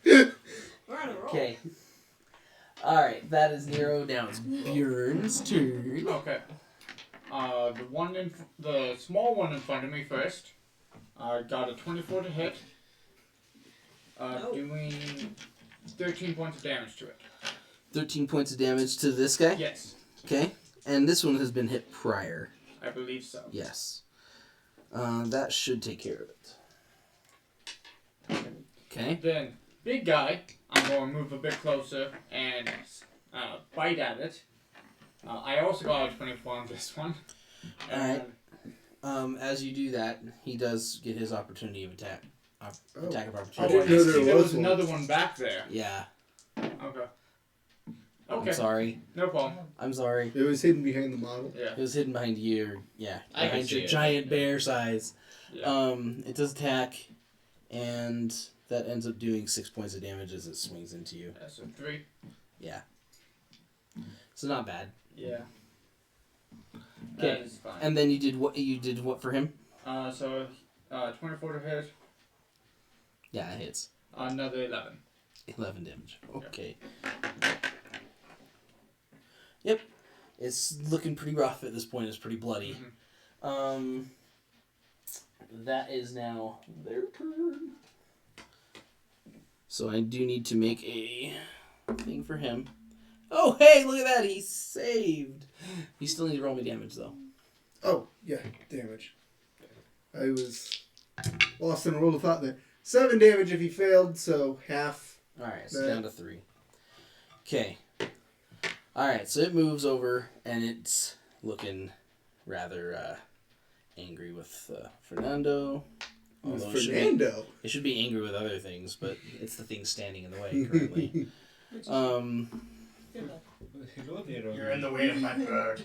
We're on a roll. Okay. Alright, that is Nero. Now it's Bjorn's turn. Okay. The small one in front of me first. Got a 24 to hit. Doing 13 points of damage to it. 13 points of damage to this guy? Yes, Okay. And this one has been hit prior. I believe so. Yes. That should take care of it. Okay. Then, big guy, I'm going to move a bit closer and bite at it. I also got a 24 on this one. Alright. As you do that, he does get his opportunity of attack. Attack of I opportunity. didn't know I there see there was was one. another one back there. Yeah. Okay. Okay. I'm sorry. No problem. I'm sorry. It was hidden behind the model. Yeah. It was hidden behind you. I can Behind see your it, giant yeah. bear size. Yeah. It does attack, and that ends up doing 6 points of damage as it swings into you. So 3. Yeah. So not bad. Yeah. Okay. That is fine. And then you did what for him? So 24 to hit. Yeah, it hits. Another 11. 11 damage. Okay. Yep. It's looking pretty rough at this point. It's pretty bloody. Mhm. That is now their turn. So I do need to make a thing for him. Oh, hey, look at that. He saved. You still need to roll me damage, though. Oh, yeah, damage. I was lost in a roll of thought there. 7 damage if he failed, so half. Alright, so down to 3. Okay. Alright, so it moves over, and it's looking rather angry with Fernando. Although Fernando. It should be angry with other things, but it's the thing standing in the way currently. Hello there. You're in the way of my bird.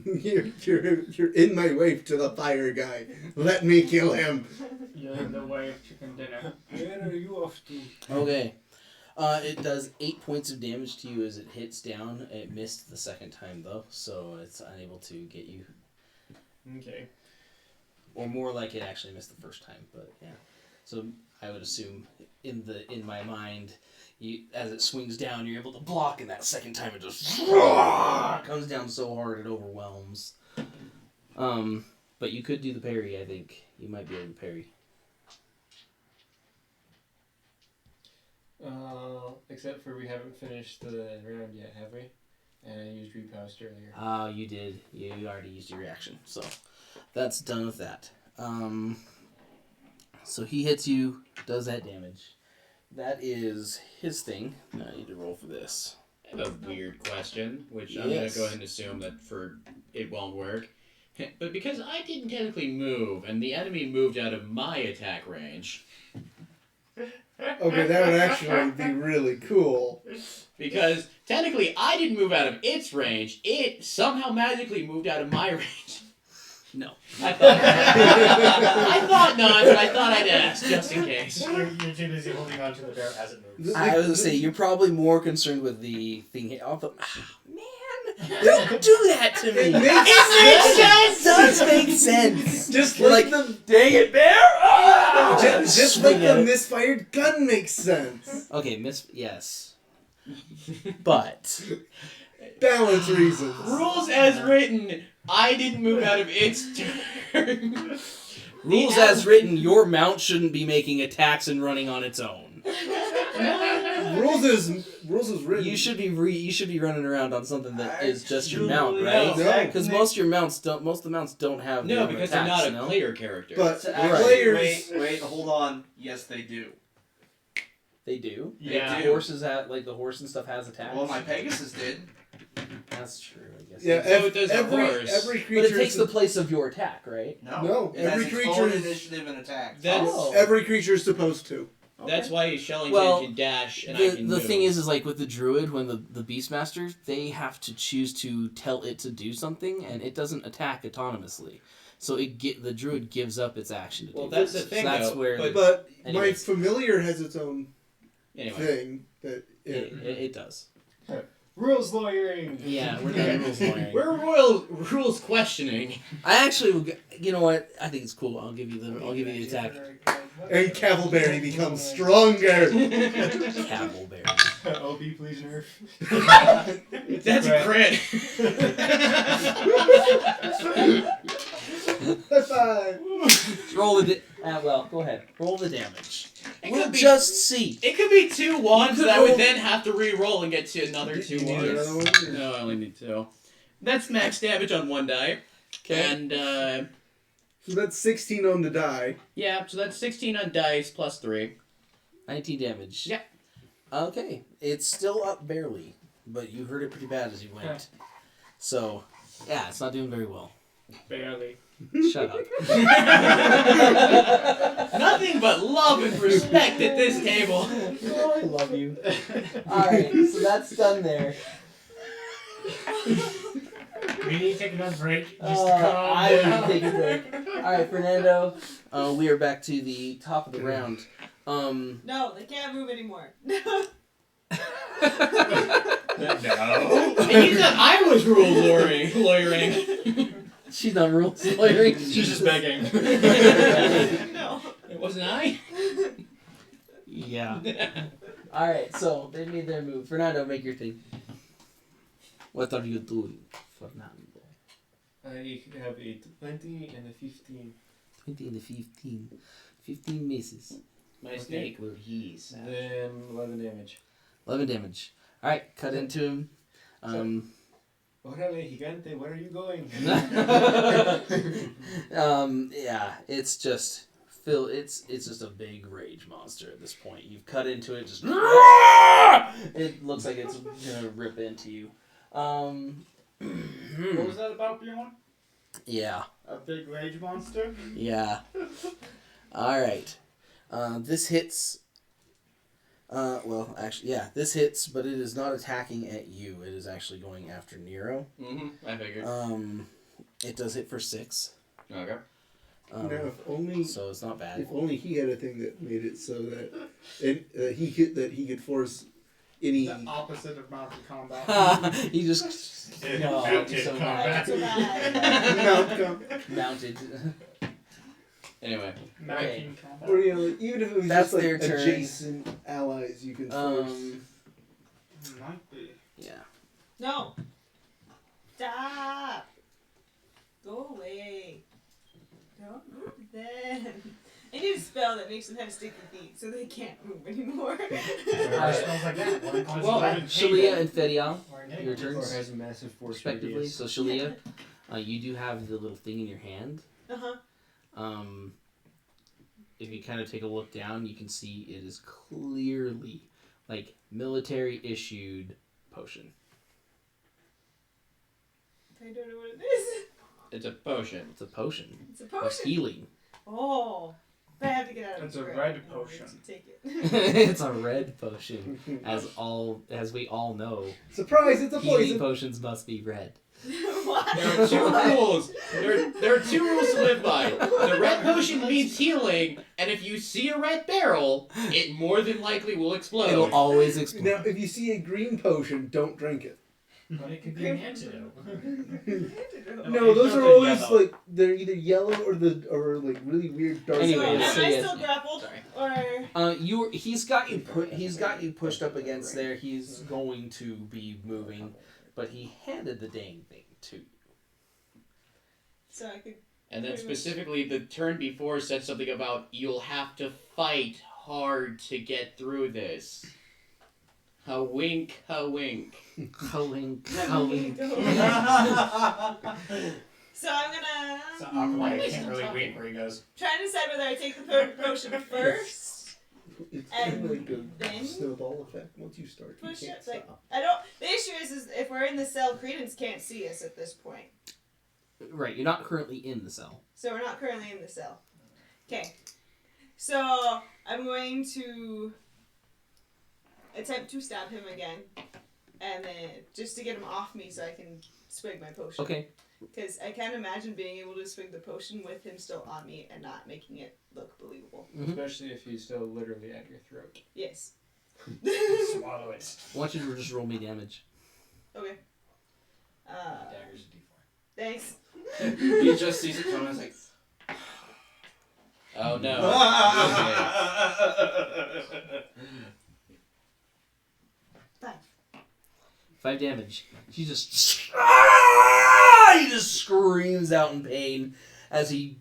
You're in my way to the fire guy. Let me kill him. You're in the way of chicken dinner. Where are you off to? Okay. It does 8 points of damage to you as it hits down. It missed the second time, though, so it's unable to get you. Okay. Or more like it actually missed the first time, but yeah. So I would assume in my mind, as it swings down, you're able to block, and that second time it just comes down so hard it overwhelms. But you could do the parry, I think. You might be able to parry. Except for we haven't finished the round yet, have we? And I used repost earlier. Oh, you did. You already used your reaction, so that's done with that. So he hits you, does that damage. That is his thing. Now I need to roll for this. I have a weird question, which I'm going to go ahead and assume that it won't work. But because I didn't technically move, and the enemy moved out of my attack range, Okay, that would actually be really cool. because technically I didn't move out of its range, it somehow magically moved out of my range. No. I thought not, but I thought I'd ask, just in case. You're too busy holding on to the bear as it moves. I was going to say, you're probably more concerned with the thing here. Man, don't do that to me. It makes It does make sense. Just You're like like, the dang it, bear! Ah! just Swing like at the it. misfired gun makes sense. Okay, yes. But Balance reasons. Rules as written, I didn't move out of its turn. rules as written, your mount shouldn't be making attacks and running on its own. Rules is written. You should be running around on something that is just your mount, No, right? No. Because most of the mounts don't have their No, own because attacks, they're not a no? player character. But Right. players. Wait, hold on. Yes, they do. They do. Yeah. They do. Horses have the horse and stuff has attacks. Well, my Pegasus did. That's true, I guess. Yeah, So does a every horse. creature. But it takes the place of your attack, right? No, it has every its creature own is- initiative and attack. That's Oh. Every creature is supposed to. that's why Shellington Well, can dash and I The can move. thing is like with the druid, when the Beastmaster, they have to choose to tell it to do something, and it doesn't attack autonomously. So the druid gives up its action to Well, do that's this. the thing, So that's though, where But my Anyways. familiar has its own Anyway, thing that it does. Rules lawyering! Yeah, we're not rules lawyering. we're rules questioning. I actually will. You know what? I think it's cool. I'll give you the attack. and Cavalberry becomes stronger. Cavalberry. OB, please nerf. That's a crit. High five. Roll the. Go ahead. Roll the damage. It We'll could be- just see. It could be 2 wands You could that I would roll- then have to re-roll and get to another Do 2 you need wands. another one? No, I only need 2. That's max damage on 1 die. Okay. And, So that's 16 on the die. yeah, so that's 16 on dice plus 3. 19 damage. Yeah. Okay. It's still up barely, but you hurt it pretty bad as you went. So, yeah, it's not doing very well. Barely. Shut up. Nothing but love and respect at this table. Oh, I love you. Alright, so that's done there. We need to take another break. I will take a break. Alright, Fernando, we are back to the top of the round. No, they can't move anymore. No. And you said I was rule lawyering. She's not rules lawyering. She's just begging. No. It wasn't I? Yeah. Alright, so they made their move. Fernando, make your thing. What are you doing, Fernando? I have a 20 and a 15. 20 and a 15. 15 misses. My snake will he's. Then 11 damage. 11 damage. Alright, cut into him. Órale, gigante, where are you going? Yeah, it's just it's just a big rage monster at this point. You've cut into it, just it looks like it's gonna rip into you. What was that about, Bjorn? Yeah. A big rage monster? Yeah. Alright. This hits. Well, actually, yeah, this hits, but it is not attacking at you. It is actually going after Nero. I figured. It does hit for 6. Okay. Now, if only So it's not bad. if only he had a thing that made it so that he could force any. The opposite of mounted combat. He just no, Mounted so combat. So bad. mounted. Anyway. Mounting combat. Or even if it was That's just like their turn. adjacent allies, you can force. Might be. Yeah. No. Stop. Go away. Don't move them. I need a spell that makes them have sticky feet so they can't move anymore. Smells like that. One comes Well, by the Shalia table. and Fedial, Or an your egg. Or turns has a massive force respectively. radius. So Shalia, you do have the little thing in your hand. Uh-huh. If you kind of take a look down, you can see it is clearly like military issued potion. I don't know what it is. It's a potion. It's a potion. It's a Of potion. healing. Oh. But I have to get out of It's the a grip red in order potion. to take it. It's a red potion, as we all know. Surprise! It's a Healing poison. potions must be red. What? There are 2 rules. There are 2 rules to live by. The red potion means healing, and if you see a red barrel, it more than likely will explode. It'll always explode. Now, if you see a green potion, don't drink it. But it could be an antidote. No, those are those are always yellow. like they're either yellow or like really weird dark. Anyway, So, am so I yeah. still grappled? Sorry. Or... He's got you pushed up against there. He's going to be moving, but he handed the dang thing to you. So I could... And then specifically, the turn before said something about you'll have to fight hard to get through this. A wink, a wink. Culling, culling. So I'm gonna... So Aquaman can't really wait where he goes. try to decide whether I take the potion first. It's And kind of like then a snowball effect. Once you start, you push can't it, like- stop. I don't... The issue is if we're in the cell, Credence can't see us at this point. Right, you're not currently in the cell. So we're not currently in the cell. Okay. So I'm going to attempt to stab him again. And then just to get him off me so I can swig my potion. Okay. Because I can't imagine being able to swig the potion with him still on me and not making it look believable. Mhm. Especially if he's still literally at your throat. Yes. Swallow it. I want you to just roll me damage. Okay. Dagger's a D4. Thanks. He just sees it coming and is like, Oh no. 5 damage. He just screams out in pain as he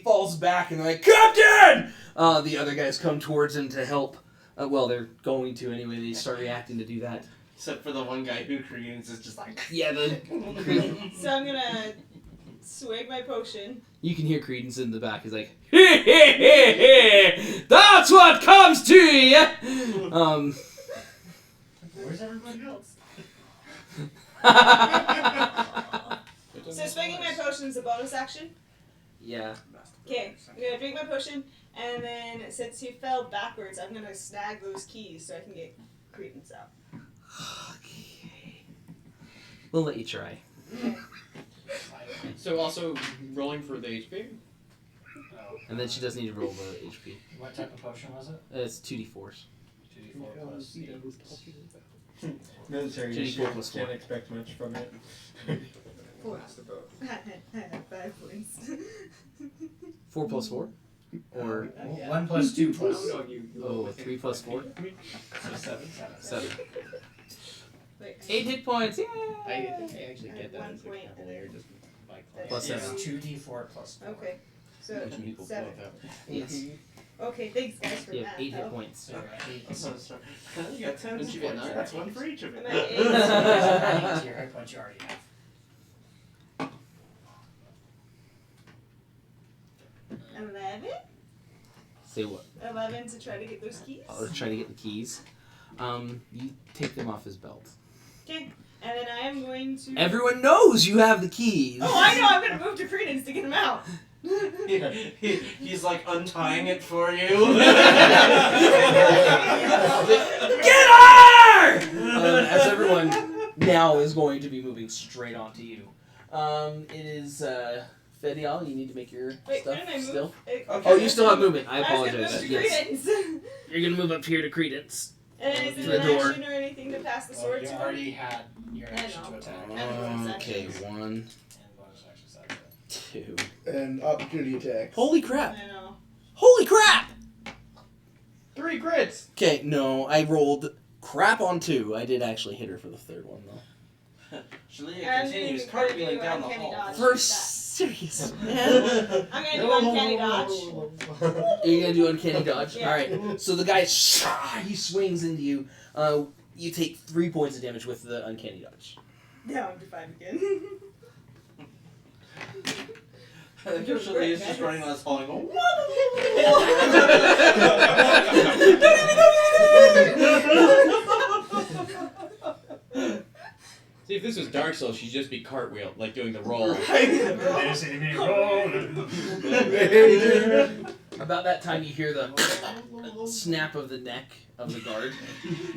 falls back and they're like, Captain! The other guys come towards him to help. Well, they're going to anyway. They start reacting to do that. except for the one guy who Koreans is just like, Yeah, So I'm gonna swig my potion. you can hear Credence in the back. He's like, hey, hey, hey, hey, that's what comes to you. Where's everybody else? So swigging my potion is a bonus bonus action? Yeah. Okay, I'm gonna drink my potion, and then since he fell backwards, I'm gonna snag those keys so I can get Credence out. Okay. We'll let you try. Okay. So also rolling for the HP. Oh. And then she does need to roll the HP. What type of potion was it? It's 2d4s. 2d4 plus 8. Military 2d4 issue. plus Can't 4. expect much from it. 4. That's the boat. I have 5 points. 4 plus 4? Or, Yeah. 1 plus 2 plus. No, you. oh, 3 plus 4? So 7. 7. Wait, 8 hit points, yay! I actually I get had that 1 as a point cavalier and just by Plus It's 7. 2d4 plus 4. Okay, so Which people 7. both have. Yes. Okay, thanks guys for You that. have 8 hit help. points. So you're at 8. So, you got 10 Don't you get 9? That's one for each of I'm it. at 8. Adding to your hit points you already have. Say what? 11 to try to get those keys. I'll try to get the keys. You take them off his belt. Okay, and then I am going to. Everyone knows you have the keys! Oh, I know! I'm gonna move to Credence to get him out. He's like untying it for you. Get her! As everyone now is going to be moving straight onto you. It is Fedial. You need to make your Wait, stuff couldn't I move? still. Okay. Oh, you still have movement. I I was gonna apologize. move to Yes, Credence. you're gonna move up here to Credence. And is To it the an door. action or anything to pass the Well, sword you to him? already had your I action know. to attack. And bonus Okay, actions. 1, And bonus actions, that's it. 2. And opportunity attacks. Holy crap! I know. Holy crap! 3 crits! Okay, no, I rolled crap on 2. I did actually hit her for the third one though. Schelia continues cartwheeling down the hall. For serious, man. I'm gonna do uncanny dodge. You're gonna do uncanny dodge. Yeah. All right. So the guy he swings into you. You take 3 points of damage with the uncanny dodge. Now I'm to 5 again. Schelia is just running on this hall and going, See, if this was Dark Souls, she'd just be cartwheel, like doing the roll. About that time, you hear the snap of the neck of the guard.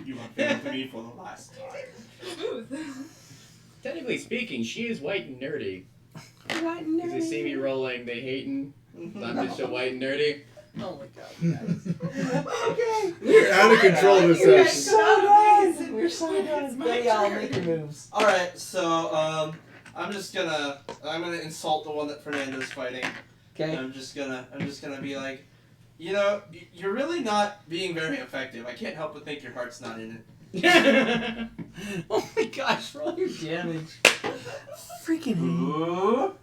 You have been with me for the last time. Smooth. Technically speaking, she is white and nerdy. White Because they see me rolling, they hating. I'm just so white and nerdy. Oh my god, guys. We're out of control this You guys session. so good. We're so It's good. my Billy, I'll turn. make your moves. Alright, so I'm gonna insult the one that Fernando's fighting. Okay. I'm just gonna be like, you know, you're really not being very effective. I can't help but think your heart's not in it. Oh my gosh, roll your damage. Freaking. Ooh.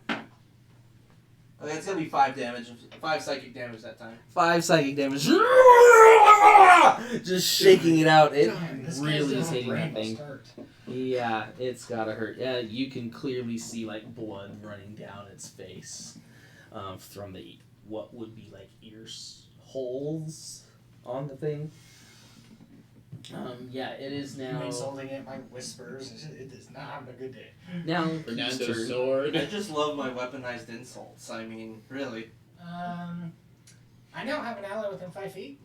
Okay, it's gonna be 5 damage, 5 psychic damage that time. 5 psychic damage. Just shaking it out. It This guy's really is doing hitting that rainbow thing. start. Yeah, it's gotta hurt. Yeah, you can clearly see like blood running down its face from the what would be like ears holes on the thing. Yeah, it is You now. insulting it by whispers. It is not having a good day. Now Fernando's his turn. sword. I just love my weaponized insults. I mean, really. I now have an ally within 5 feet.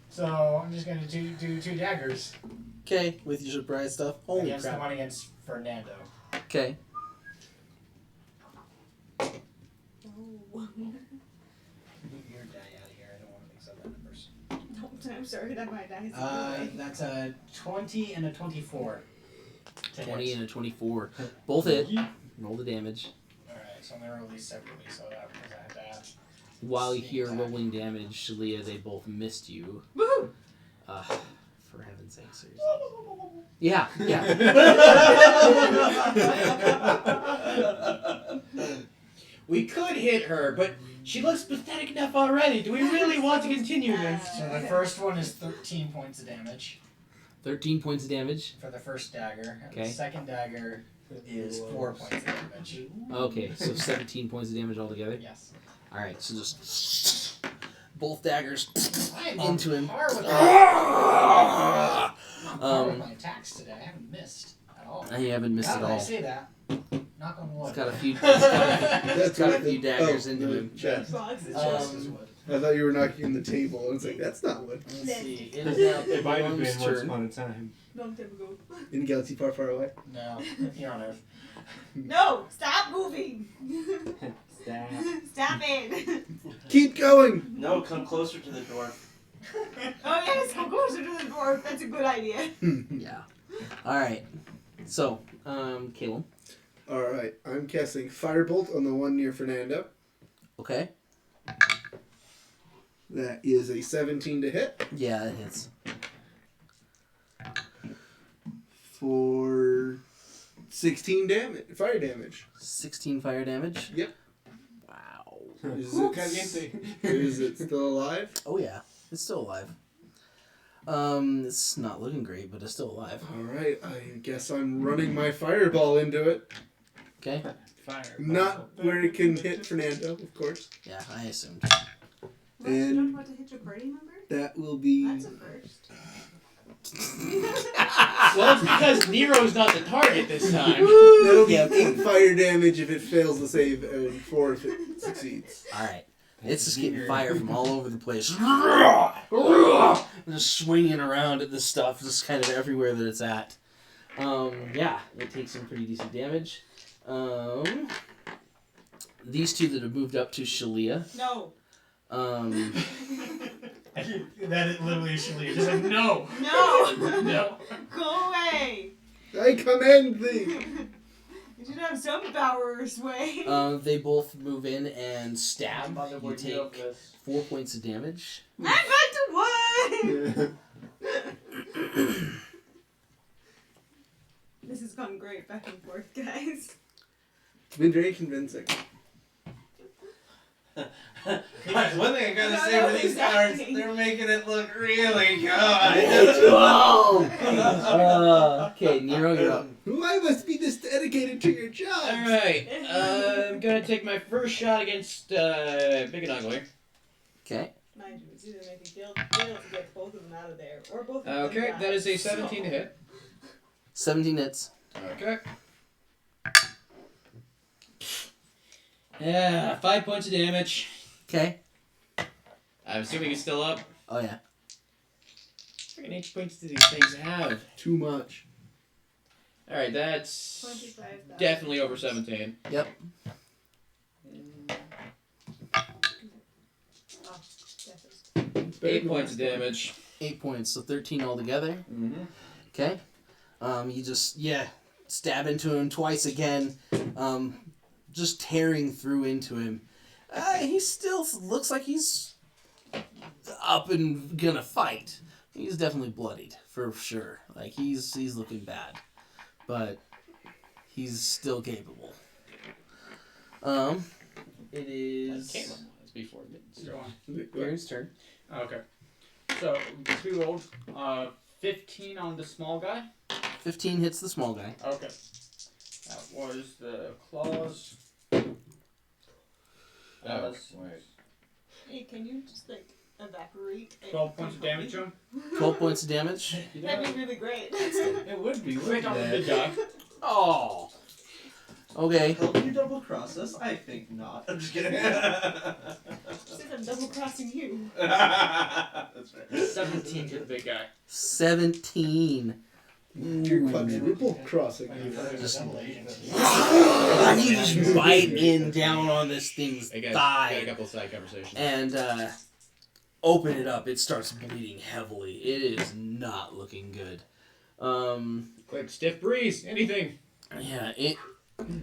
So I'm just gonna do 2 daggers Okay, with your surprise stuff. Holy against the crap. one against Fernando. Okay. Oh. Move your die out of here. I don't want to mix up the numbers. I'm sorry that my dice. That's a 20 and a 24. to 20 hit. and a 24. Both hit. Roll the damage. Alright, so I'm gonna roll these separately, so that because I have to add. While you're rolling damage, Schelia, they both missed you. Woohoo! For heaven's sake, seriously. Yeah, yeah. We could hit her, but she looks pathetic enough already. Do we really want to continue this? So the first one is 13 points of damage 13 points of damage. for the first dagger. And Okay. the second dagger is 4 points of damage. Okay, so 17 points of damage altogether. Yes. Alright, so just both daggers I am into on him. par with my attacks today. I haven't missed at all. I haven't missed Now at that I all. say that, Knock on wood. It's got a few. It's got a few what- daggers oh, into the him. chest. Boxes. Chest is wood. I thought you were knocking on the table. I was like, that's not wood. Let's see. It is now It might have been Pipelong's once turn. upon a time. Long time ago. In a galaxy far, far away. No, you're on Earth. No! Stop moving! Stop. Stop it! Keep going. No, come closer to the door. Oh yes, go closer to the door. That's a good idea. Yeah. All right. So, Caleb. All right, I'm casting Firebolt on the one near Fernando. Okay. That is a 17 to hit Yeah, it hits. for 16 damage, fire damage. 16 fire damage. Yep. Wow. Is Ooh, is it still alive? Oh yeah, it's still alive. It's not looking great, but it's still alive. All right, I guess I'm running my Fireball into it. Okay. Fire. Not where it can hit Fernando, of course. Yeah, I assumed. What, you And- don't want to hit your party member? That will be... That's a first. Well, it's because Nero's not the target this time. That'll be Yeah. 8 fire damage if it fails to save, and 4 if it succeeds. All right. It's just getting weird. fire from all over the place. Just swinging around at this stuff, just kind of everywhere that it's at. Yeah, it takes some pretty decent damage. These two that have moved up to Schelia. No. That is literally Schelia. Just like, no! No! No! Go away! I command thee! You should have some power or sway. They both move in and stab. Mother You would deal with take this. 4 points of damage. I'm back to one! This has gone great back and forth, guys. It's been very convincing. Guys, one thing I gotta No, say no, for these exactly. cards, they're making it look really good. Okay, Nero, you're up. Why must be this dedicated to your job? Alright, I'm gonna take my first shot against Big and Ugly. Okay. Mind you, it's either make a kill to get both of them out of there, or both of them Okay, die. that is a 17 to hit. 17 hits. Okay. Yeah, 5 points of damage. Okay. I'm assuming he's still up. Oh, yeah. Freaking H points do these things have? Too much. Alright, that's 25,000. definitely over 17. Yep. Oh, definitely. 8 points of damage. 8 points, so 13 altogether. Mm-hmm. Okay. You just, stab into him twice again. Just tearing through into him. He still looks like he's up and gonna fight. He's definitely bloodied, for sure. Like, he's looking bad. But he's still capable. It That's is Caleb. That's before it gets. Go on. Aaron's turn. Okay. So we rolled 15 on the small guy. 15 hits the small guy. Okay. That was the claws. That was Hey, can you just evaporate? 12 points of damage to him. 12 points of damage. That'd be really great. It would be, Right wouldn't on the it? big guy. Oh. Okay. Help you double cross us? I think not. I'm just kidding. Since I'm double crossing you. That's right. 17 to the big guy. 17. You're quadruple crossing. Just- Double agent. You just bite in down on this thing's Hey guys, got a thigh couple side conversations. and open it up. It starts bleeding heavily. It is not looking good. Quick, stiff breeze, anything. Yeah, it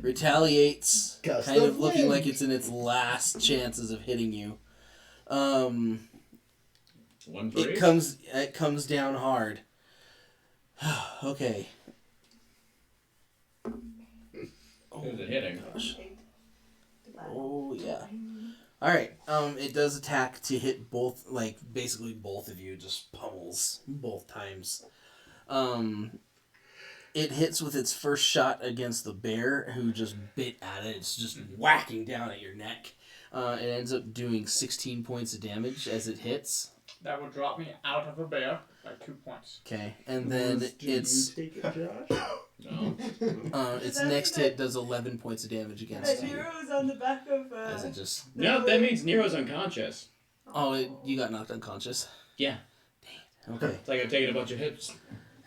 retaliates, Gust kind of of looking wind. like it's in its last chances of hitting you. One breeze. It comes down hard. Okay. Who's it hitting? Gosh. Oh yeah. All right. It does attack to hit both, basically both of you. Just pummels both times. It hits with its first shot against the bear, who just bit at it. It's just whacking down at your neck. It ends up doing 16 points of damage as it hits. That would drop me out of a bear by 2 points. Okay, and then Do it's you take it, Josh? No. Its next hit does 11 points of damage against That you. Nero's on the back of. As it just. No, that means Nero's unconscious. You got knocked unconscious. Yeah. Dang it. Okay. It's like I'm taking a bunch of hits.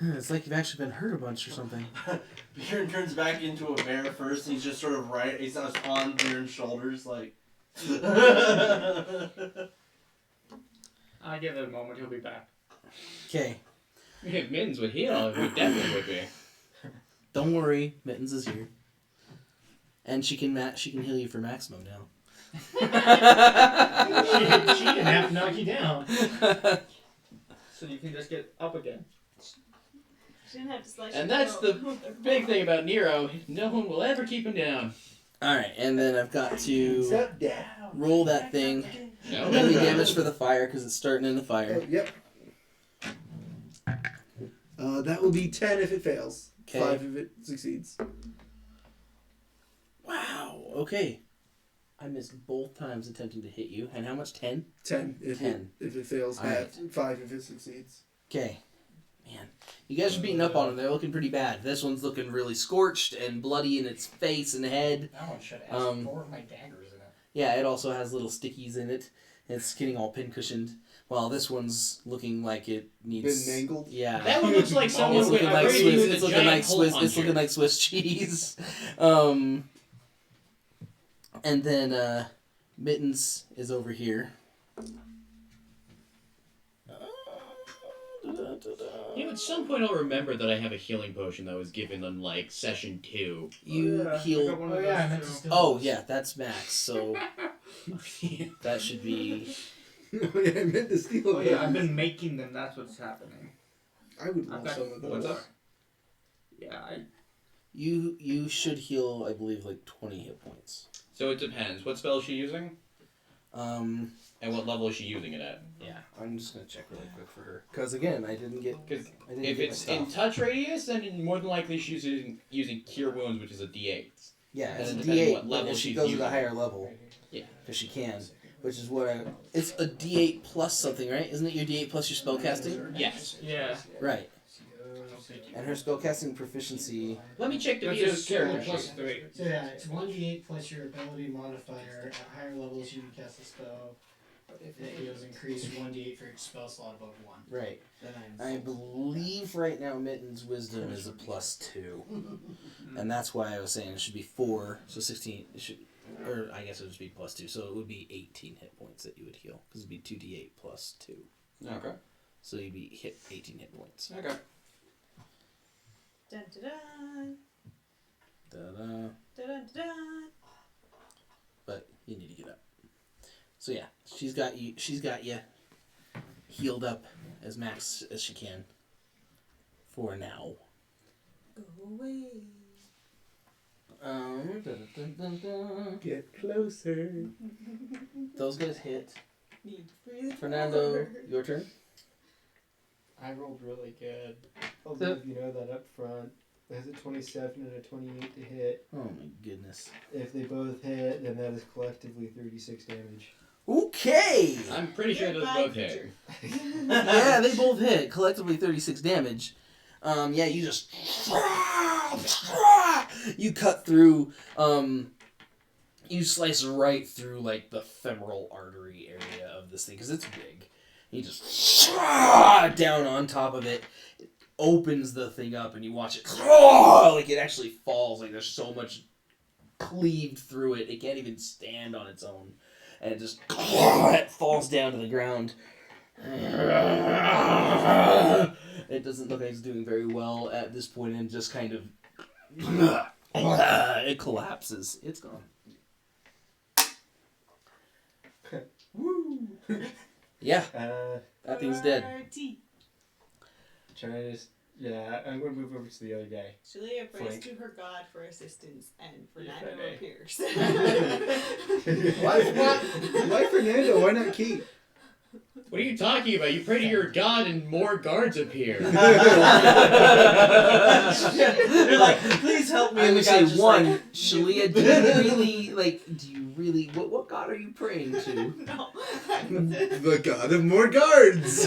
It's like you've actually been hurt a bunch or something. Bjorn turns back into a bear first. He's just sort of he's on Bjorn's shoulders, like. I give it a moment, he'll be back. Okay. If Mittens would heal, we definitely would be. Don't worry, Mittens is here. And she can heal you for maximum now. She didn't have to knock you down. So you can just get up again. She didn't have to slice And your that's the throat. big thing about Nero. No one will ever keep him down. Alright, and then I've got to Step down. roll that thing. No, Deadly damage for the fire because it's starting in the fire. Yep. That will be 10 if it fails. Okay. 5 if it succeeds. Wow, okay. I missed both times attempting to hit you. And how much? 10? 10 if 10. if it fails. Alright. 5 if it succeeds. Okay. Man. You guys are beating up on them. They're looking pretty bad. This one's looking really scorched and bloody in its face and head. That one should have 4 of my daggers in it. Yeah, it also has little stickies in it. It's getting all pin-cushioned. While this one's looking like it needs... Been mangled? Yeah. that one looks like someone It's with looking like a Swiss. with It's a looking giant like hole Swiss. It's puncher. looking like Swiss cheese. And then Mittens is over here. You know, at some point I'll remember that I have a healing potion that was given on, like, session 2. You heal. Oh yeah, I meant to steal Oh those. yeah, that's max. So that should be. Oh yeah, I meant to steal Oh it. yeah, I've been making them, that's what's happening. I would I've want got some of more. those. Yeah, You should heal, I believe, like 20 hit points. So it depends. What spell is she using? And what level is she using it at? Yeah, I'm just gonna check really quick for her. Cause again, I didn't get. Because I didn't if get it's my in stuff. touch radius, then more than likely she's using Cure Wounds, which is a D8. Yeah, it's a and it depends D8. what level If she she's goes at using. a higher level, Yeah. because she can, which is what I. It's a D8 plus something, right? Isn't it your D8 plus your spellcasting? Yes. yeah. Right. And her spellcasting proficiency. Let me check the That's Vita's just character plus sheet. 3. So yeah, it's 1d8 plus your ability modifier. At higher levels, you can cast a spell. If it heals, increase 1d8 for each spell slot above 1. Right. I believe right now Mitten's wisdom is a +2. And that's why I was saying it should be 4, so 16, it should, or I guess it would just be +2, so it would be 18 hit points that you would heal, because it would be 2d8 plus 2. Okay. So you'd be 18 hit points. Okay. Dun, dun, dun, Da-da. dun, dun, dun. But you need to get up. So yeah, she's got you healed up as max as she can. For now. Go away. Dun-dun-dun-dun. Get closer. Those guys hit. Need free Fernando, power. your turn. I rolled really good. I'll let you know that up front. It has a 27 and a 28 to hit. Oh my goodness. If they both hit, then that is collectively 36 damage. Okay! I'm pretty sure those Goodbye, both hit. creature. Yeah, they both hit. Collectively 36 damage. Yeah, you just... You cut through... You slice right through, like, the femoral artery area of this thing, because it's big. You just... Down on top of it. It opens the thing up, and you watch it... Like, it actually falls. Like, there's so much cleaved through it. It can't even stand on its own. And it just... It falls down to the ground. It doesn't look like it's doing very well at this point, and just kind of... It collapses. It's gone. Woo! Yeah, Uh, that thing's dead. Party. trying to just... Yeah, I'm going to move over to the other guy. Schelia prays Flank. to her god for assistance, and Yeah, Fernando Friday. appears. Why Fernando? Why not Keith? What are you talking about? You pray to your god and more guards appear. You're like, please help me. I'm And gonna the say guy's just one, like, Shalia, do you really, what god are you praying to? No. The god of more guards.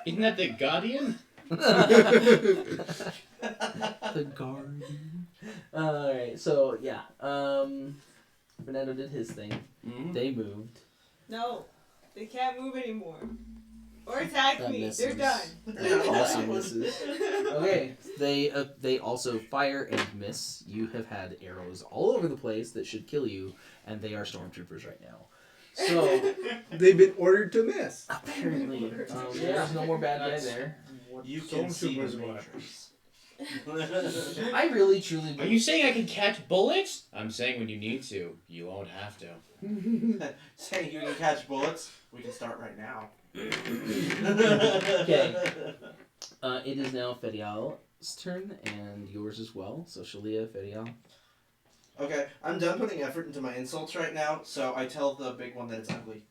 Isn't that the Guardian? The guardian. Alright, so yeah. Fernando did his thing. Mhm. They moved. No, they can't move anymore. Or attack That me. misses. They're done. That also misses. Okay, they also fire and miss. You have had arrows all over the place that should kill you, and they are stormtroopers right now. So They've been ordered to miss. apparently, there's no more bad guy there. You can see the Stormtroopers what? Matrix. I really truly Are believe. you saying I can catch bullets? I'm saying when you need to, you won't have to. Saying you can catch bullets? We can start right now. Okay. It is now Ferial's turn, and yours as well. So Schelia, Ferial. Okay, I'm done putting effort into my insults right now, so I tell the big one that it's ugly.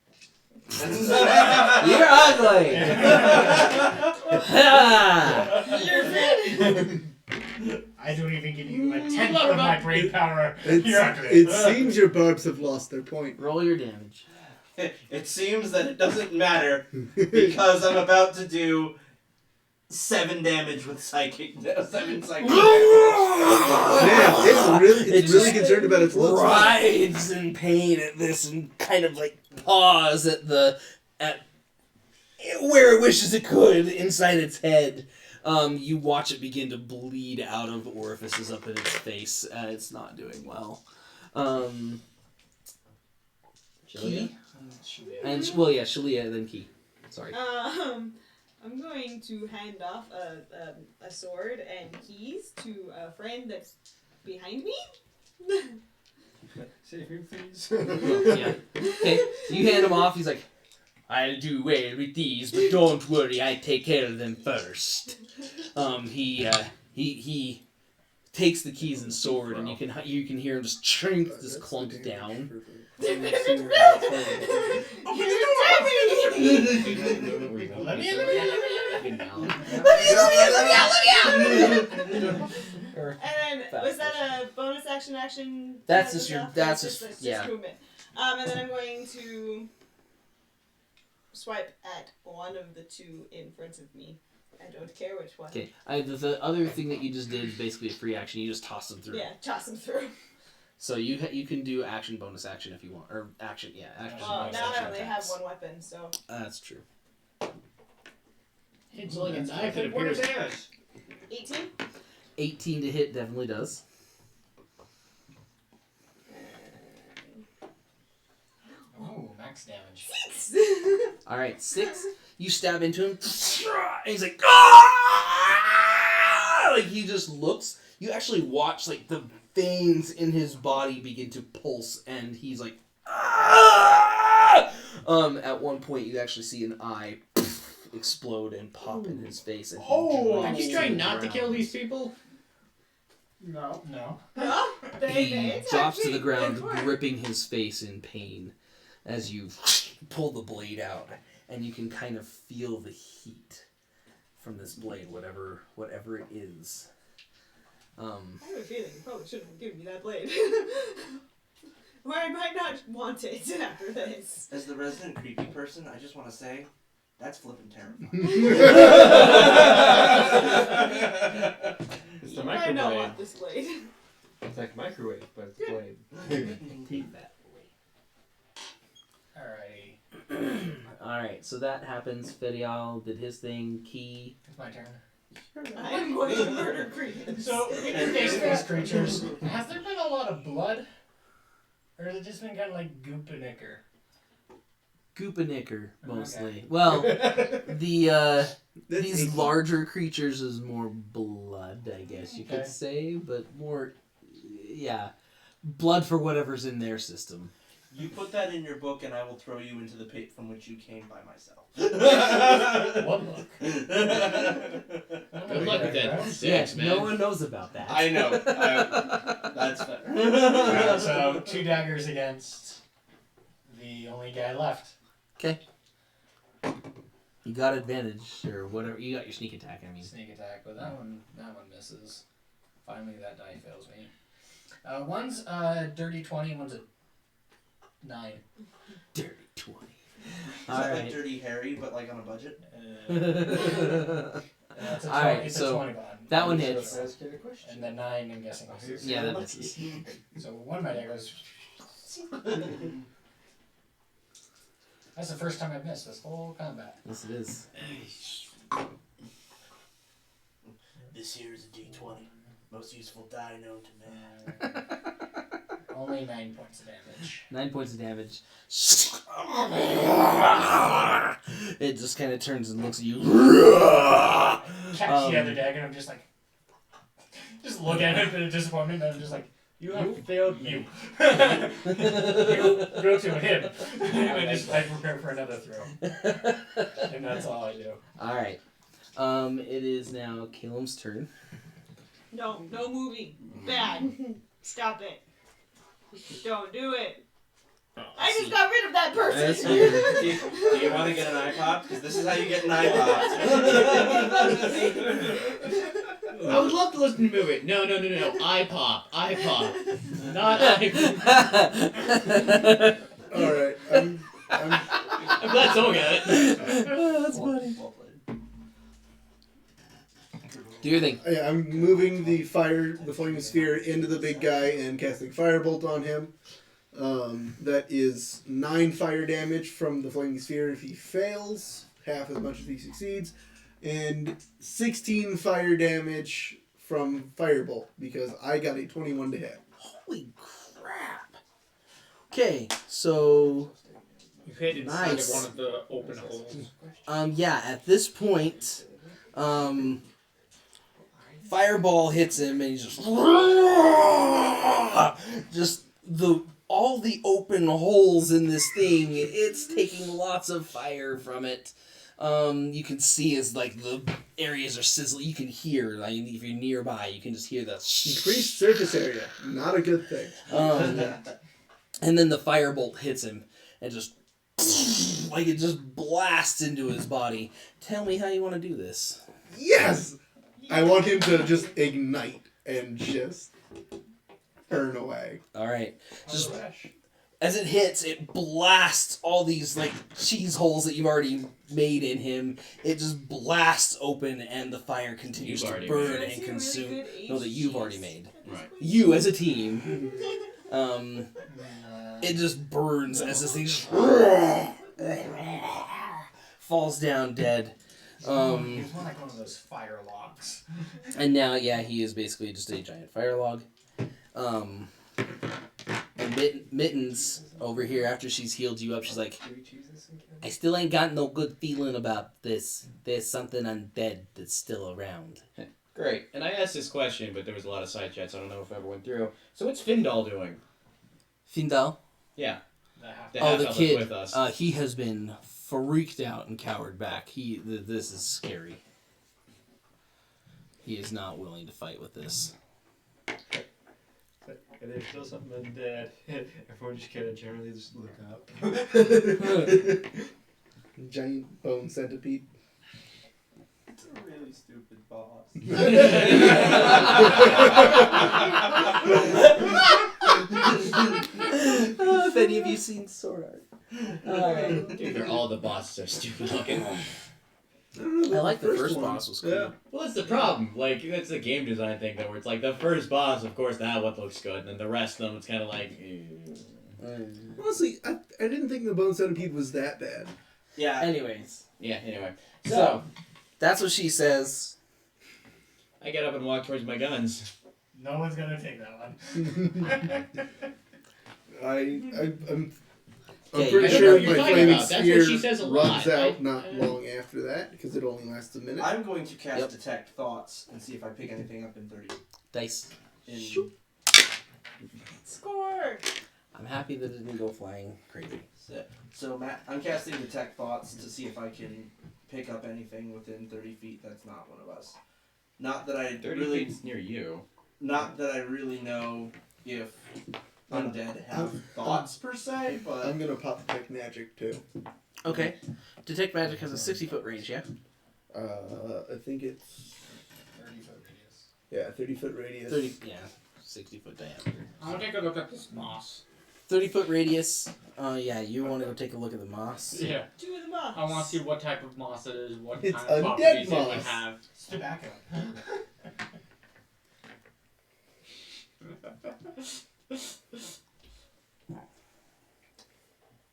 You're ugly! You're fat. I don't even give you a tenth of my brain power. You're ugly. It seems your barbs have lost their point. Roll your damage. It seems that it doesn't matter because I'm about to do 7 damage with psychic. 7 psychic damage. Man, it's really concerned about its looks. Writhes in pain at this and kind of like paws at where it wishes it could inside its head. You watch it begin to bleed out of orifices up in its face. It's not doing well. Key? And Schelia, then Key. Sorry. I'm going to hand off a sword and keys to a friend that's behind me. Save me, please. Yeah. Okay, you hand him off. He's like, I'll do well with these, but don't worry, I take care of them first. He takes the keys and sword, and you can hear him just clunk down. And then was that a bonus action? That's type just of your. stuff? That's That's just yeah. movement. And then I'm going to swipe at one of the two in front of me. I don't care which one. Okay. The other thing that you just did is basically a free action. You just toss them through. Yeah, toss them through. So you can do action, bonus action if you want, or action. Yeah, action. Well, bonus now action I only have attacks. one weapon, so. That's true. It's like a knife that What appears. is this? 18? 18 to hit definitely does. Ooh, max damage. 6! All right, 6. You stab into him, and he's like, "Ah!" Like he just looks. You actually watch like the veins in his body begin to pulse, and he's like, "Ah!" At one point, you actually see an eye explode and pop in his face, and he drops Aren't you to trying the not to kill ground. these people? No. Huh? He attacked drops to me. the ground, Good work. gripping his face in pain as you pull the blade out, and you can kind of feel the heat from this blade, whatever it is. I have a feeling you probably shouldn't have given me that blade. Or I might not want it after this. As the resident creepy person, I just want to say, that's flippin' terrifying. It's You the might not microwave. want this blade. It's like microwave, but it's blade. Take that. Alrighty. Alright, so that happens. Ferial did his thing. Key. It's my turn. I'm going to murder Credence. So, in face these creatures, has there been a lot of blood? Or has it just been kind of like goopanicker? Goopanicker, mostly. Okay. Well, the That's these icky. larger creatures is more blood, I guess you Okay. could say, but more, yeah, blood for whatever's in their system. You put that in your book and I will throw you into the pit from which you came by myself. One look. Good luck with that sex, man. No one knows about that. I know. That's fair. Alright, so 2 daggers against the only guy left. Okay. You got advantage or whatever. You got your sneak attack. I mean, Sneak attack, but that one misses. Finally, that die fails me. One's dirty 20, one's a 9. dirty 20. Is All that like right. Dirty Harry, but like on a budget? Yeah, it's a All right, it's so a 20 bond. that one So hits. it's- And the 9, I'm guessing. Is Yeah, that misses. So one of my die goes. That's the first time I've missed this whole combat. Yes, it is. This here is a D20. Most useful die known to man. Only 9 points of damage. 9 points of damage. It just kind of turns and looks at you. Catch the other dagger and I'm just like. Just look at it in disappointment and I'm just like, you have failed you. You go to him. And I prepare for another throw. And that's all I do. Alright. It is now Caleb's turn. No moving. Bad. Stop it. Don't do it. I just got rid of that That's person. Do you want to get an eye pop? Because this is how you get an eye pop. I would love to listen to the movie. No. I pop. Not I. Alright, I'm I'm glad someone got it. That's funny. Do your thing. Yeah, I'm moving the flaming sphere into the big guy and casting firebolt on him. That is 9 fire damage from the flaming sphere if he fails, half as much if he succeeds, and 16 fire damage from firebolt because I got a 21 to hit. Holy crap. Okay, so You hit inside Nice. of one of the open holes. yeah, at this point, Fireball hits him and he's just all the open holes in this thing. It's taking lots of fire from it. You can see as like the areas are sizzling. You can hear, like if you're nearby, you can just hear the Increased surface area, not a good thing. And then the firebolt hits him and just like it just blasts into his body. Tell me how you want to do this. Yes! I want him to just ignite and just burn away. All right, just as it hits, it blasts all these like cheese holes that you've already made in him. It just blasts open, and the fire continues You've to already burn made. and consume. Really good No, that you've cheese. already made. Right. You as a team. It just burns as this thing falls down dead. He was more like one of those fire logs. And now, yeah, he is basically just a giant fire log. And Mittens over here, after she's healed you up, she's like, I still ain't got no good feeling about this. There's something undead that's still around. Great. And I asked this question, but there was a lot of side chats. I don't know if everyone went through. So what's Findal doing? Findal? Yeah. The Oh, half the elf kid. with us. He has been freaked out and cowered back. This is scary. He is not willing to fight with this. There's still something undead. Everyone just kind of generally just look up. Giant bone centipede. It's a really stupid boss. If any of you seen Sword Art. Alright. Dude, they're all the bosses are stupid looking. I like the first one. boss was cool. Yeah. Well, that's the problem. Like, that's the game design thing, though, where it's like the first boss, of course, that one looks good, and then the rest of them, it's kind of like. Honestly, I didn't think the bone centipede was that bad. Yeah. Anyways. Yeah, anyway. So, that's what she says. I get up and walk towards my guns. No one's gonna take that one. I'm Okay, pretty I don't sure know what my you're talking flaming about. That's what sphere she says a runs lot. out not long after that because it only lasts a minute. I'm going to cast Yep. Detect Thoughts and see if I pick anything up in 30. Dice. Score. I'm happy that it didn't go flying crazy. So Matt, I'm casting Detect Thoughts to see if I can pick up anything within 30 feet that's not one of us. Not that I 30 really, feet's near you. not that I really know if undead have thoughts per se, but I'm gonna pop detect magic too. Okay. Detect magic has a 60-foot range, yeah? I think it's 30-foot radius. yeah, 30-foot radius. 30, yeah. 60-foot diameter. I'll take a look at this boss. 30-foot radius. Yeah, you want to go take a look at the moss? Yeah. To the moss. I want to see what type of moss it is, what It's kind of undead properties it would moss. have. It's tobacco.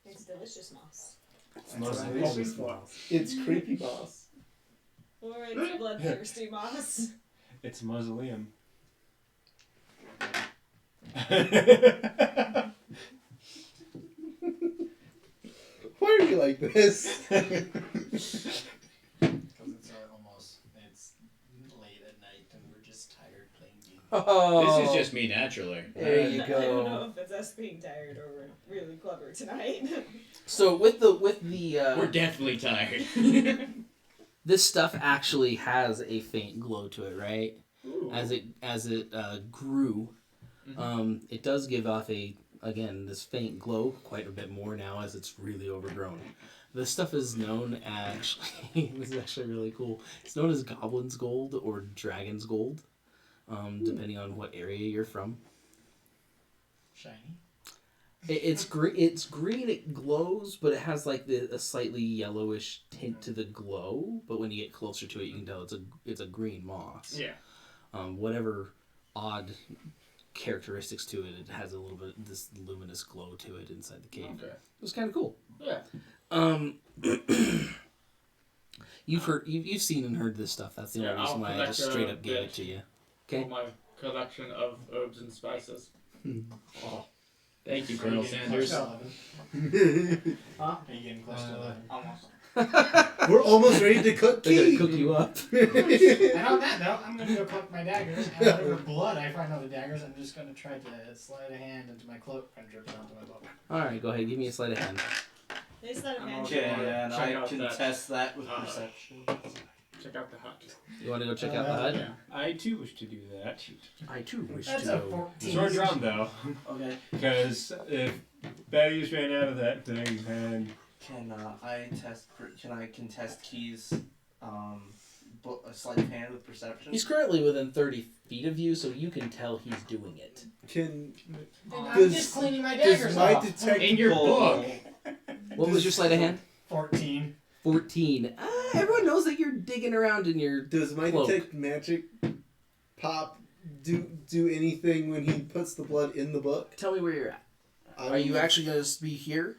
It's delicious moss. It's Delicious It's creepy moss. Or it's bloodthirsty moss. It's a mausoleum. Why are you like this? Because it's almost late at night and we're just tired playing games. Oh, This is just me naturally. There you I don't know go. if it's us being tired or we're really clever tonight. So with the We're definitely tired. this stuff actually has a faint glow to it, right? Ooh. As it grew, it does give off this faint glow quite a bit more now as it's really overgrown. This stuff is known actually. This is actually really cool. It's known as Goblin's Gold or Dragon's Gold, depending on what area you're from. Shiny. It's green. It's green. It glows, but it has like a slightly yellowish tint to the glow. But when you get closer to it, you can tell it's a green moss. Yeah. Whatever odd characteristics to it, it has a little bit this luminous glow to it inside the cave. Okay. It was kind of cool. Yeah. You've seen and heard this stuff. That's the only Yeah, reason I'll why I collect just straight a up gave it bit. to you. Okay. For my collection of herbs and spices. Thank you, Are you Colonel getting Sanders. close to 11? Huh? Are you getting close to 11? Almost. We're almost ready to cook They're gonna tea. cook you up. And on that note, I'm going to go collect my daggers, and whatever blood I find on the daggers, I'm just going to try to slide a hand into my cloak and drip it onto my book. All right, go ahead. Give me a sleight of hand. It's not a I'm hand. okay. Okay, and Check I out can that. test that with Uh, perception. Check out the hut. You want to go check out the hut? Yeah. I too wish to do that. I too wish That's to a go. 14. Sword drum though, Okay. because if Betty's ran out of that thing, then Can I contest Key's a sleight of hand with perception? He's currently within 30 feet of you, so you can tell he's doing it. Can I'm Does- just cleaning my does daggers my off. detect In your book. What was your sleight of hand? 14. 14. Everyone knows that you're digging around in your does my cloak. detect magic pop do anything when he puts the blood in the book? Tell me where you're at. Are you actually going to be here?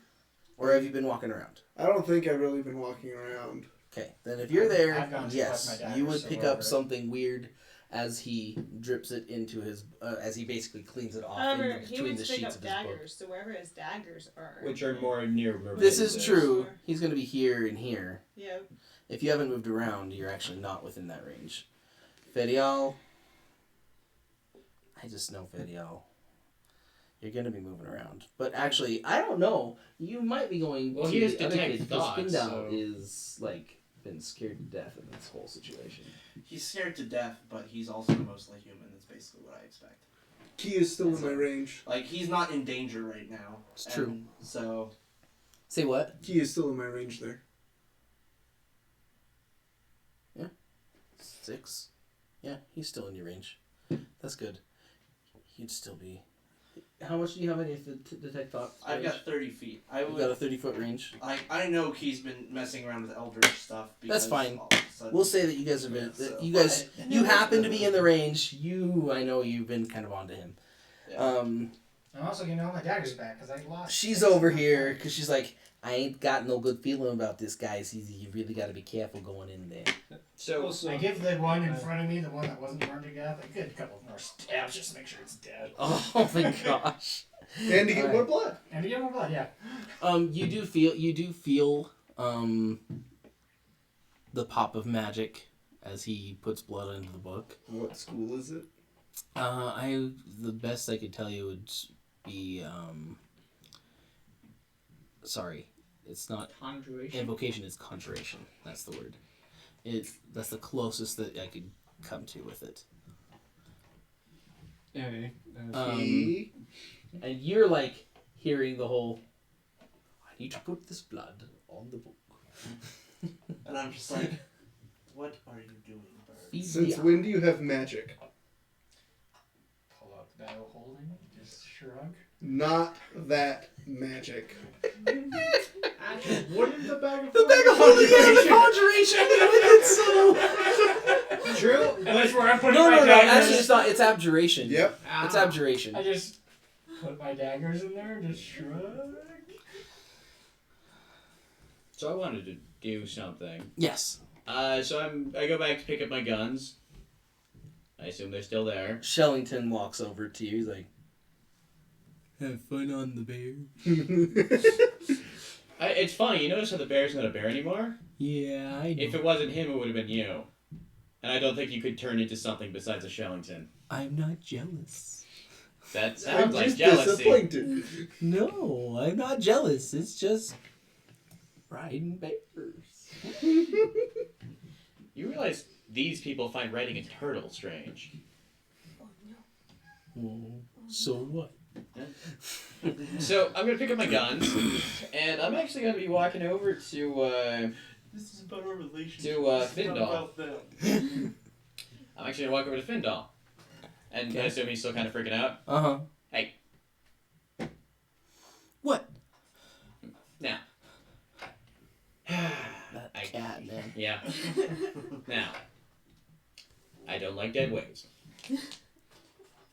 Or have you been walking around? I don't think I've really been walking around. Okay, then if you're there, I've gone to yes, collect my daggers, you would so pick wherever. up something weird as he drips it into his, as he basically cleans it off However, in he between needs the to pick sheets up of his book. daggers, so wherever his daggers are. which are more near. This is Yes. true. He's going to be here and here. Yep. If you haven't moved around, you're actually not within that range. Fedial. I just know Fedial. You're going to be moving around. But actually, I don't know. You might be going Well, to he has the other detect kid, because thoughts, Spindal so- is, like, been scared to death in this whole situation. He's scared to death, but he's also mostly human. That's basically what I expect. Key is still in my range. Like, he's not in danger right now. It's true. And so, Say what? Key is still in my range there. 6? Yeah, he's still in your range. That's good. He'd still be... How much do you have in your detect thought? I've got 30 feet. I You've would. got a 30-foot range. I know Key's been messing around with Eldritch stuff. That's Because fine. all of a sudden- We'll say that you guys have been... So, you guys... but- You happen to be in the range. I know you've been kind of onto him. Yeah. I'm also getting all my daggers back because I lost. She's 6 over of my here fight. because she's like, I ain't got no good feeling about this guy. You really got to be careful going in there. So I give the one in front of me, the one that wasn't burned to death, a good couple more stabs just to make sure it's dead. Oh my gosh. And to get Alright. more blood. And to get more blood, yeah. You do feel the pop of magic as he puts blood into the book. What school is it? The best I could tell you would be sorry, it's not Conjuration. invocation, it's conjuration. That's the word. That's the closest that I could come to with it. okay, Key. And you're like hearing the whole, I need to put this blood on the book. And I'm just like, what are you doing, bird? Feed Since the when do you have magic? Pull up the bag of holding, just shrug. Not that magic. Wouldn't the bag of The bag of holding is conjuration with it, so. True. That's where I'm putting No, my no, no. daggers. Actually, it's not. It's abjuration. Yep. It's abjuration. I just put my daggers in there and just shrug. So I wanted to do something. Yes. So I go back to pick up my guns. I assume they're still there. Shellington walks over to you. He's like, "Have fun on the bear." It's funny, you notice how the bear's not a bear anymore? Yeah, I know. If it wasn't him, it would have been you. And I don't think you could turn into something besides a Shellington. I'm not jealous. That I'm sounds like just jealousy. disappointed. No, I'm not jealous. It's just riding bears. You realize these people find riding a turtle strange. So what? So I'm gonna pick up my guns, and I'm actually gonna be walking over to This is about our relationship. To, This is not Findal. about them. I'm actually gonna walk over to Findal. And I assume he's still kind of freaking out. Uh-huh. Hey. What? Now. That cat, man. Yeah. Now. I don't like dead weights.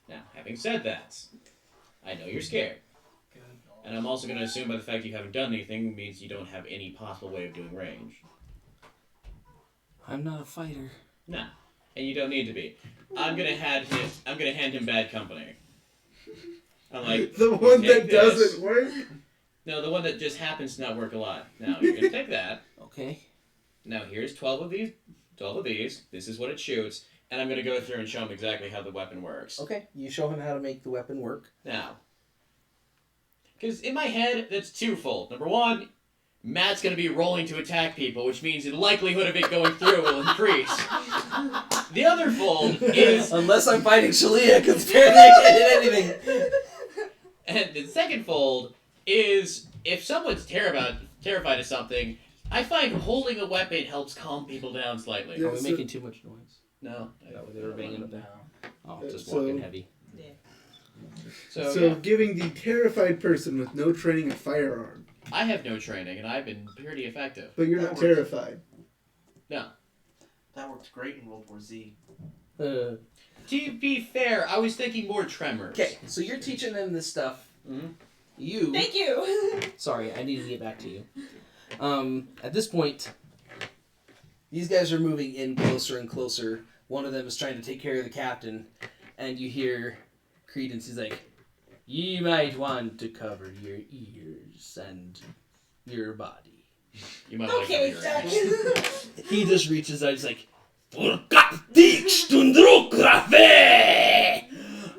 Now, having said that, I know you're scared. And I'm also going to assume by the fact you haven't done anything means you don't have any possible way of doing range. I'm not a fighter. No. And you don't need to be. I'm gonna hand him bad company. I'm like, The one take that this. doesn't work? No, the one that just happens to not work a lot. Now, you're gonna take that. Okay. Now, here's 12 of these. This is what it shoots. And I'm gonna go through and show him exactly how the weapon works. Okay. You show him how to make the weapon work. Now. Because in my head, that's twofold. Number one, Matt's going to be rolling to attack people, which means the likelihood of it going through will increase. The other fold is... Unless I'm fighting Schelia, because apparently I can't hit anything. And the second fold is, if someone's terrified of something, I find holding a weapon helps calm people down slightly. Are we making too much noise? No. Is that what they were banging up there? Oh, just So- walking heavy. So, So yeah, giving the terrified person with no training a firearm. I have no training, and I've been pretty effective. But you're That not works. terrified. No. That worked great in World War Z. To be fair, I was thinking more tremors. Okay, so you're teaching them this stuff. Mhm. You... Thank you. Sorry, I need to get back to you. At this point, these guys are moving in closer and closer. One of them is trying to take care of the captain, and you hear Credence. He's like, "Ye might want to cover your ears and your body." You might Okay, like Jack. He just reaches out. He's like,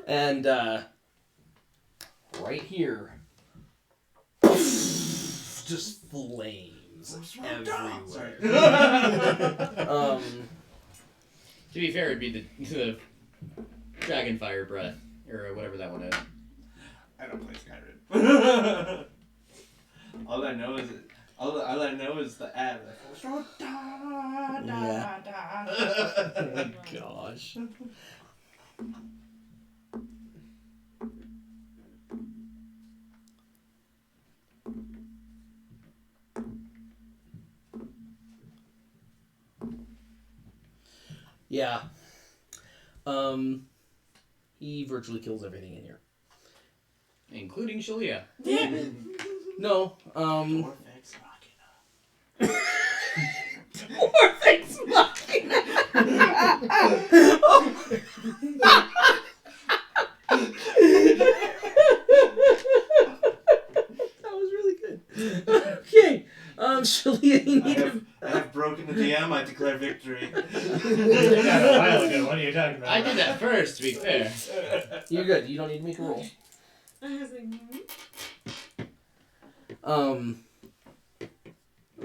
and right here, just flames everywhere. To be fair, it'd be the dragon fire breath, or whatever that one is. I don't play Skyrim. all I know is the ad. Yeah. Oh, gosh. Yeah. He virtually kills everything in here. Including Schelia. No, Dwarf Machina. Thanks, Machina. That was really good. Okay, Schelia, you need to... I have broken the DM. I declare victory. What are you talking about? I did that first, to be fair. You're good. You don't need to make a roll. I was like,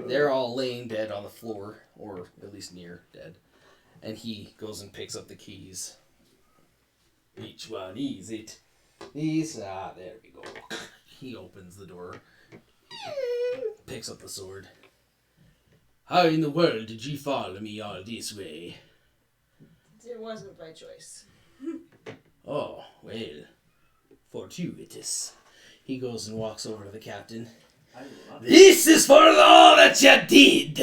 They're all laying dead on the floor, or at least near dead. And he goes and picks up the keys. Which one is it? There we go. He opens the door. Picks up the sword. How in the world did you follow me all this way? it wasn't by choice. Oh, well. fortuitous. He goes and walks over to the captain. I love it. This is for all that you did!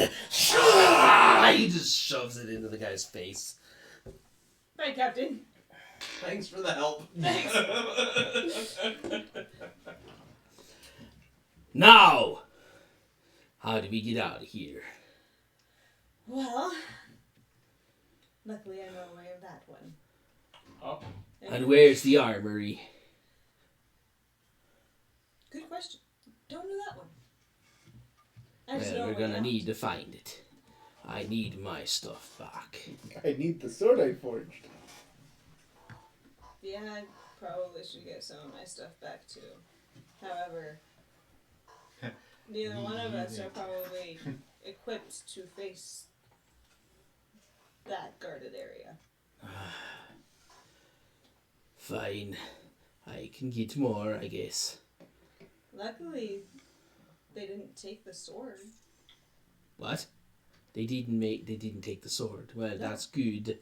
He just shoves it into the guy's face. Bye, Captain. Thanks for the help. Thanks. Now! How do we get out of here? Well, luckily I know a way of that one. Oh. And where's the armory? Good question. Don't know that one. I just know Well, a we're way gonna out. need to find it. I need my stuff back. I need the sword I forged. Yeah, I probably should get some of my stuff back too. However, neither one of us are probably equipped to face that guarded area. Fine. I can get more, I guess. Luckily, they didn't take the sword. What? They didn't take the sword. Well, No. that's good.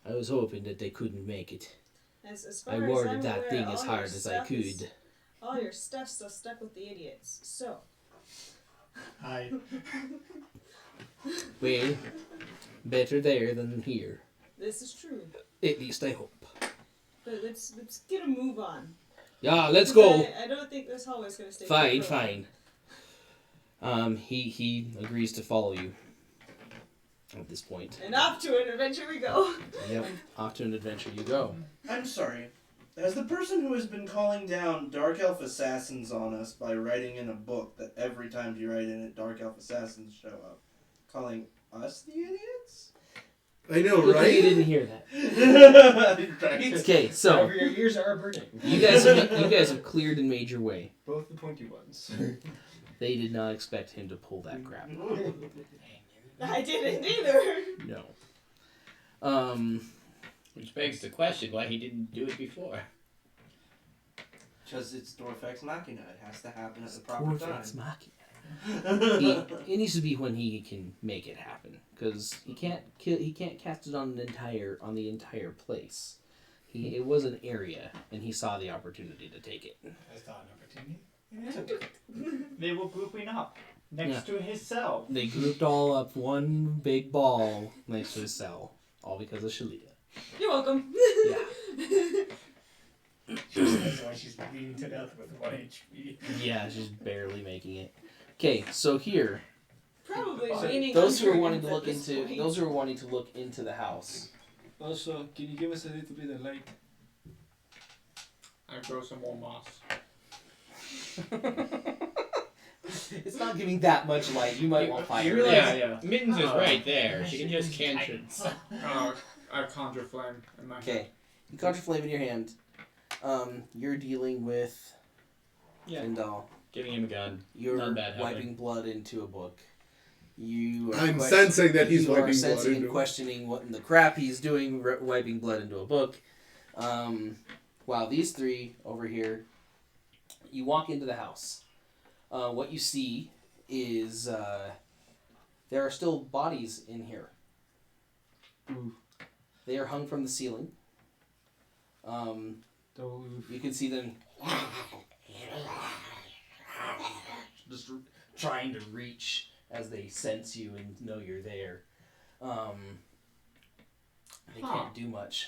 I was hoping that they couldn't make it. As far I as warded I'm that aware, thing all as your hard as I stuff is- could. All your stuff's still stuck with the idiots. So, Hi. Well, better there than here. this is true. At least I hope. But let's get a move on. Yeah, let's Because go. I don't think this hallway's gonna stay. Fine, clear for long. fine. He agrees to follow you. At this point. And off to an adventure we go. Yep. Off to an adventure you go. I'm sorry. As the person who has been calling down Dark Elf assassins on us by writing in a book that every time you write in it, Dark Elf assassins show up, calling us the idiots? I know, Look, right? you didn't hear that. Right? Okay, so However, your ears are burning. you guys have cleared and made your way. Both the pointy ones. They did not expect him to pull that crap. I didn't either. No. Which begs the question why he didn't do it before. Because it's Dorfex Machina. It has to happen at the proper time. Torfex Machina. It needs to be when he can make it happen, because he can't cast it on the entire place. It was an area, and he saw the opportunity to take it. I saw an opportunity. They were grouping up next to his cell. They grouped all up one big ball next to his cell, all because of Schelia. You're welcome. Yeah. That's why she's bleeding to death with 1 HP. Yeah, she's barely making it. Okay, so here, Probably so leaning those who are on wanting to strength look at this into point. those who are wanting to look into the house. Also, can you give us a little bit of light? I grow some more moss. It's not giving that much light. You might want You fire. realize Yeah. Mittens is right there. She can just cantrip. I conjure flame in my Okay, you caught your flame in your hand. You're dealing with Yeah. Findal. Giving him a gun. You're Not bad helping. wiping blood into a book. You are I'm sensing that he's you wiping are blood sensing into and it. questioning what in the crap he's doing, wiping blood into a book. While these three over here, you walk into the house. What you see is there are still bodies in here. Ooh. They are hung from the ceiling. You can see them just trying to reach as they sense you and know you're there. They can't do much.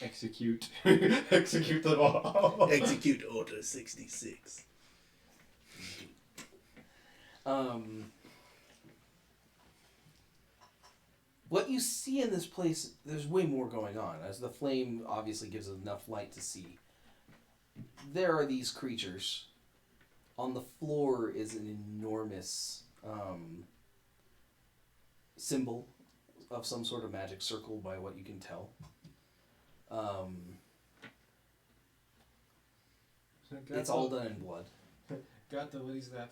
Execute. Execute them all. Execute Order 66. What you see in this place, there's way more going on, as the flame obviously gives enough light to see. There are these creatures. On the floor is an enormous symbol of some sort of magic circle, by what you can tell. It's all done in blood. Gato, what is that?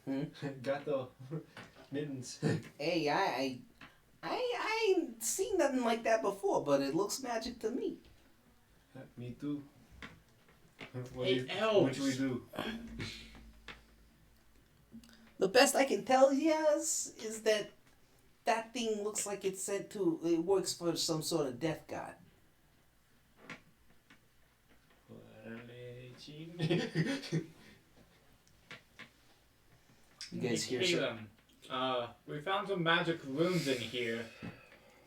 Hmm? Gato. Mittens. Hey, I ain't seen nothing like that before, but it looks magic to me. Me too. What Hey, what should we do? The best I can tell you is that that thing looks like it works for some sort of death god. machine. You guys hear Hey, some, we found some magic runes in here.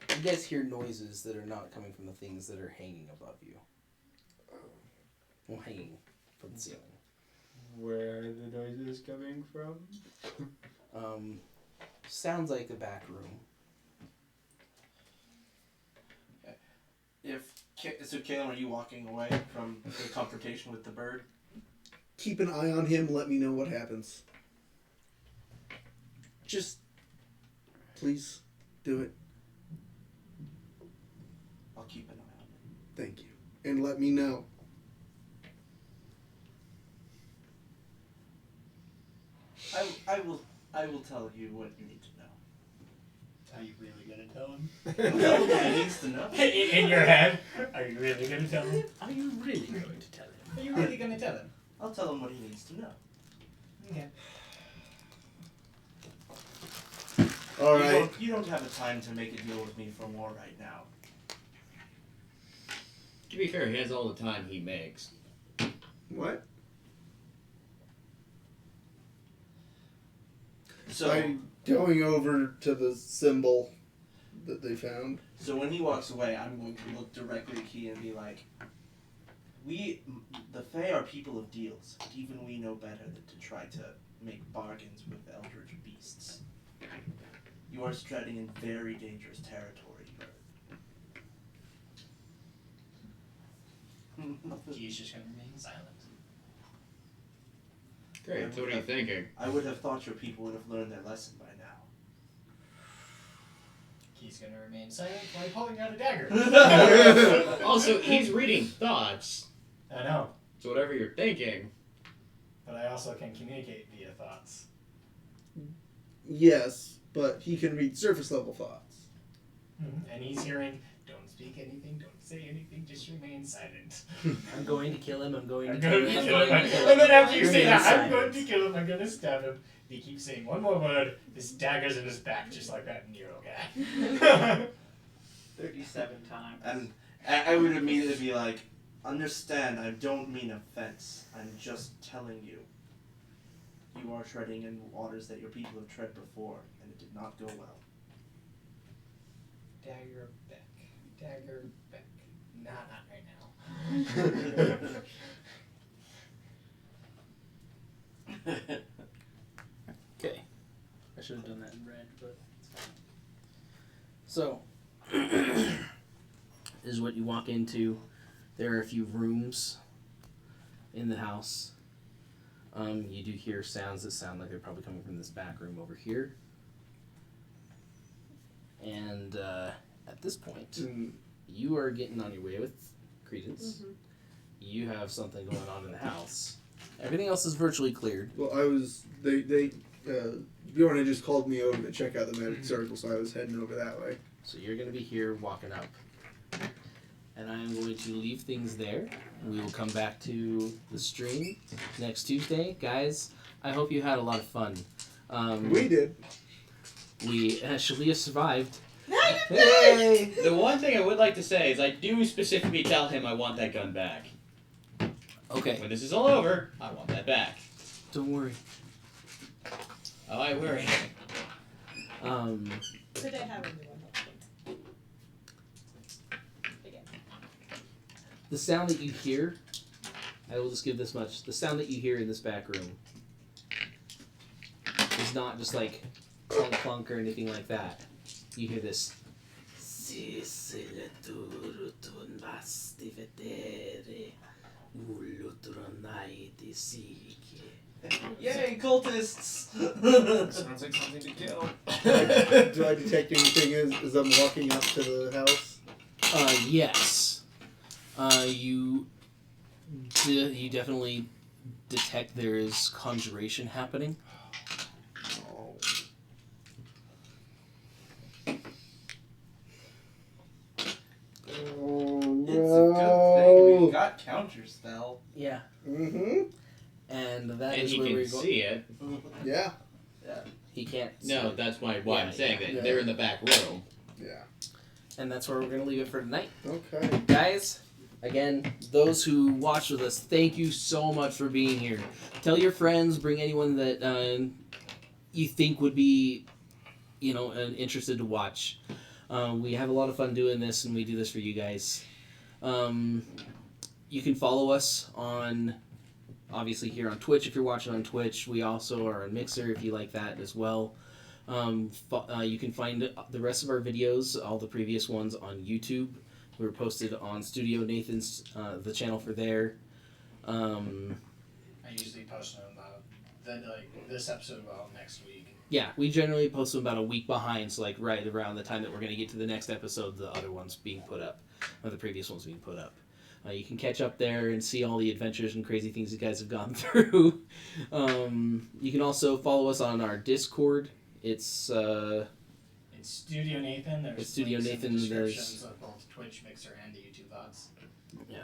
you guys hear noises that are not coming from the things that are hanging above you. Well, hanging from the ceiling. Where are the noises coming from? Sounds like the back room. So, Caleb, are you walking away from the confrontation with the bird? Keep an eye on him. Let me know what happens. Just, please, do it. I'll keep an eye on him. Thank you. And let me know. I will tell you what you need to know. Are you really gonna tell him? Tell him what he needs to know. In your head, are you really gonna tell him? Are you really going to tell him? Are you really gonna tell him? I'll tell him what he needs to know. Okay. All right. You don't have the time to make a deal with me for war right now. To be fair, he has all the time he makes. What? So, I'm going over to the symbol that they found. so when he walks away, I'm going to look directly at Key and be like, the Fae are people of deals. Even we know better than to try to make bargains with eldritch beasts. You are treading in very dangerous territory, bird. He's just gonna remain silent. Great. So what are you thinking? I would have thought your people would have learned their lesson by now. He's gonna remain silent while pulling out a dagger. Also, he's reading thoughts. I know, So whatever you're thinking. but I also can communicate via thoughts. Yes, but he can read surface level thoughts. And he's hearing, don't speak anything, don't say anything, just remain silent. I'm going to kill him. I'm going to I'm kill going him. to I'm kill him. going to kill him. And then after you say Remain that, I'm silent. going to kill him, I'm gonna stab him. He keeps saying one more word, this dagger's in his back, just like that Nero guy. 37 times. And I would immediately be like, understand, I don't mean offense. I'm just telling you. You are treading in waters that your people have tread before, and it did not go well. Dagger back. Dagger back. Nah, not right now. Okay. I should have done that in red, but it's fine. So, this is what you walk into. There are a few rooms in the house. You do hear sounds that sound like they're probably coming from this back room over here. And at this point, you are getting on your way with Credence. Mm-hmm. You have something going on in the house. Everything else is virtually cleared. Well, Bjorn had just called me over to check out the magic circle, so I was heading over that way. So you're going to be here walking up. And I am going to leave things there. We will come back to the stream next Tuesday. Guys, I hope you had a lot of fun. We did. Schelia survived. Hey! The one thing I would like to say is I do specifically tell him I want that gun back. Okay, When this is all over, I want that back. don't worry. Oh, I worry. Could I have a new one? Again. The sound that you hear, I will just give this much. The sound that you hear in this back room is not just like clunk clunk or anything like that. You hear this. Yay, cultists! Sounds like something to kill. Do I detect anything as I'm walking up to the house? Yes. You definitely detect there is conjuration happening. Oh. Oh, It's a good thing we've got counter spell. Yeah. Mm-hmm. And that And is he where can we're going. see it. Yeah. He can't. No, see. that's why Yeah, I'm saying that yeah. they're in the back room. Yeah. And that's where we're gonna leave it for tonight, Okay. guys. again, those who watched with us, thank you so much for being here. Tell your friends, bring anyone that you think would be, interested to watch. We have a lot of fun doing this, and we do this for you guys. You can follow us on, obviously, here on Twitch if you're watching on Twitch. We also are on Mixer if you like that as well. You can find the rest of our videos, all the previous ones, on YouTube. We were posted on Studio Nathan's, the channel for there. I usually post them about this episode about next week. Yeah, we generally post them about a week behind, so right around the time that we're going to get to the next episode, the other one's being put up, or the previous one's being put up. You can catch up there and see all the adventures and crazy things you guys have gone through. You can also follow us on our Discord. It's Studio Nathan. There's Studio links Nathan, in the descriptions of both Twitch, Mixer, and the YouTube VODs. Yeah.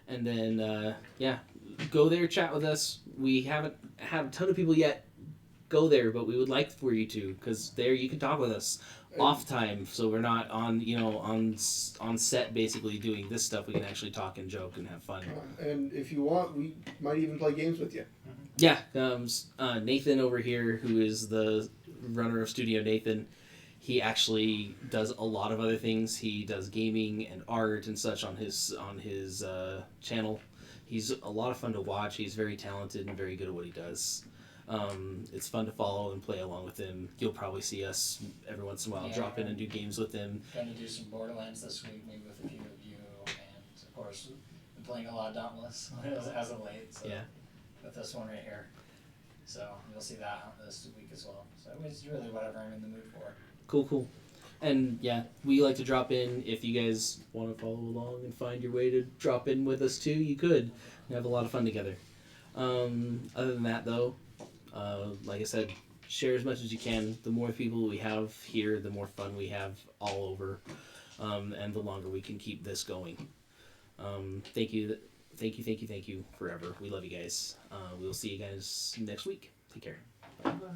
And then, go there, chat with us. We haven't had a ton of people yet go there, but we would like for you to, because there you can talk with us off time, so we're not on on set basically doing this stuff. We can actually talk and joke and have fun. And if you want, we might even play games with you. Yeah, Nathan over here, who is the runner of Studio Nathan, he actually does a lot of other things. He does gaming and art and such on his channel. He's a lot of fun to watch. He's very talented and very good at what he does. It's fun to follow and play along with him. You'll probably see us every once in a while drop in and do games with him. Going to do some Borderlands this week, maybe with a few of you, and of course, been playing a lot of Dauntless as of late. So. Yeah. With this one right here. So you'll see that this week as well. So it's really whatever I'm in the mood for. Cool. And yeah, we like to drop in. If you guys want to follow along and find your way to drop in with us too, you could. We have a lot of fun together. Other than that though, like I said, share as much as you can. The more people we have here, the more fun we have all over, and the longer we can keep this going. Thank you forever. We love you guys. We'll see you guys next week. Take care. Bye-bye.